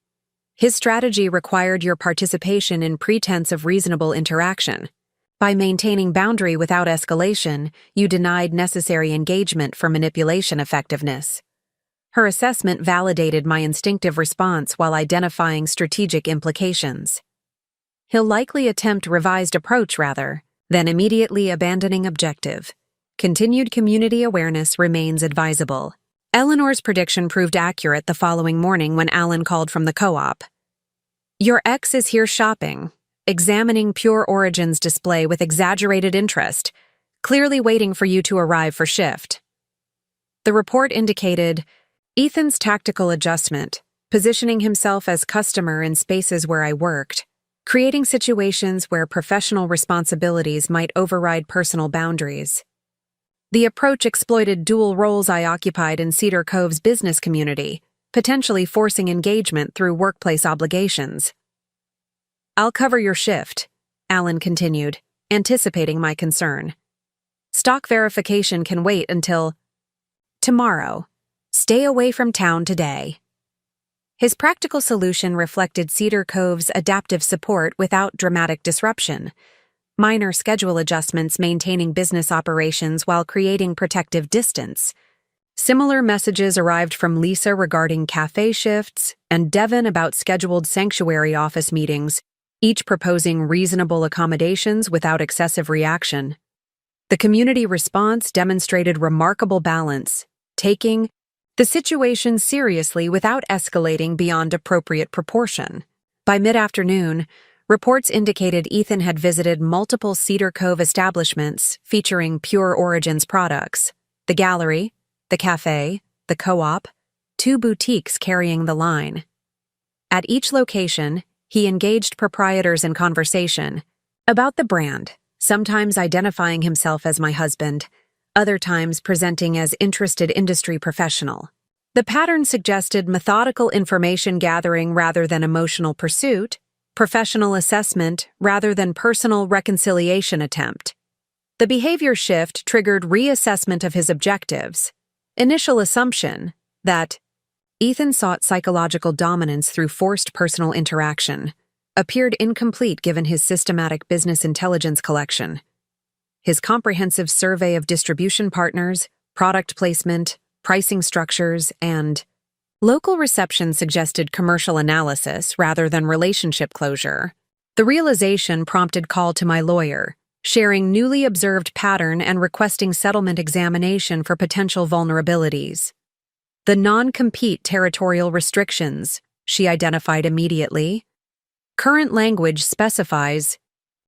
"His strategy required your participation in pretense of reasonable interaction. By maintaining boundary without escalation, you denied necessary engagement for manipulation effectiveness." Her assessment validated my instinctive response while identifying strategic implications. "He'll likely attempt revised approach rather than immediately abandoning objective. Continued community awareness remains advisable." Eleanor's prediction proved accurate the following morning when Alan called from the co-op. "Your ex is here shopping, examining Pure Origin's display with exaggerated interest, clearly waiting for you to arrive for shift." The report indicated Ethan's tactical adjustment, positioning himself as customer in spaces where I worked, creating situations where professional responsibilities might override personal boundaries. The approach exploited dual roles I occupied in Cedar Cove's business community, potentially forcing engagement through workplace obligations. "I'll cover your shift," Alan continued, anticipating my concern. "Stock verification can wait until tomorrow. Stay away from town today." His practical solution reflected Cedar Cove's adaptive support without dramatic disruption. Minor schedule adjustments maintaining business operations while creating protective distance. Similar messages arrived from Lisa regarding cafe shifts and Devin about scheduled sanctuary office meetings, each proposing reasonable accommodations without excessive reaction. The community response demonstrated remarkable balance, taking the situation seriously without escalating beyond appropriate proportion. By mid-afternoon, reports indicated Ethan had visited multiple Cedar Cove establishments featuring Pure Origin's products: the gallery, the cafe, the co-op, 2 boutiques carrying the line. At each location, he engaged proprietors in conversation about the brand, sometimes identifying himself as my husband, other times presenting as interested industry professional. The pattern suggested methodical information gathering rather than emotional pursuit, professional assessment rather than personal reconciliation attempt. The behavior shift triggered reassessment of his objectives. Initial assumption that Ethan sought psychological dominance through forced personal interaction appeared incomplete given his systematic business intelligence collection. His comprehensive survey of distribution partners, product placement, pricing structures, and local reception suggested commercial analysis rather than relationship closure. The realization prompted call to my lawyer, sharing newly observed pattern and requesting settlement examination for potential vulnerabilities. The non-compete territorial restrictions, she identified immediately. Current language specifies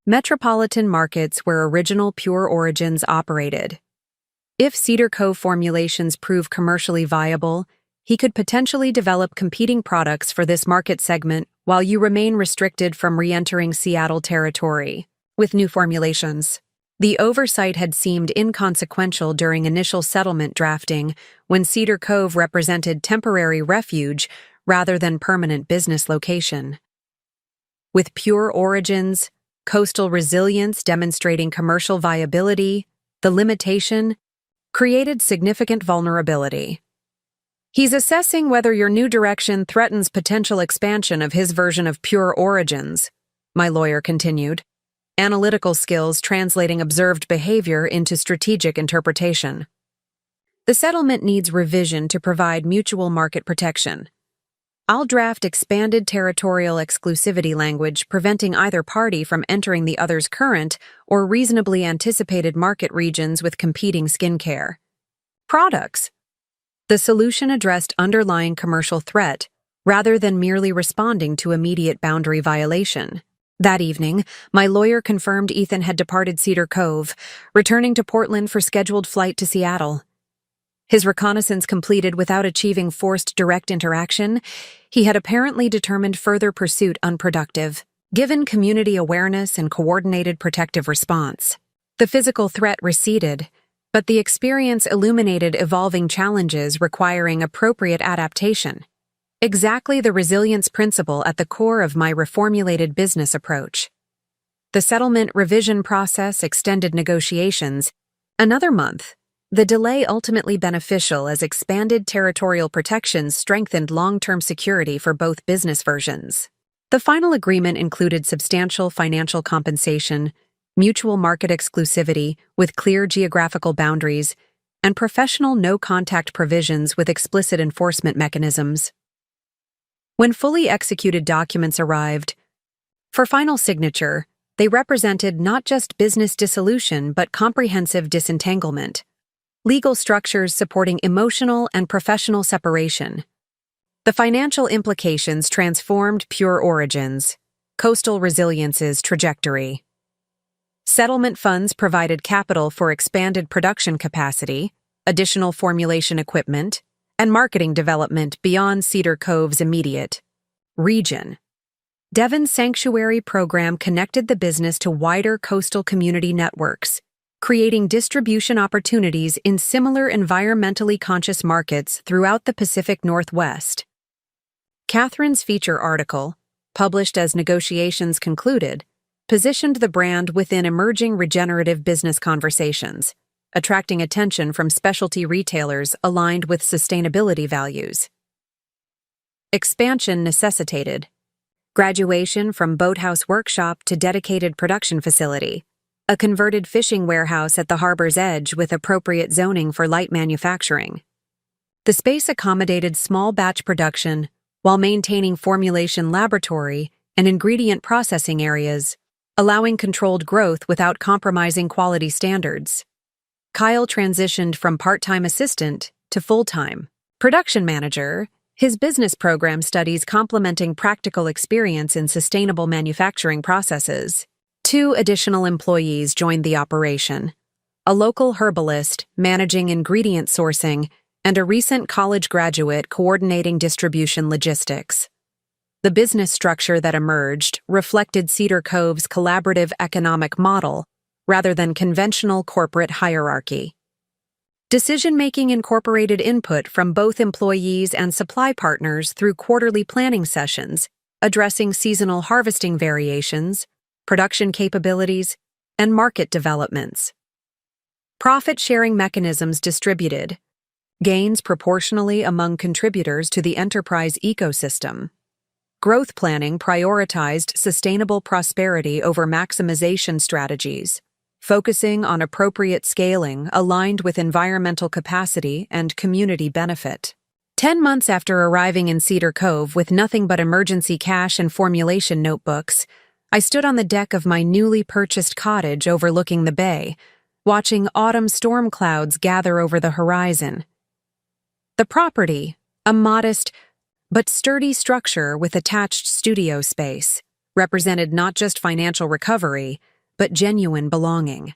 metropolitan markets where original Pure Origins operated. If Cedar Cove formulations prove commercially viable, he could potentially develop competing products for this market segment while you remain restricted from re-entering Seattle territory with new formulations. The oversight had seemed inconsequential during initial settlement drafting when Cedar Cove represented temporary refuge rather than permanent business location. With Pure Origins, coastal resilience demonstrating commercial viability, the limitation created significant vulnerability. He's assessing whether your new direction threatens potential expansion of his version of Pure Origins, my lawyer continued, analytical skills translating observed behavior into strategic interpretation. The settlement needs revision to provide mutual market protection. I'll draft expanded territorial exclusivity language preventing either party from entering the other's current or reasonably anticipated market regions with competing skincare products. The solution addressed underlying commercial threat rather than merely responding to immediate boundary violation. That evening, my lawyer confirmed Ethan had departed Cedar Cove, returning to Portland for scheduled flight to Seattle. His reconnaissance completed without achieving forced direct interaction, he had apparently determined further pursuit unproductive, given community awareness and coordinated protective response. The physical threat receded, but the experience illuminated evolving challenges requiring appropriate adaptation. Exactly the resilience principle at the core of my reformulated business approach. The settlement revision process extended negotiations another month. The delay ultimately beneficial as expanded territorial protections strengthened long-term security for both business versions. The final agreement included substantial financial compensation, mutual market exclusivity with clear geographical boundaries, and professional no-contact provisions with explicit enforcement mechanisms. When fully executed documents arrived, for final signature, they represented not just business dissolution but comprehensive disentanglement. Legal structures supporting emotional and professional separation. The financial implications transformed Pure Origin's, Coastal Resilience's trajectory. Settlement funds provided capital for expanded production capacity, additional formulation equipment, and marketing development beyond Cedar Cove's immediate region. Devon's Sanctuary program connected the business to wider coastal community networks, creating distribution opportunities in similar environmentally conscious markets throughout the Pacific Northwest. Catherine's feature article, published as negotiations concluded, positioned the brand within emerging regenerative business conversations, attracting attention from specialty retailers aligned with sustainability values. Expansion necessitated graduation from boathouse workshop to dedicated production facility, a converted fishing warehouse at the harbor's edge with appropriate zoning for light manufacturing. The space accommodated small batch production while maintaining formulation laboratory and ingredient processing areas, allowing controlled growth without compromising quality standards. Kyle transitioned from part-time assistant to full-time production manager, his business program studies complementing practical experience in sustainable manufacturing processes. 2 additional employees joined the operation, a local herbalist managing ingredient sourcing and a recent college graduate coordinating distribution logistics. The business structure that emerged reflected Cedar Cove's collaborative economic model rather than conventional corporate hierarchy. Decision-making incorporated input from both employees and supply partners through quarterly planning sessions, addressing seasonal harvesting variations, production capabilities, and market developments. Profit-sharing mechanisms distributed, gains proportionally among contributors to the enterprise ecosystem. Growth planning prioritized sustainable prosperity over maximization strategies, focusing on appropriate scaling aligned with environmental capacity and community benefit. 10 months after arriving in Cedar Cove with nothing but emergency cash and formulation notebooks, I stood on the deck of my newly purchased cottage overlooking the bay, watching autumn storm clouds gather over the horizon. The property, a modest but sturdy structure with attached studio space, represented not just financial recovery, but genuine belonging.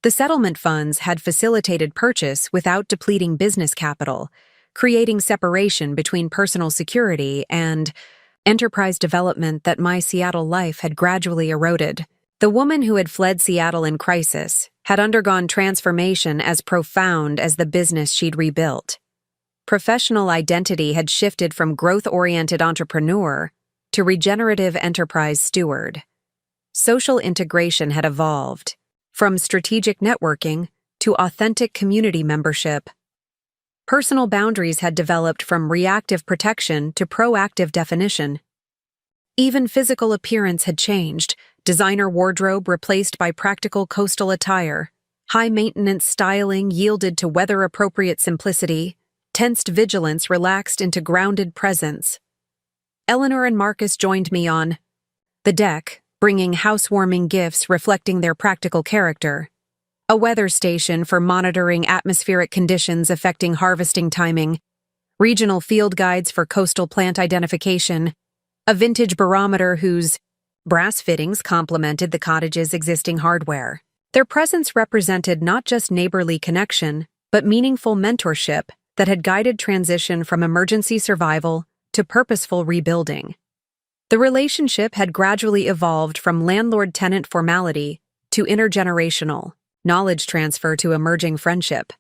The settlement funds had facilitated purchase without depleting business capital, creating separation between personal security and enterprise development that my Seattle life had gradually eroded. The woman who had fled Seattle in crisis had undergone transformation as profound as the business she'd rebuilt. Professional identity had shifted from growth-oriented entrepreneur to regenerative enterprise steward. Social integration had evolved, from strategic networking to authentic community membership. Personal boundaries had developed from reactive protection to proactive definition. Even physical appearance had changed, designer wardrobe replaced by practical coastal attire, high-maintenance styling yielded to weather-appropriate simplicity, tensed vigilance relaxed into grounded presence. Eleanor and Marcus joined me on the deck, bringing housewarming gifts reflecting their practical character, a weather station for monitoring atmospheric conditions affecting harvesting timing, regional field guides for coastal plant identification, a vintage barometer whose brass fittings complemented the cottage's existing hardware. Their presence represented not just neighborly connection, but meaningful mentorship that had guided transition from emergency survival to purposeful rebuilding. The relationship had gradually evolved from landlord-tenant formality to intergenerational knowledge transfer to emerging friendship.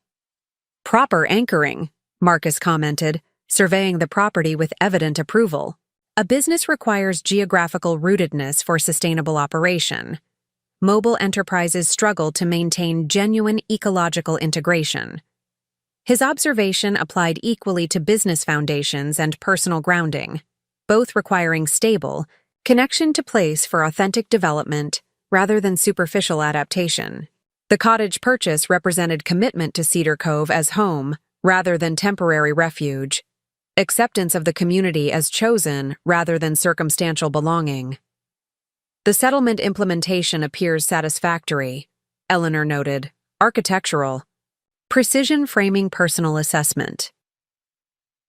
Proper anchoring, Marcus commented, surveying the property with evident approval. A business requires geographical rootedness for sustainable operation. Mobile enterprises struggle to maintain genuine ecological integration. His observation applied equally to business foundations and personal grounding, both requiring stable connection to place for authentic development rather than superficial adaptation. The cottage purchase represented commitment to Cedar Cove as home rather than temporary refuge, acceptance of the community as chosen rather than circumstantial belonging. The settlement implementation appears satisfactory, Eleanor noted. Architectural. Precision framing personal assessment.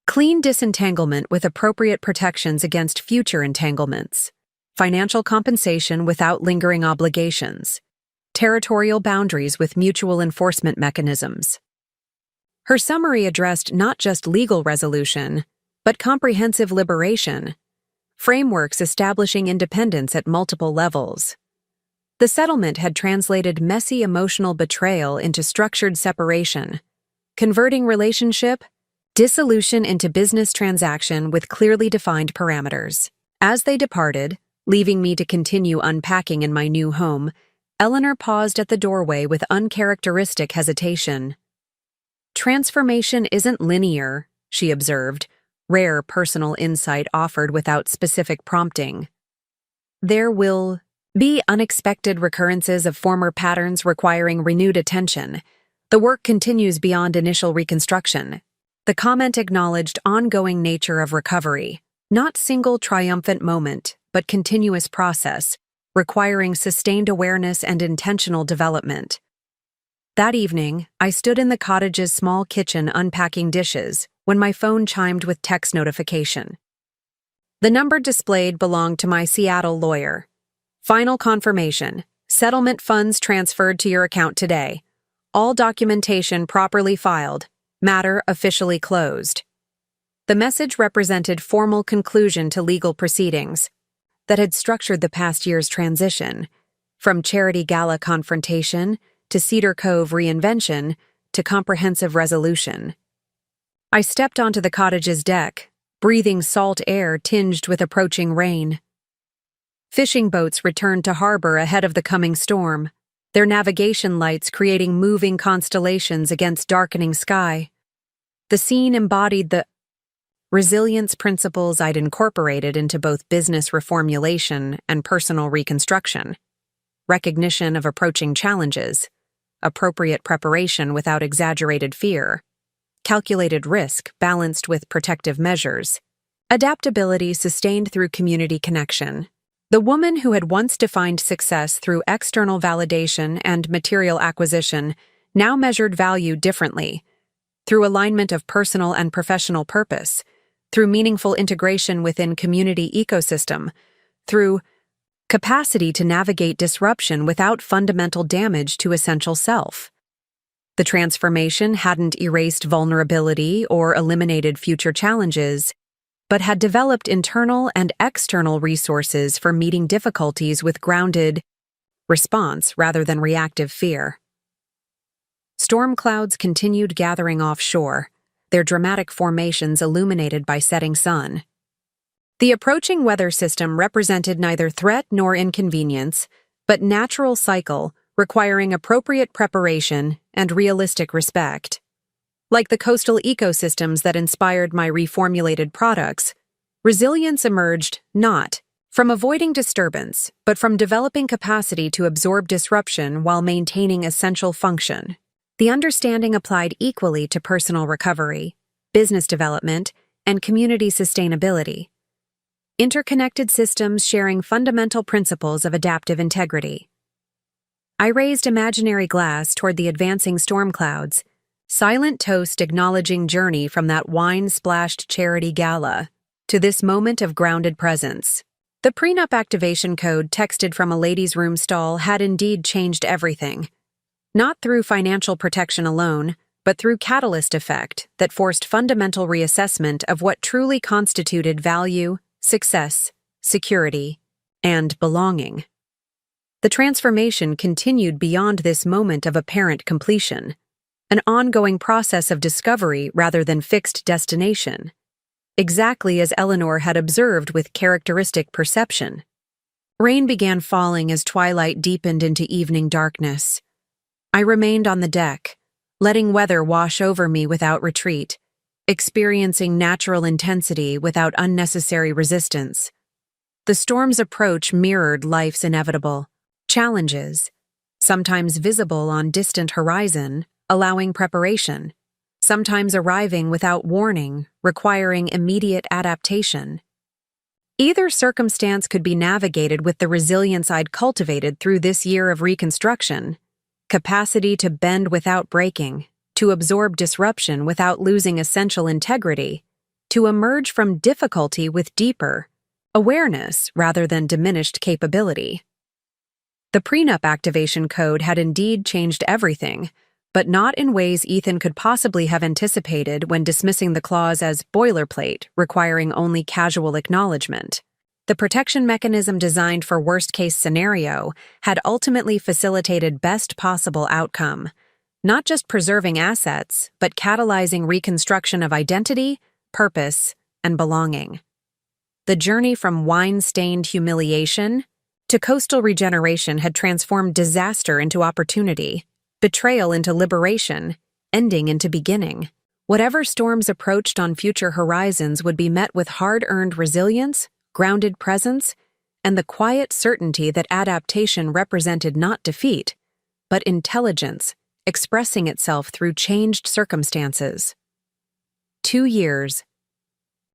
Clean disentanglement with appropriate protections against future entanglements. Financial compensation without lingering obligations. Territorial boundaries with mutual enforcement mechanisms. Her summary addressed not just legal resolution, but comprehensive liberation, frameworks establishing independence at multiple levels. The settlement had translated messy emotional betrayal into structured separation, converting relationship, dissolution into business transaction with clearly defined parameters. As they departed, leaving me to continue unpacking in my new home, Eleanor paused at the doorway with uncharacteristic hesitation. Transformation isn't linear, she observed, rare personal insight offered without specific prompting. There will be unexpected recurrences of former patterns requiring renewed attention. The work continues beyond initial reconstruction. The comment acknowledged ongoing nature of recovery, not single triumphant moment, but continuous process, requiring sustained awareness and intentional development. That evening, I stood in the cottage's small kitchen unpacking dishes when my phone chimed with text notification. The number displayed belonged to my Seattle lawyer. Final confirmation. Settlement funds transferred to your account today. All documentation properly filed. Matter officially closed. The message represented formal conclusion to legal proceedings that had structured the past year's transition, from charity gala confrontation to Cedar Cove reinvention to comprehensive resolution. I stepped onto the cottage's deck, breathing salt air tinged with approaching rain. Fishing boats returned to harbor ahead of the coming storm, their navigation lights creating moving constellations against darkening sky. The scene embodied the resilience principles I'd incorporated into both business reformulation and personal reconstruction. Recognition of approaching challenges, appropriate preparation without exaggerated fear, calculated risk balanced with protective measures, adaptability sustained through community connection. The woman who had once defined success through external validation and material acquisition now measured value differently, through alignment of personal and professional purpose, through meaningful integration within community ecosystem, through capacity to navigate disruption without fundamental damage to essential self. The transformation hadn't erased vulnerability or eliminated future challenges, but had developed internal and external resources for meeting difficulties with grounded response rather than reactive fear. Storm clouds continued gathering offshore, their dramatic formations illuminated by setting sun. The approaching weather system represented neither threat nor inconvenience, but natural cycle requiring appropriate preparation and realistic respect. Like the coastal ecosystems that inspired my reformulated products, resilience emerged not from avoiding disturbance, but from developing capacity to absorb disruption while maintaining essential function. The understanding applied equally to personal recovery, business development, and community sustainability. interconnected systems sharing fundamental principles of adaptive integrity. I raised imaginary glass toward the advancing storm clouds, silent toast acknowledging journey from that wine-splashed charity gala to this moment of grounded presence. The prenup activation code texted from a ladies' room stall had indeed changed everything. Not through financial protection alone, but through catalyst effect that forced fundamental reassessment of what truly constituted value, success, security, and belonging. The transformation continued beyond this moment of apparent completion, an ongoing process of discovery rather than fixed destination, exactly as Eleanor had observed with characteristic perception. Rain began falling as twilight deepened into evening darkness. I remained on the deck, letting weather wash over me without retreat, experiencing natural intensity without unnecessary resistance. The storm's approach mirrored life's inevitable challenges, sometimes visible on distant horizon, allowing preparation, sometimes arriving without warning, requiring immediate adaptation. Either circumstance could be navigated with the resilience I'd cultivated through this year of reconstruction, capacity to bend without breaking, to absorb disruption without losing essential integrity, to emerge from difficulty with deeper awareness rather than diminished capability. The prenup activation code had indeed changed everything, but not in ways Ethan could possibly have anticipated when dismissing the clause as boilerplate, requiring only casual acknowledgement. The protection mechanism designed for worst-case scenario had ultimately facilitated best possible outcome, not just preserving assets, but catalyzing reconstruction of identity, purpose, and belonging. The journey from wine-stained humiliation to coastal regeneration had transformed disaster into opportunity, betrayal into liberation, ending into beginning. Whatever storms approached on future horizons would be met with hard-earned resilience, grounded presence, and the quiet certainty that adaptation represented not defeat, but intelligence, expressing itself through changed circumstances. 2 years.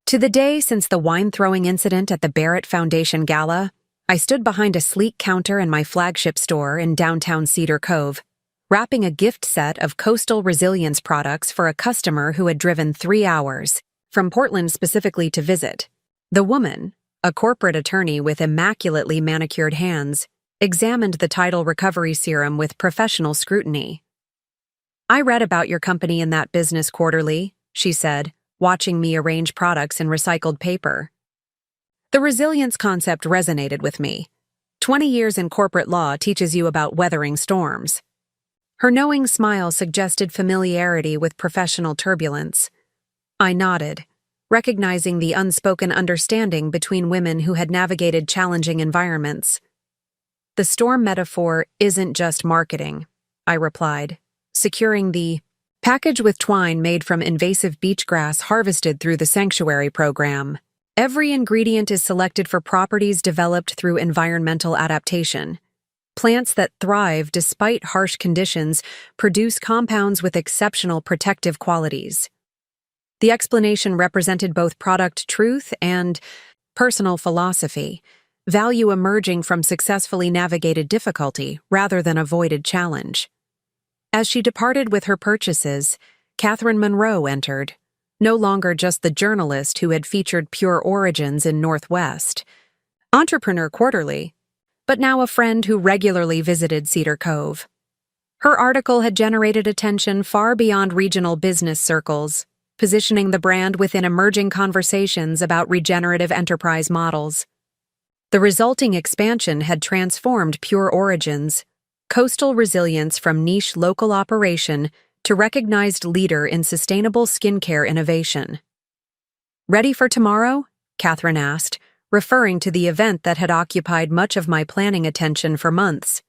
To the day since the wine-throwing incident at the Barrett Foundation Gala, I stood behind a sleek counter in my flagship store in downtown Cedar Cove, wrapping a gift set of coastal resilience products for a customer who had driven 3 hours from Portland specifically to visit. The woman, a corporate attorney with immaculately manicured hands, examined the tidal recovery serum with professional scrutiny. "I read about your company in that business quarterly," she said, watching me arrange products in recycled paper. The resilience concept resonated with me. 20 years in corporate law teaches you about weathering storms. Her knowing smile suggested familiarity with professional turbulence. I nodded, recognizing the unspoken understanding between women who had navigated challenging environments. "The storm metaphor isn't just marketing," I replied, securing the package with twine made from invasive beach grass harvested through the Sanctuary program. Every ingredient is selected for properties developed through environmental adaptation. Plants that thrive despite harsh conditions produce compounds with exceptional protective qualities. The explanation represented both product truth and personal philosophy, value emerging from successfully navigated difficulty rather than avoided challenge. As she departed with her purchases, Catherine Monroe entered, no longer just the journalist who had featured Pure Origins in Northwest, Entrepreneur Quarterly, but now a friend who regularly visited Cedar Cove. Her article had generated attention far beyond regional business circles, positioning the brand within emerging conversations about regenerative enterprise models. The resulting expansion had transformed Pure Origins, coastal resilience from niche local operation to recognized leader in sustainable skincare innovation. "Ready for tomorrow?" Catherine asked, referring to the event that had occupied much of my planning attention for months.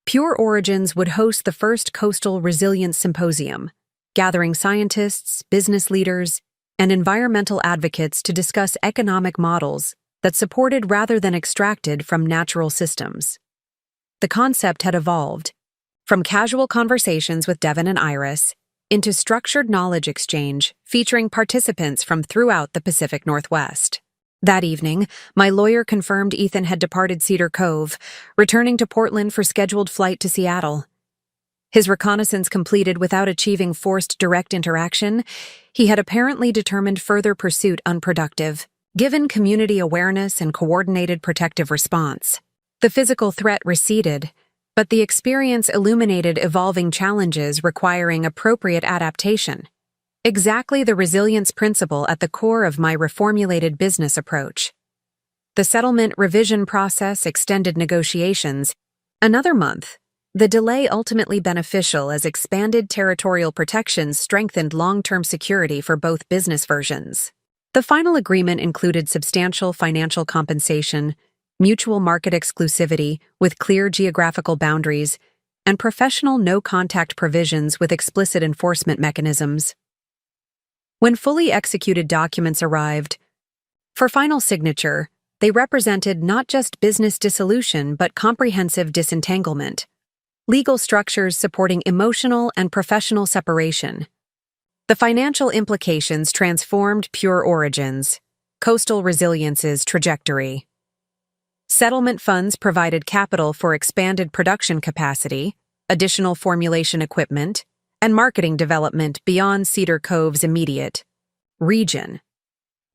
Pure Origins would host the first Coastal Resilience Symposium, gathering scientists, business leaders, and environmental advocates to discuss economic models that supported rather than extracted from natural systems. The concept had evolved, from casual conversations with Devin and Iris, into structured knowledge exchange featuring participants from throughout the Pacific Northwest. That evening, my lawyer confirmed Ethan had departed Cedar Cove, returning to Portland for scheduled flight to Seattle. His reconnaissance completed without achieving forced direct interaction, he had apparently determined further pursuit unproductive, given community awareness and coordinated protective response. The physical threat receded, but the experience illuminated evolving challenges requiring appropriate adaptation. Exactly the resilience principle at the core of my reformulated business approach. The settlement revision process extended negotiations another month. The delay ultimately beneficial as expanded territorial protections strengthened long-term security for both business versions. The final agreement included substantial financial compensation, mutual market exclusivity with clear geographical boundaries, and professional no-contact provisions with explicit enforcement mechanisms. When fully executed documents arrived, for final signature, they represented not just business dissolution but comprehensive disentanglement. Legal structures supporting emotional and professional separation. The financial implications transformed Pure Origin's, Coastal Resilience's trajectory. Settlement funds provided capital for expanded production capacity, additional formulation equipment, and marketing development beyond Cedar Cove's immediate region.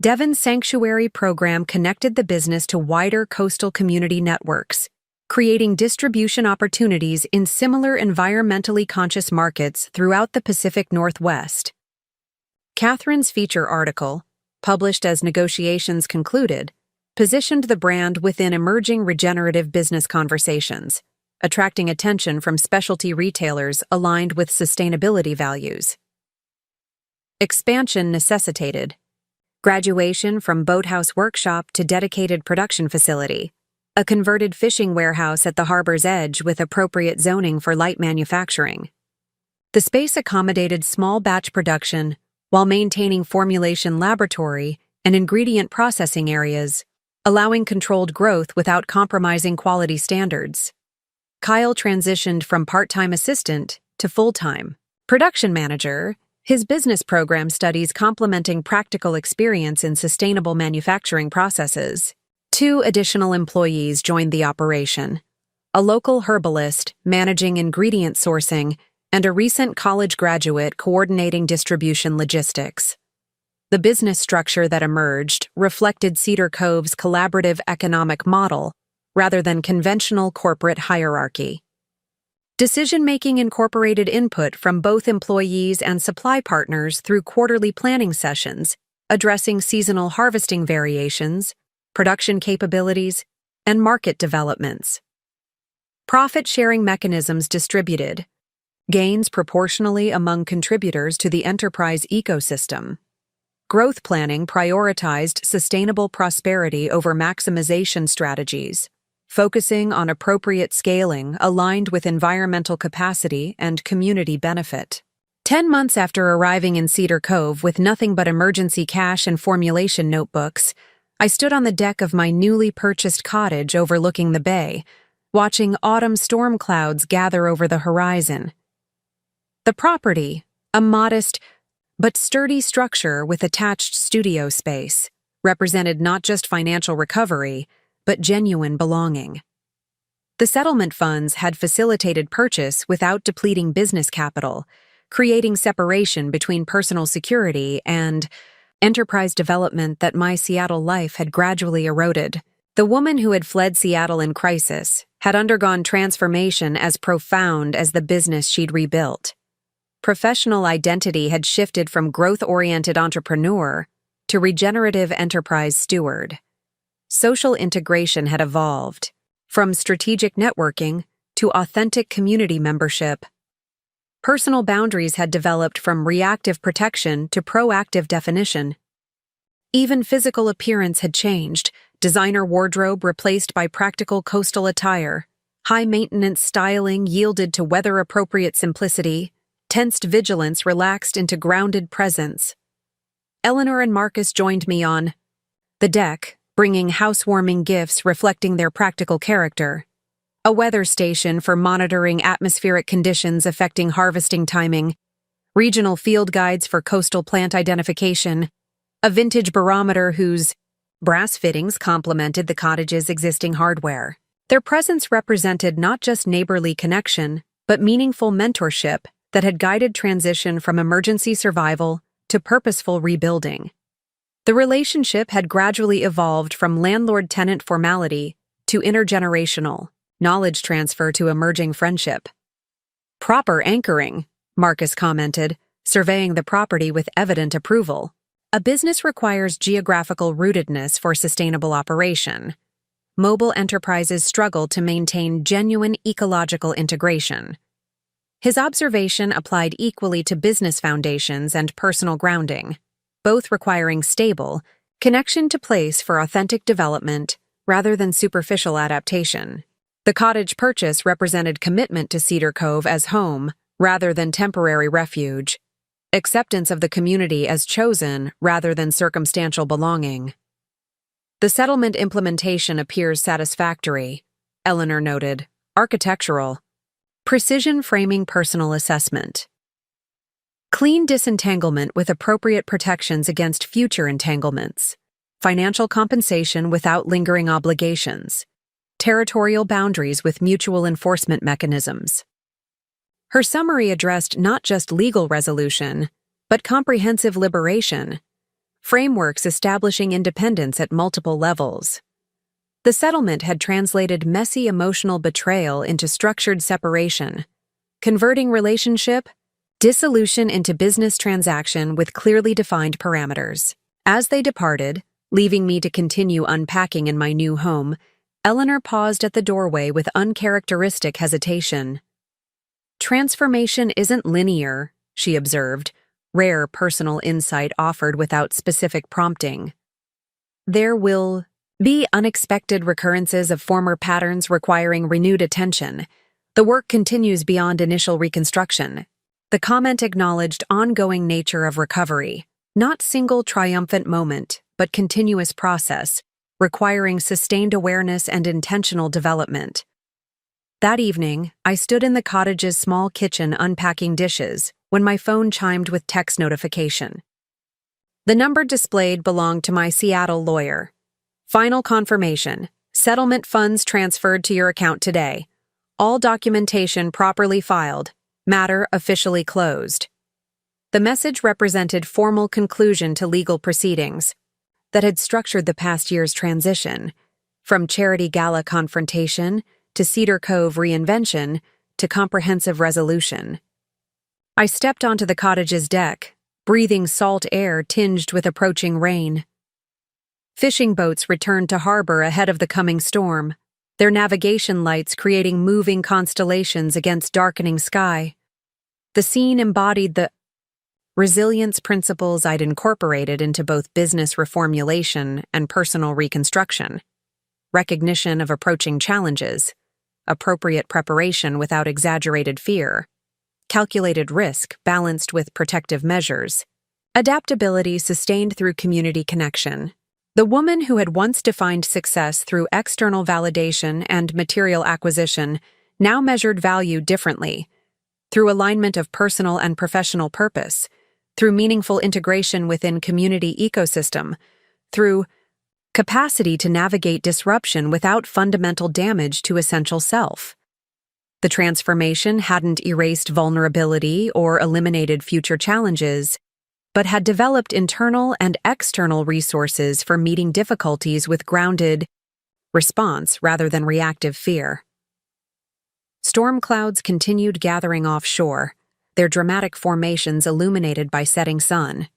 Devon's Sanctuary program connected the business to wider coastal community networks, creating distribution opportunities in similar environmentally conscious markets throughout the Pacific Northwest. Catherine's feature article, published as negotiations concluded, positioned the brand within emerging regenerative business conversations, attracting attention from specialty retailers aligned with sustainability values. Expansion necessitated graduation from boathouse workshop to dedicated production facility, a converted fishing warehouse at the harbor's edge with appropriate zoning for light manufacturing. The space accommodated small batch production while maintaining formulation laboratory and ingredient processing areas, allowing controlled growth without compromising quality standards. Kyle transitioned from part-time assistant to full-time production manager, his business program studies complementing practical experience in sustainable manufacturing processes. 2 additional employees joined the operation, a local herbalist managing ingredient sourcing and a recent college graduate coordinating distribution logistics. The business structure that emerged reflected Cedar Cove's collaborative economic model, rather than conventional corporate hierarchy. Decision-making incorporated input from both employees and supply partners through quarterly planning sessions, addressing seasonal harvesting variations, production capabilities, and market developments. Profit-sharing mechanisms distributed, gains proportionally among contributors to the enterprise ecosystem. Growth planning prioritized sustainable prosperity over maximization strategies, focusing on appropriate scaling aligned with environmental capacity and community benefit. 10 months after arriving in Cedar Cove with nothing but emergency cash and formulation notebooks, I stood on the deck of my newly purchased cottage overlooking the bay, watching autumn storm clouds gather over the horizon. The property, a modest but sturdy structure with attached studio space, represented not just financial recovery, but genuine belonging. The settlement funds had facilitated purchase without depleting business capital, creating separation between personal security and enterprise development that my Seattle life had gradually eroded. The woman who had fled Seattle in crisis had undergone transformation as profound as the business she'd rebuilt. Professional identity had shifted from growth-oriented entrepreneur to regenerative enterprise steward. Social integration had evolved, from strategic networking to authentic community membership. Personal boundaries had developed from reactive protection to proactive definition. Even physical appearance had changed, designer wardrobe replaced by practical coastal attire, high-maintenance styling yielded to weather-appropriate simplicity, tensed vigilance relaxed into grounded presence. Eleanor and Marcus joined me on the deck, bringing housewarming gifts reflecting their practical character, a weather station for monitoring atmospheric conditions affecting harvesting timing, regional field guides for coastal plant identification, a vintage barometer whose Brass fittings complemented the cottage's existing hardware. Their presence represented not just neighborly connection, but meaningful mentorship that had guided transition from emergency survival to purposeful rebuilding. The relationship had gradually evolved from landlord-tenant formality to intergenerational, knowledge transfer to emerging friendship. Proper anchoring, Marcus commented, surveying the property with evident approval. A business requires geographical rootedness for sustainable operation. Mobile enterprises struggle to maintain genuine ecological integration. His observation applied equally to business foundations and personal grounding, both requiring stable connection to place for authentic development rather than superficial adaptation. The cottage purchase represented commitment to Cedar Cove as home rather than temporary refuge, acceptance of the community as chosen rather than circumstantial belonging. The settlement implementation appears satisfactory, Eleanor noted. Architectural. Precision framing personal assessment. Clean disentanglement with appropriate protections against future entanglements. Financial compensation without lingering obligations. Territorial boundaries with mutual enforcement mechanisms. Her summary addressed not just legal resolution, but comprehensive liberation, frameworks establishing independence at multiple levels. The settlement had translated messy emotional betrayal into structured separation, converting relationship, dissolution into business transaction with clearly defined parameters. As they departed, leaving me to continue unpacking in my new home, Eleanor paused at the doorway with uncharacteristic hesitation. Transformation isn't linear, she observed, rare personal insight offered without specific prompting. There will be unexpected recurrences of former patterns requiring renewed attention. The work continues beyond initial reconstruction. The comment acknowledged ongoing nature of recovery, not single triumphant moment, but continuous process, requiring sustained awareness and intentional development. That evening, I stood in the cottage's small kitchen unpacking dishes when my phone chimed with text notification. The number displayed belonged to my Seattle lawyer. Final confirmation. Settlement funds transferred to your account today. All documentation properly filed. Matter officially closed. The message represented formal conclusion to legal proceedings that had structured the past year's transition, from charity gala confrontation to Cedar Cove reinvention to comprehensive resolution. I stepped onto the cottage's deck, breathing salt air tinged with approaching rain. Fishing boats returned to harbor ahead of the coming storm, their navigation lights creating moving constellations against darkening sky. The scene embodied the resilience principles I'd incorporated into both business reformulation and personal reconstruction. Recognition of approaching challenges, appropriate preparation without exaggerated fear, calculated risk balanced with protective measures, adaptability sustained through community connection. The woman who had once defined success through external validation and material acquisition now measured value differently, through alignment of personal and professional purpose, through meaningful integration within community ecosystem, through capacity to navigate disruption without fundamental damage to essential self. The transformation hadn't erased vulnerability or eliminated future challenges, but had developed internal and external resources for meeting difficulties with grounded response rather than reactive fear. Storm clouds continued gathering offshore, their dramatic formations illuminated by setting sun.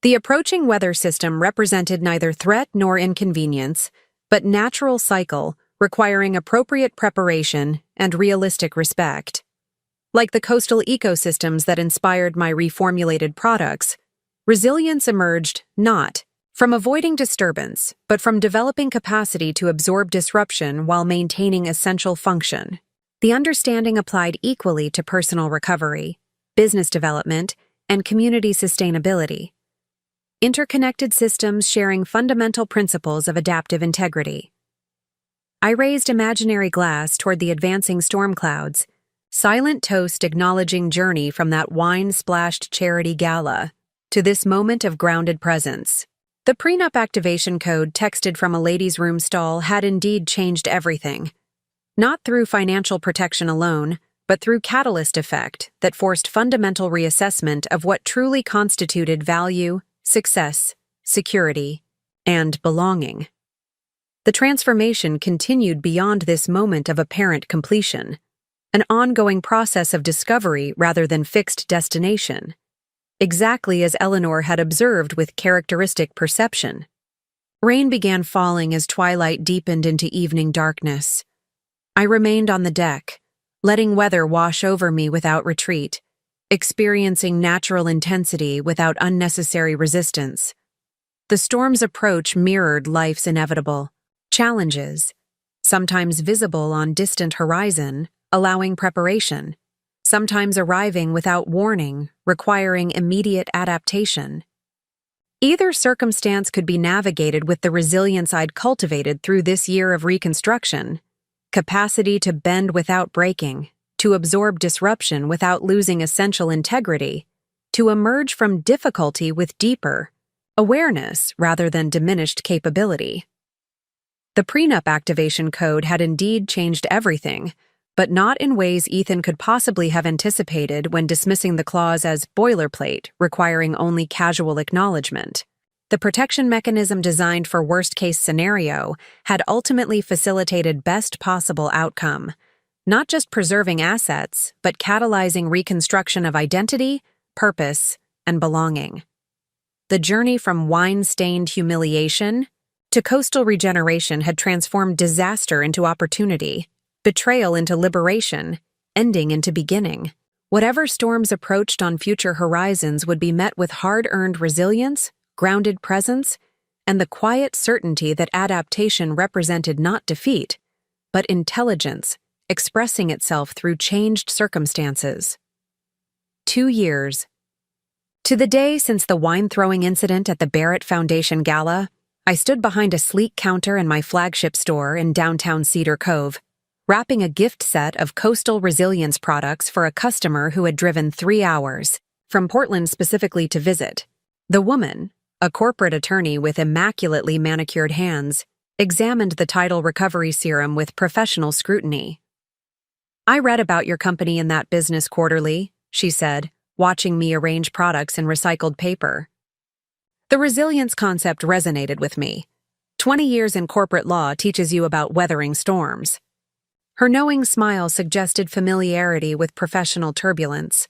The approaching weather system represented neither threat nor inconvenience, but natural cycle requiring appropriate preparation and realistic respect. Like the coastal ecosystems that inspired my reformulated products, resilience emerged not from avoiding disturbance, but from developing capacity to absorb disruption while maintaining essential function. The understanding applied equally to personal recovery, business development, and community sustainability. Interconnected systems sharing fundamental principles of adaptive integrity. I raised imaginary glass toward the advancing storm clouds, silent toast acknowledging journey from that wine-splashed charity gala to this moment of grounded presence. The prenup activation code texted from a ladies' room stall had indeed changed everything. Not through financial protection alone, but through catalyst effect that forced fundamental reassessment of what truly constituted value, success, security, and belonging. The transformation continued beyond this moment of apparent completion, an ongoing process of discovery rather than fixed destination, exactly as Eleanor had observed with characteristic perception. Rain began falling as twilight deepened into evening darkness. I remained on the deck, letting weather wash over me without retreat, experiencing natural intensity without unnecessary resistance. The storm's approach mirrored life's inevitable challenges, sometimes visible on distant horizon, allowing preparation, sometimes arriving without warning, requiring immediate adaptation. Either circumstance could be navigated with the resilience I'd cultivated through this year of reconstruction, capacity to bend without breaking, to absorb disruption without losing essential integrity, to emerge from difficulty with deeper awareness rather than diminished capability. The prenup activation code had indeed changed everything, but not in ways Ethan could possibly have anticipated when dismissing the clause as boilerplate, requiring only casual acknowledgement. The protection mechanism designed for worst-case scenario had ultimately facilitated best possible outcome, not just preserving assets, but catalyzing reconstruction of identity, purpose, and belonging. The journey from wine-stained humiliation to coastal regeneration had transformed disaster into opportunity, betrayal into liberation, ending into beginning. Whatever storms approached on future horizons would be met with hard-earned resilience, grounded presence, and the quiet certainty that adaptation represented not defeat, but intelligence, expressing itself through changed circumstances. 2 years. To the day since the wine-throwing incident at the Barrett Foundation Gala, I stood behind a sleek counter in my flagship store in downtown Cedar Cove, wrapping a gift set of coastal resilience products for a customer who had driven 3 hours, from Portland specifically to visit. The woman, a corporate attorney with immaculately manicured hands, examined the tidal recovery serum with professional scrutiny. "I read about your company in that business quarterly," she said, watching me arrange products in recycled paper. The resilience concept resonated with me. 20 years in corporate law teaches you about weathering storms. Her knowing smile suggested familiarity with professional turbulence.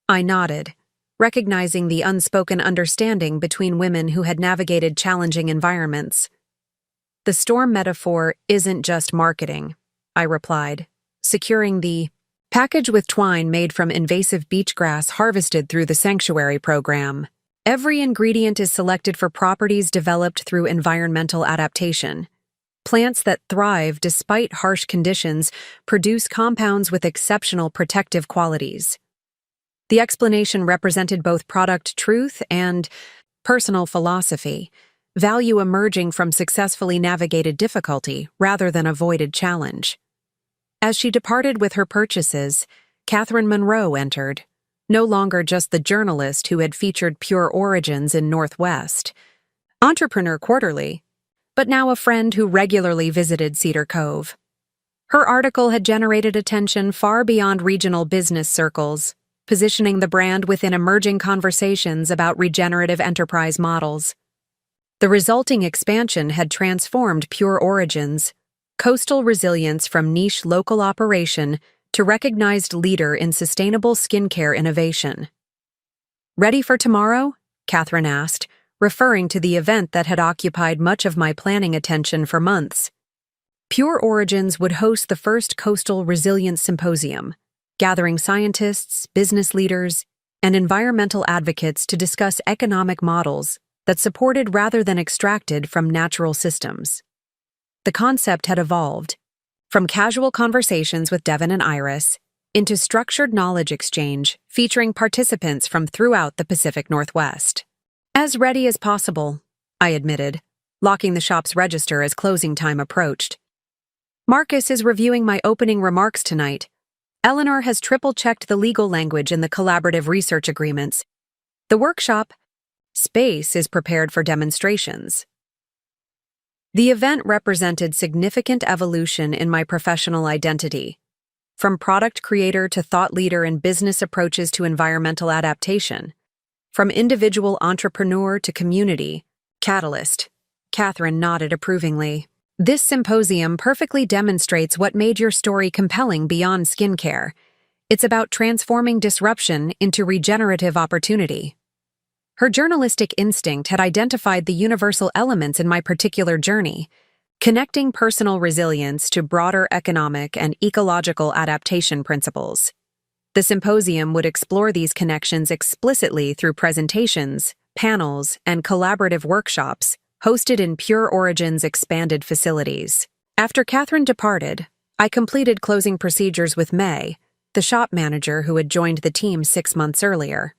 I nodded, recognizing the unspoken understanding between women who had navigated challenging environments. "The storm metaphor isn't just marketing," I replied, securing the package with twine made from invasive beach grass harvested through the Sanctuary program. Every ingredient is selected for properties developed through environmental adaptation. Plants that thrive despite harsh conditions produce compounds with exceptional protective qualities. The explanation represented both product truth and personal philosophy, value emerging from successfully navigated difficulty rather than avoided challenge. As she departed with her purchases, Catherine Monroe entered, no longer just the journalist who had featured Pure Origins in Northwest, Entrepreneur Quarterly, but now a friend who regularly visited Cedar Cove. Her article had generated attention far beyond regional business circles, positioning the brand within emerging conversations about regenerative enterprise models. The resulting expansion had transformed Pure Origins, coastal resilience from niche local operation to recognized leader in sustainable skincare innovation. "Ready for tomorrow?" Catherine asked, referring to the event that had occupied much of my planning attention for months. Pure Origins would host the first Coastal Resilience Symposium, gathering scientists, business leaders, and environmental advocates to discuss economic models that supported rather than extracted from natural systems. The concept had evolved, from casual conversations with Devin and Iris, into structured knowledge exchange featuring participants from throughout the Pacific Northwest. "As ready as possible," I admitted, locking the shop's register as closing time approached. "Marcus is reviewing my opening remarks tonight. Eleanor has triple-checked the legal language in the collaborative research agreements. The workshop, Space is prepared for demonstrations. The event represented significant evolution in my professional identity. From product creator to thought leader in business approaches to environmental adaptation. From individual entrepreneur to community catalyst. Catherine nodded approvingly. This symposium perfectly demonstrates what made your story compelling beyond skincare. It's about transforming disruption into regenerative opportunity. Her journalistic instinct had identified the universal elements in my particular journey, connecting personal resilience to broader economic and ecological adaptation principles. The symposium would explore these connections explicitly through presentations, panels, and collaborative workshops hosted in Pure Origin's expanded facilities. After Catherine departed, I completed closing procedures with May, the shop manager who had joined the team 6 months earlier.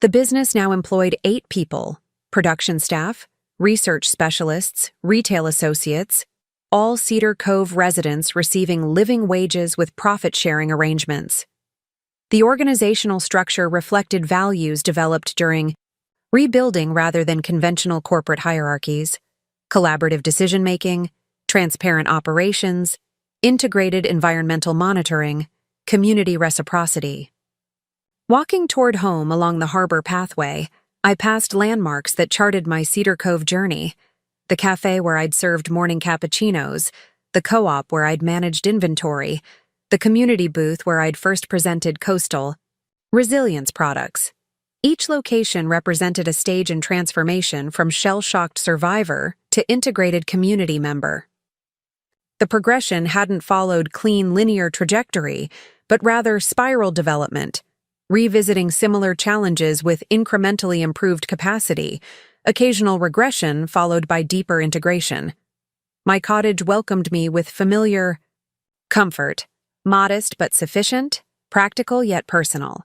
The business now employed 8 people: production staff, research specialists, retail associates, all Cedar Cove residents receiving living wages with profit-sharing arrangements. The organizational structure reflected values developed during rebuilding rather than conventional corporate hierarchies, collaborative decision-making, transparent operations, integrated environmental monitoring, community reciprocity. Walking toward home along the harbor pathway, I passed landmarks that charted my Cedar Cove journey: the cafe where I'd served morning cappuccinos, the co-op where I'd managed inventory, the community booth where I'd first presented coastal resilience products. Each location represented a stage in transformation from shell-shocked survivor to integrated community member. The progression hadn't followed clean linear trajectory, but rather spiral development, revisiting similar challenges with incrementally improved capacity, occasional regression followed by deeper integration. My cottage welcomed me with familiar comfort, modest but sufficient, practical yet personal.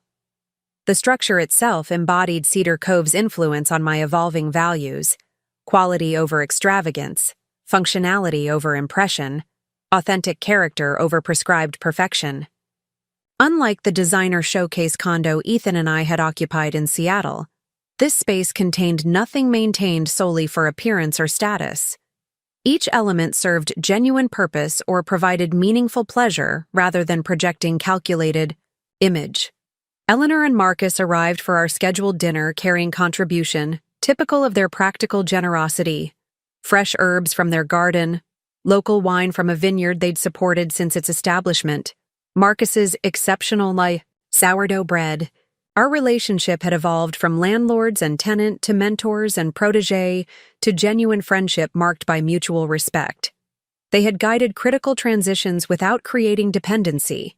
The structure itself embodied Cedar Cove's influence on my evolving values: quality over extravagance, functionality over impression, authentic character over prescribed perfection. Unlike the designer showcase condo Ethan and I had occupied in Seattle, this space contained nothing maintained solely for appearance or status. Each element served genuine purpose or provided meaningful pleasure rather than projecting calculated image. Eleanor and Marcus arrived for our scheduled dinner carrying contribution, typical of their practical generosity: fresh herbs from their garden, local wine from a vineyard they'd supported since its establishment, Marcus's exceptional sourdough bread. Our relationship had evolved from landlords and tenant to mentors and protege to genuine friendship marked by mutual respect. They had guided critical transitions without creating dependency,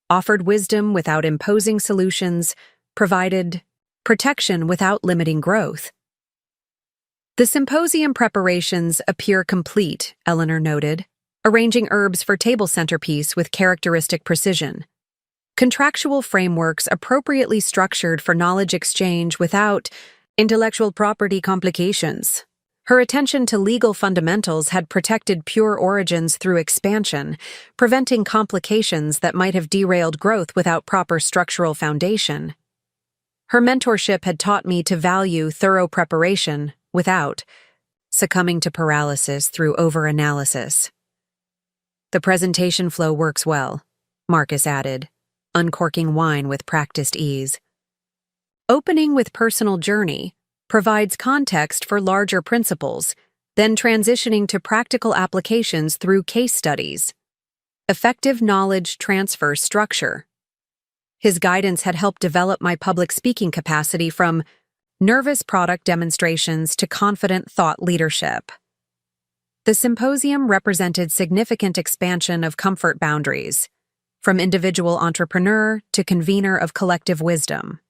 offered wisdom without imposing solutions, provided protection without limiting growth. The symposium preparations appear complete, Eleanor noted, arranging herbs for table centerpiece with characteristic precision. Contractual frameworks appropriately structured for knowledge exchange without intellectual property complications. Her attention to legal fundamentals had protected Pure Origins through expansion, preventing complications that might have derailed growth without proper structural foundation. Her mentorship had taught me to value thorough preparation without succumbing to paralysis through overanalysis. The presentation flow works well, Marcus added, uncorking wine with practiced ease. Opening with personal journey provides context for larger principles, then transitioning to practical applications through case studies. Effective knowledge transfer structure. His guidance had helped develop my public speaking capacity from nervous product demonstrations to confident thought leadership. The symposium represented significant expansion of comfort boundaries, from individual entrepreneur to convener of collective wisdom.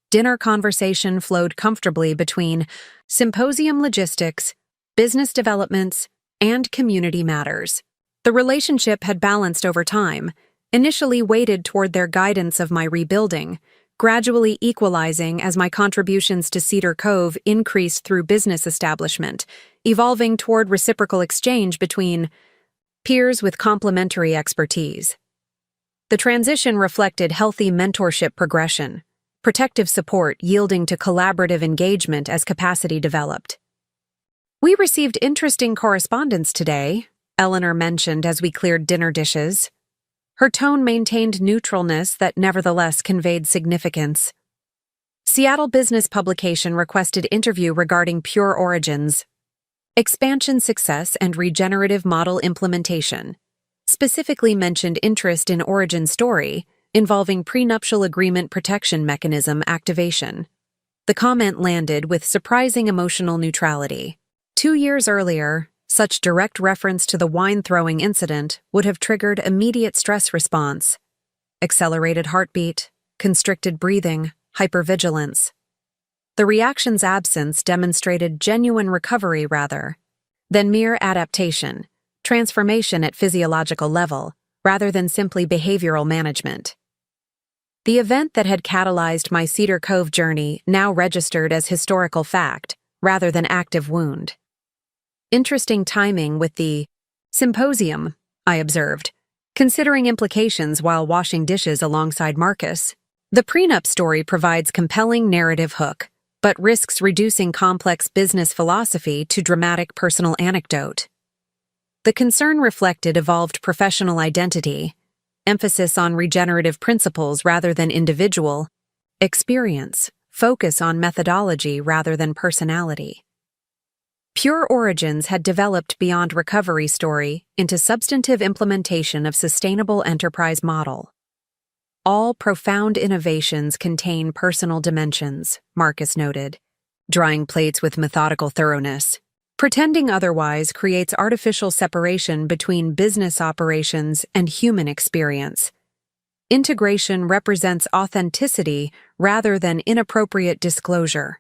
Dinner conversation flowed comfortably between symposium logistics, business developments, and community matters. The relationship had balanced over time, initially weighted toward their guidance of my rebuilding, gradually equalizing as my contributions to Cedar Cove increased through business establishment, evolving toward reciprocal exchange between peers with complementary expertise. The transition reflected healthy mentorship progression, protective support yielding to collaborative engagement as capacity developed. "We received interesting correspondence today," Eleanor mentioned as we cleared dinner dishes. Her tone maintained neutralness that nevertheless conveyed significance. "Seattle Business Publication requested interview regarding Pure Origins. Expansion success and regenerative model implementation. Specifically mentioned interest in origin story involving prenuptial agreement protection mechanism activation." The comment landed with surprising emotional neutrality. 2 years earlier, such direct reference to the wine-throwing incident would have triggered immediate stress response. Accelerated heartbeat, constricted breathing, hypervigilance. The reaction's absence demonstrated genuine recovery rather than mere adaptation, transformation at physiological level, rather than simply behavioral management. The event that had catalyzed my Cedar Cove journey now registered as historical fact, rather than active wound. "Interesting timing with the symposium," I observed, considering implications while washing dishes alongside Marcus. The prenup story provides compelling narrative hook, but risks reducing complex business philosophy to dramatic personal anecdote. The concern reflected evolved professional identity, emphasis on regenerative principles rather than individual experience, focus on methodology rather than personality. Pure Origins had developed beyond recovery story into substantive implementation of sustainable enterprise model. "All profound innovations contain personal dimensions," Marcus noted, drying plates with methodical thoroughness. "Pretending otherwise creates artificial separation between business operations and human experience. Integration represents authenticity rather than inappropriate disclosure."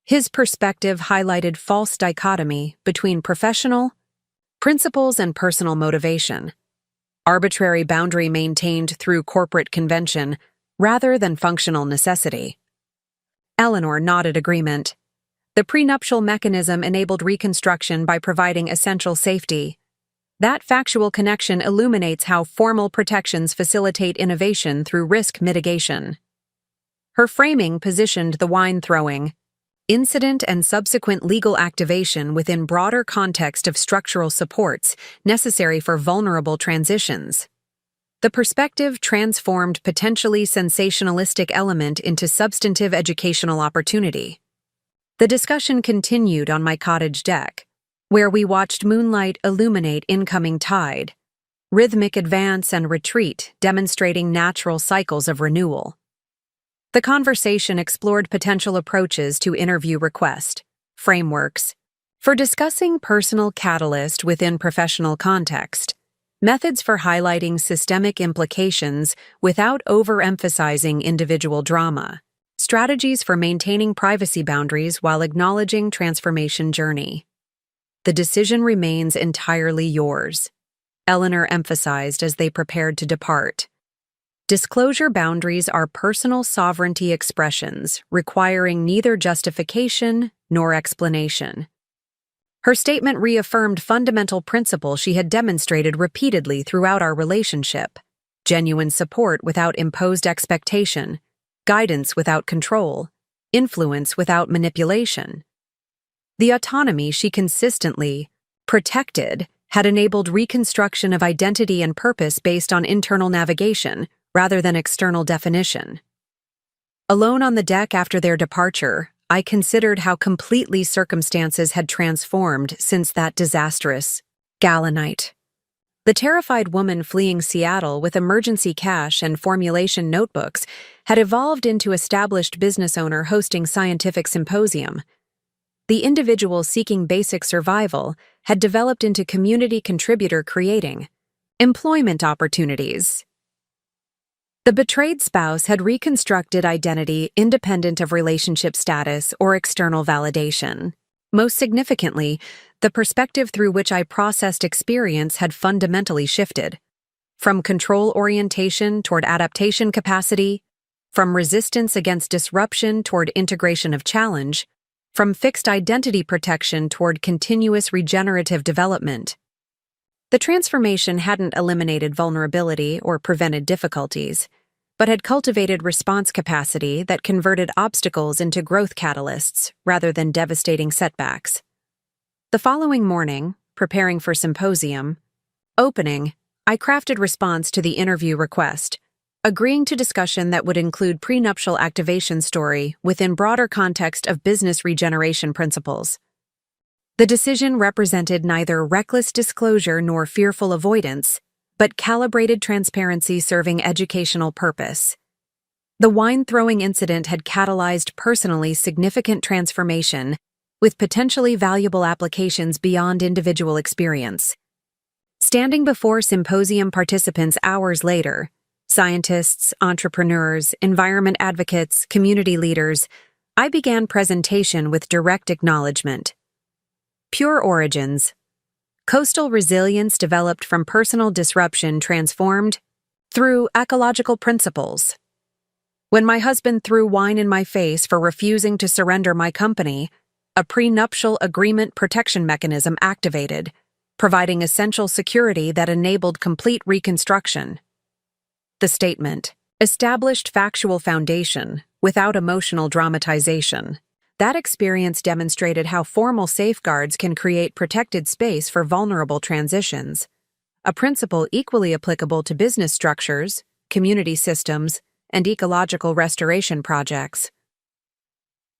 His perspective highlighted false dichotomy between professional principles and personal motivation. Arbitrary boundary maintained through corporate convention rather than functional necessity. Eleanor nodded agreement. The prenuptial mechanism enabled reconstruction by providing essential safety. That factual connection illuminates how formal protections facilitate innovation through risk mitigation. Her framing positioned the wine-throwing incident and subsequent legal activation within broader context of structural supports necessary for vulnerable transitions. The perspective transformed potentially sensationalistic element into substantive educational opportunity. The discussion continued on my cottage deck, where we watched moonlight illuminate incoming tide, rhythmic advance and retreat demonstrating natural cycles of renewal. The conversation explored potential approaches to interview request, frameworks, for discussing personal catalyst within professional context, methods for highlighting systemic implications without overemphasizing individual drama, strategies for maintaining privacy boundaries while acknowledging transformation journey. "The decision remains entirely yours," Eleanor emphasized as they prepared to depart. "Disclosure boundaries are personal sovereignty expressions, requiring neither justification nor explanation." Her statement reaffirmed fundamental principle she had demonstrated repeatedly throughout our relationship: genuine support without imposed expectation, guidance without control, influence without manipulation. The autonomy she consistently protected had enabled reconstruction of identity and purpose based on internal navigation rather than external definition. Alone on the deck after their departure, I considered how completely circumstances had transformed since that disastrous gala night. The terrified woman fleeing Seattle with emergency cash and formulation notebooks had evolved into established business owner hosting scientific symposium. The individual seeking basic survival had developed into community contributor creating employment opportunities. The betrayed spouse had reconstructed identity independent of relationship status or external validation. Most significantly, the perspective through which I processed experience had fundamentally shifted. From control orientation toward adaptation capacity, from resistance against disruption toward integration of challenge, from fixed identity protection toward continuous regenerative development. The transformation hadn't eliminated vulnerability or prevented difficulties. but had cultivated response capacity that converted obstacles into growth catalysts rather than devastating setbacks. The following morning, preparing for symposium opening, I crafted response to the interview request, agreeing to discussion that would include prenuptial activation story within broader context of business regeneration principles. The decision represented neither reckless disclosure nor fearful avoidance, but calibrated transparency serving educational purpose. The wine-throwing incident had catalyzed personally significant transformation, with potentially valuable applications beyond individual experience. Standing before symposium participants hours later, scientists, entrepreneurs, environment advocates, community leaders, I began presentation with direct acknowledgement. Pure origins. Coastal resilience developed from personal disruption transformed through ecological principles. When my husband threw wine in my face for refusing to surrender my company, a prenuptial agreement protection mechanism activated, providing essential security that enabled complete reconstruction. The statement established factual foundation without emotional dramatization. That experience demonstrated how formal safeguards can create protected space for vulnerable transitions, a principle equally applicable to business structures, community systems, and ecological restoration projects.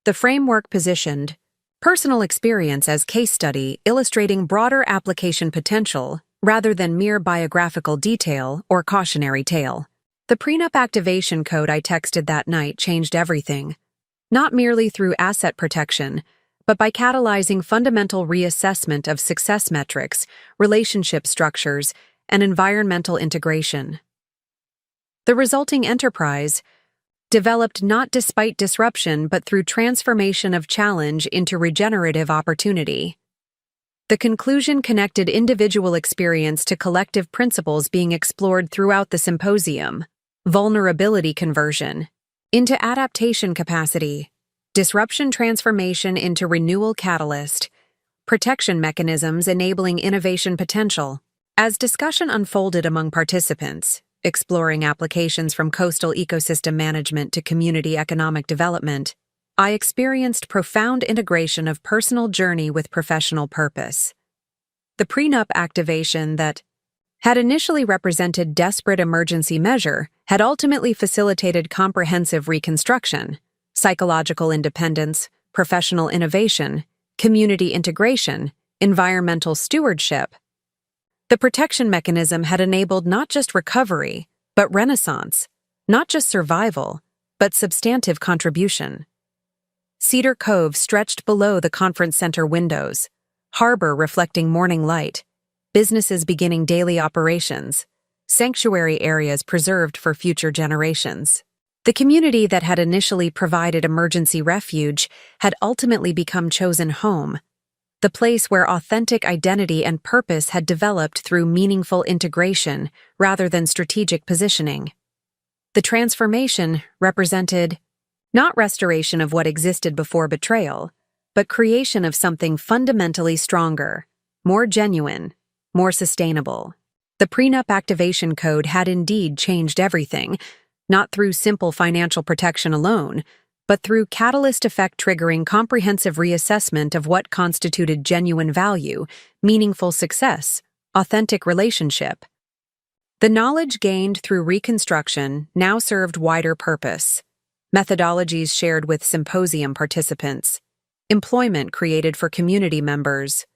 The framework positioned personal experience as case study illustrating broader application potential rather than mere biographical detail or cautionary tale. The prenup activation code I texted that night changed everything, not merely through asset protection, but by catalyzing fundamental reassessment of success metrics, relationship structures, and environmental integration. The resulting enterprise developed not despite disruption but through transformation of challenge into regenerative opportunity. The conclusion connected individual experience to collective principles being explored throughout the symposium: vulnerability conversion into adaptation capacity, disruption transformation into renewal catalyst, protection mechanisms enabling innovation potential. As discussion unfolded among participants, exploring applications from coastal ecosystem management to community economic development, I experienced profound integration of personal journey with professional purpose. The prenup activation that had initially represented desperate emergency measure had ultimately facilitated comprehensive reconstruction, psychological independence, professional innovation, community integration, environmental stewardship. The protection mechanism had enabled not just recovery, but renaissance, not just survival, but substantive contribution. Cedar Cove stretched below the conference center windows, harbor reflecting morning light, businesses beginning daily operations, sanctuary areas preserved for future generations. The community that had initially provided emergency refuge had ultimately become chosen home, the place where authentic identity and purpose had developed through meaningful integration rather than strategic positioning. The transformation represented not restoration of what existed before betrayal, but creation of something fundamentally stronger, more genuine, more sustainable. The prenup activation code had indeed changed everything, not through simple financial protection alone, but through catalyst effect triggering comprehensive reassessment of what constituted genuine value, meaningful success, authentic relationship. The knowledge gained through reconstruction now served wider purpose. Methodologies shared with symposium participants, employment created for community members,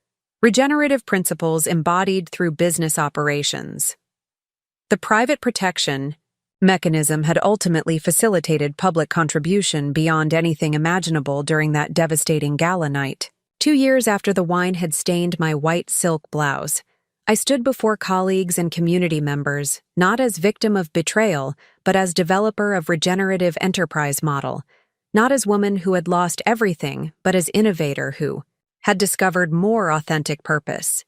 regenerative principles embodied through business operations. The private protection mechanism had ultimately facilitated public contribution beyond anything imaginable during that devastating gala night. 2 years after the wine had stained my white silk blouse, I stood before colleagues and community members, not as victim of betrayal, but as developer of regenerative enterprise model, not as woman who had lost everything, but as innovator who had discovered more authentic purpose.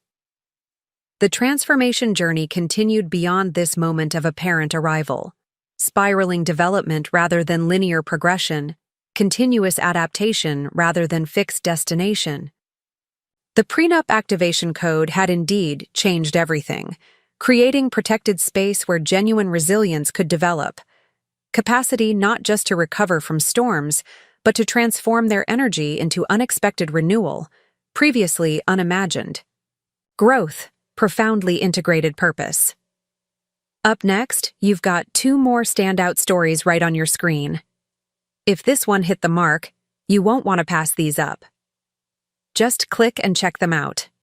The transformation journey continued beyond this moment of apparent arrival. Spiraling development rather than linear progression, continuous adaptation rather than fixed destination. The prenup activation code had indeed changed everything, creating protected space where genuine resilience could develop, Capacity not just to recover from storms, but to transform their energy into unexpected renewal, previously unimagined. Growth, profoundly integrated purpose. Up next, you've got 2 more standout stories right on your screen. If this one hit the mark, you won't want to pass these up. Just click and check them out.